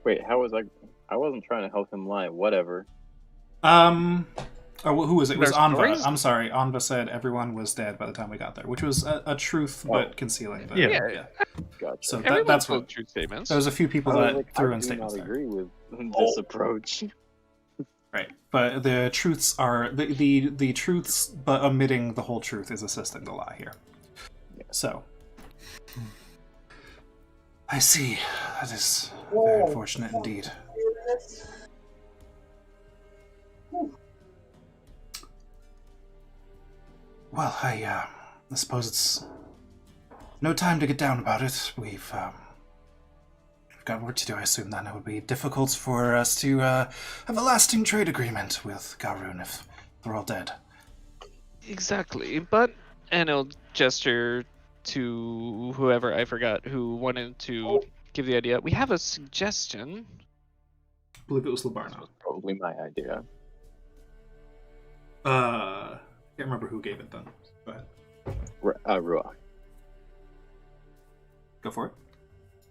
Wait, how was I wasn't trying to help him lie. Whatever. Who was it? It was Anva. Stories? I'm sorry. Anva said everyone was dead by the time we got there, which was a truth, but concealing. But, yeah. Gotcha. So Everyone that's told what. true statements. There was a few people that threw in I do statements not there. agree with this approach. Right, but the truths are the truths, but omitting the whole truth is assisting the lie here. Yeah. So, I see. That is very unfortunate indeed. Well, I suppose it's no time to get down about it. We've got work to do. I assume then it would be difficult for us to have a lasting trade agreement with Garun if they're all dead. Exactly, and he'll gesture to whoever, I forgot, who wanted to give the idea. We have a suggestion. I believe it was Labarna. Probably my idea. Can't remember who gave it then. Go ahead. Ruach. Go for it.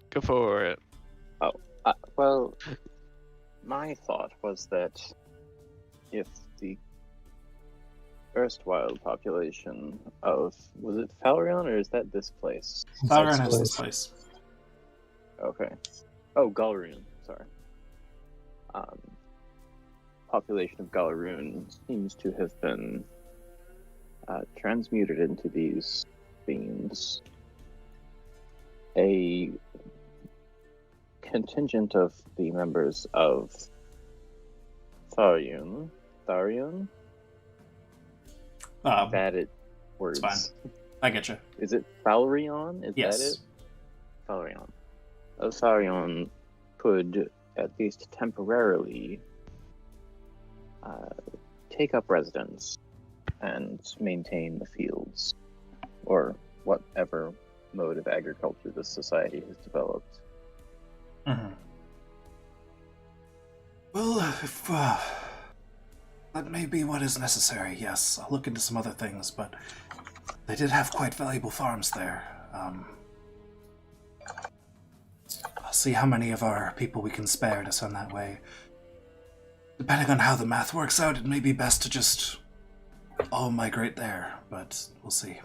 Go for it. Well, my thought was that if the erstwhile population of, was it Falrion or is that this place? Valorant is this place. Okay. Oh, Galroon, sorry. Population of Galroon seems to have been transmuted into these fiends. A contingent of the members of Tharion. Bad at words. It's fine. I get you. Is it Falrion? Is Yes. that it? Falrion. Tharion could, at least temporarily, take up residence and maintain the fields, or whatever mode of agriculture this society has developed. Mm-hmm. Well, if that may be what is necessary, yes. I'll look into some other things, but they did have quite valuable farms there. I'll see how many of our people we can spare to send that way. Depending on how the math works out, it may be best to just all migrate there, but we'll see. It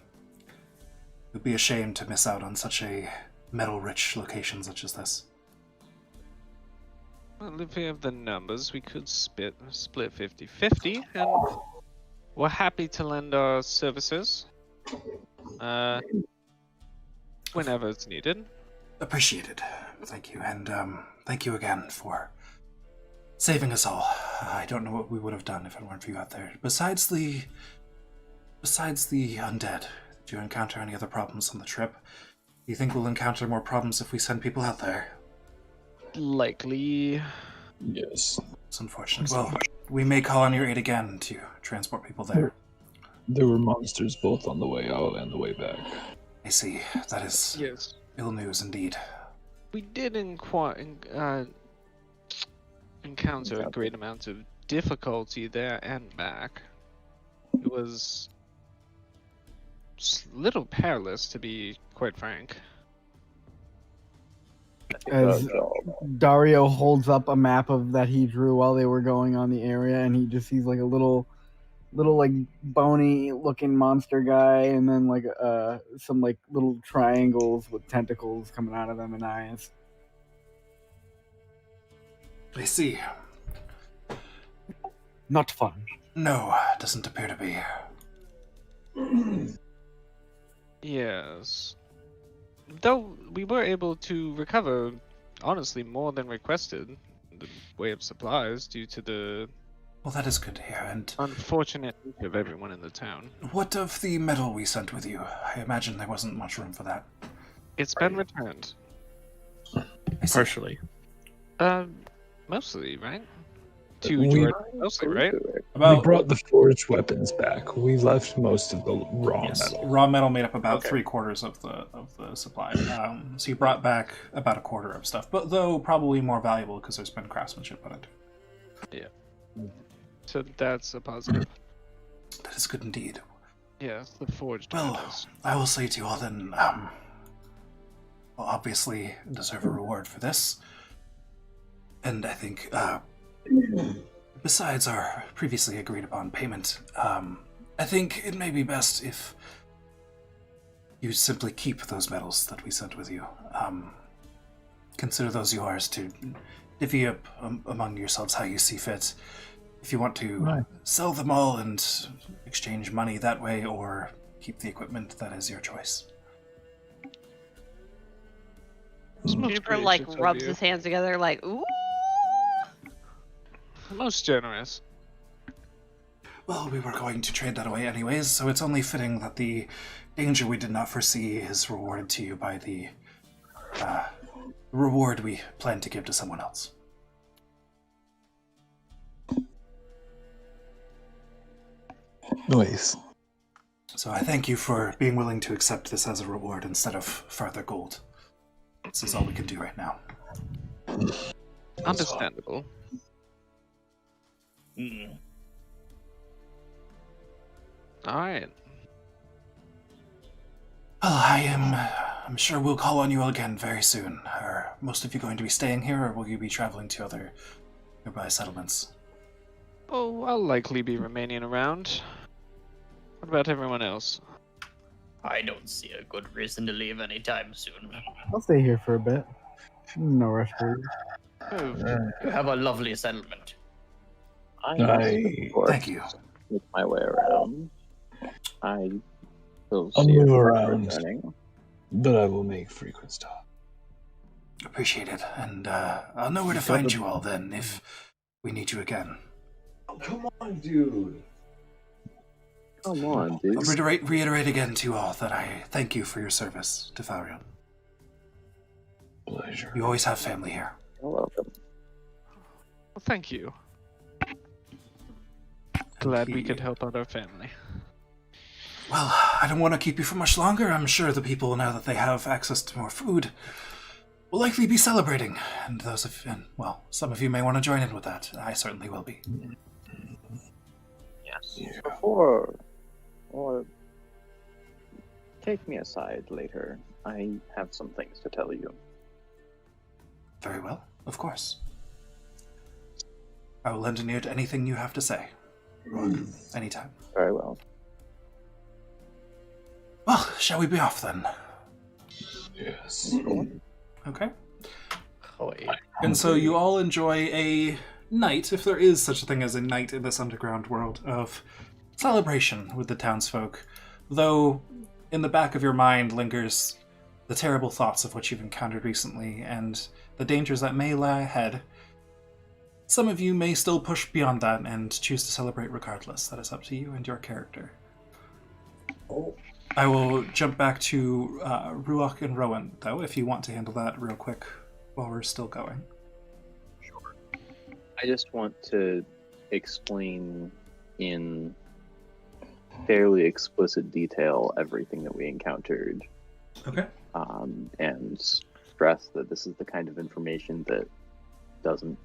would be a shame to miss out on such a metal-rich location such as this. Well, if we have the numbers, we could split 50-50, and we're happy to lend our services whenever it's needed. Appreciated. Thank you, and thank you again for saving us all. I don't know what we would have done if it weren't for you out there. Besides the undead, did you encounter any other problems on the trip? Do you think we'll encounter more problems if we send people out there? Likely. Yes. It's unfortunate. Well, we may call on your aid again to transport people there. There were monsters both on the way out and the way back. I see. That is Yes. ill news indeed. We did encounter a great amount of difficulty there and back. It was a little perilous, to be quite frank. As Dario holds up a map of that he drew while they were going on the area, and he just sees like a little like bony looking monster guy, and then like some like little triangles with tentacles coming out of them and eyes. I see. Not fun. No, doesn't appear to be. Yes. Though we were able to recover, honestly, more than requested in the way of supplies due to the Well, that is good to hear. And unfortunate fate of everyone in the town. what of the metal we sent with you? I imagine there wasn't much room for that. It's been returned. I see. Partially. Mostly, right? We- To Jordan, mostly, right? We brought the forged weapons back. We left most of the raw Yes, metal. raw metal made up about Okay. 3/4 of the supply. So you brought back about 1/4 of stuff, but though probably more valuable because there's been craftsmanship on it. So that's a positive. That is good indeed. Yes, the forged Well, metals. I will say to you all then, we'll obviously deserve a reward for this. And I think, besides our previously agreed upon payment, I think it may be best if you simply keep those medals that we sent with you. Consider those yours to divvy up among yourselves how you see fit. If you want to Right. sell them all and exchange money that way, or keep the equipment, that is your choice. It's most Juniper like gracious of rubs you. his hands together, like ooh. Most generous. Well, we were going to trade that away anyways, so it's only fitting that the danger we did not foresee is rewarded to you by the reward we plan to give to someone else. Nice. So I thank you for being willing to accept this as a reward instead of further gold. This is all we can do right now. Understandable. Alright. Well, I'm sure we'll call on you again very soon. Are most of you going to be staying here, or will you be traveling to other nearby settlements? Oh, I'll likely be remaining around. What about everyone else? I don't see a good reason to leave anytime soon. I'll stay here for a bit. No rush for you. Oh, You have a lovely settlement. I I- of course, Thank you. make my way around. I will I'll see move if we're around. returning. But I will make frequent stops. Appreciate it, and I'll know where to find you all then if we need you again. Come on, dude. Come on, I'll dude. reiterate again to you all that I thank you for your service to Falrion. Pleasure. You always have family here. You're welcome. well, thank you. Glad we could help out our family. Well, I don't want to keep you for much longer. I'm sure the people, now that they have access to more food, will likely be celebrating. And some of you may want to join in with that. I certainly will be. Yes. Yeah. Before, or take me aside later. I have some things to tell you. Very well, of course. I will lend an ear to anything you have to say. Anytime. Very well. Well, shall we be off then? Yes. Okay. Hoy. And so you all enjoy a night, if there is such a thing as a night in this underground world, of celebration with the townsfolk. Though in the back of your mind lingers the terrible thoughts of what you've encountered recently and the dangers that may lie ahead. Some of you may still push beyond that and choose to celebrate regardless. That is up to you and your character. I will jump back to Ruach and Rowan, though, if you want to handle that real quick while we're still going. Sure. I just want to explain in fairly explicit detail everything that we encountered. Okay. And stress that this is the kind of information that doesn't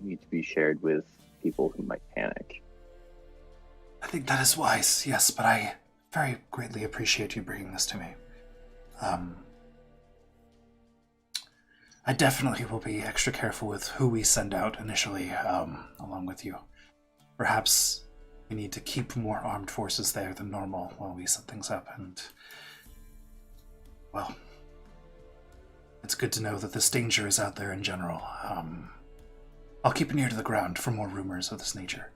need to be shared with people who might panic. I think that is wise, yes, but I very greatly appreciate you bringing this to me. I definitely will be extra careful with who we send out initially, along with you. Perhaps we need to keep more armed forces there than normal while we set things up, and, well, it's good to know that this danger is out there in general. I'll keep an ear to the ground for more rumors of this nature.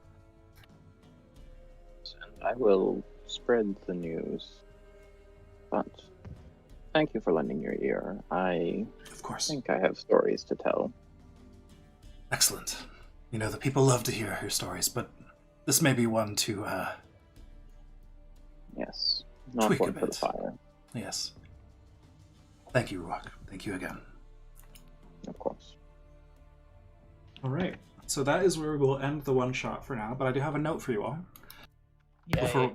And I will spread the news. But thank you for lending your ear. I Of course. think I have stories to tell. Excellent. You know, the people love to hear your stories, but this may be one to, Yes. Not tweak a one for the bit. fire, Yes. Thank you, Ruach. Thank you again. of course. All right. So that is where we will end the one shot for now, but I do have a note for you all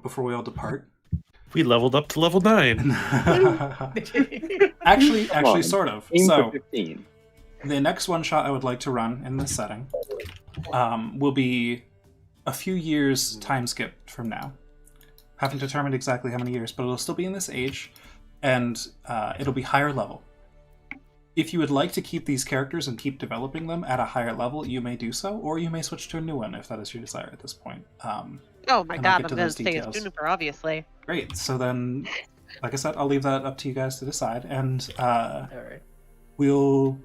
before we all depart. We leveled up to level 9. actually, on. sort of. Aim So for 15. the next one shot I would like to run in this setting will be a few years time skip from now. Haven't determined exactly how many years, but it'll still be in this age, and it'll be higher level. If you would like to keep these characters and keep developing them at a higher level, you may do so, or you may switch to a new one if that is your desire at this point. Oh my And I'll god, get I'm to gonna those say it's details. Juniper, obviously. Great. So then, like I said, I'll leave that up to you guys to decide, and Alright. we'll,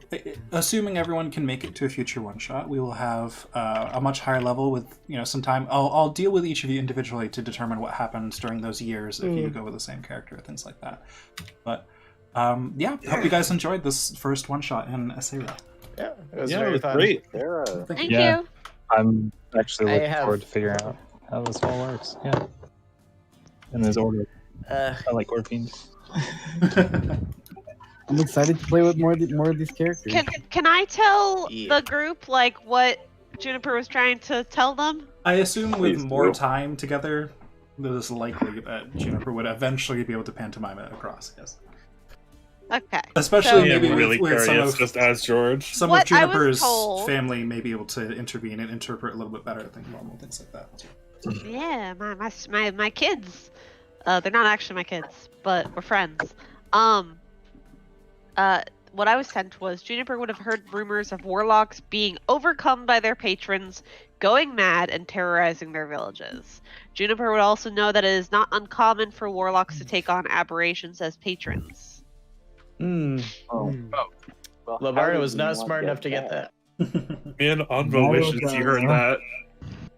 assuming everyone can make it to a future one shot, we will have a much higher level with some time. I'll deal with each of you individually to determine what happened during those years if you go with the same character, things like that. But hope you guys enjoyed this first one shot in Aseira. Yeah, it was Yeah, it very was fun. great. Sarah, Thank Yeah. you. I'm actually I looking have- forward to figuring out how this all works. Yeah. In this order. I like Orphean. I'm excited to play with more of these characters. Can I tell Yeah. the group like what Juniper was trying to tell them? I assume with Please more do. time together, it is likely that Juniper would eventually be able to pantomime it across, yes. Okay. Especially So- maybe really with some curious, of just as George. some What of I was Juniper's told- family may be able to intervene and interpret a little bit better than normal, things like that. Yeah, my kids. They're not actually my kids, but we're friends. what I was sent was Juniper would have heard rumors of warlocks being overcome by their patrons, going mad, and terrorizing their villages. Juniper would also know that it is not uncommon for warlocks to take on aberrations as patrons. Hmm. Well, how Labarna did was we not not smart enough to get that. Man, Anva Mario wishes he heard that.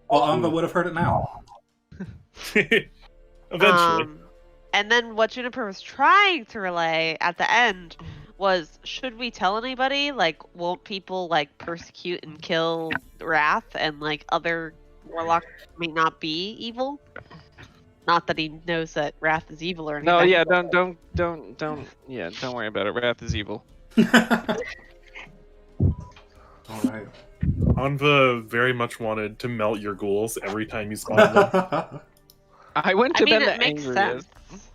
Well, Anva would have heard it now. Eventually. And then what Juniper was trying to relay at the end was, should we tell anybody? Like, won't people like persecute and kill Wrath, and like other warlocks may not be evil? Not that he knows that Wrath is evil or anything. No, yeah, don't worry about it. Wrath is evil. Alright. Anva very much wanted to melt your ghouls every time you spawned them. I wouldn't I have mean, been it the makes angriest. sense.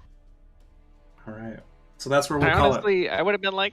Alright. So that's where we'll I call it. honestly, I would have been like,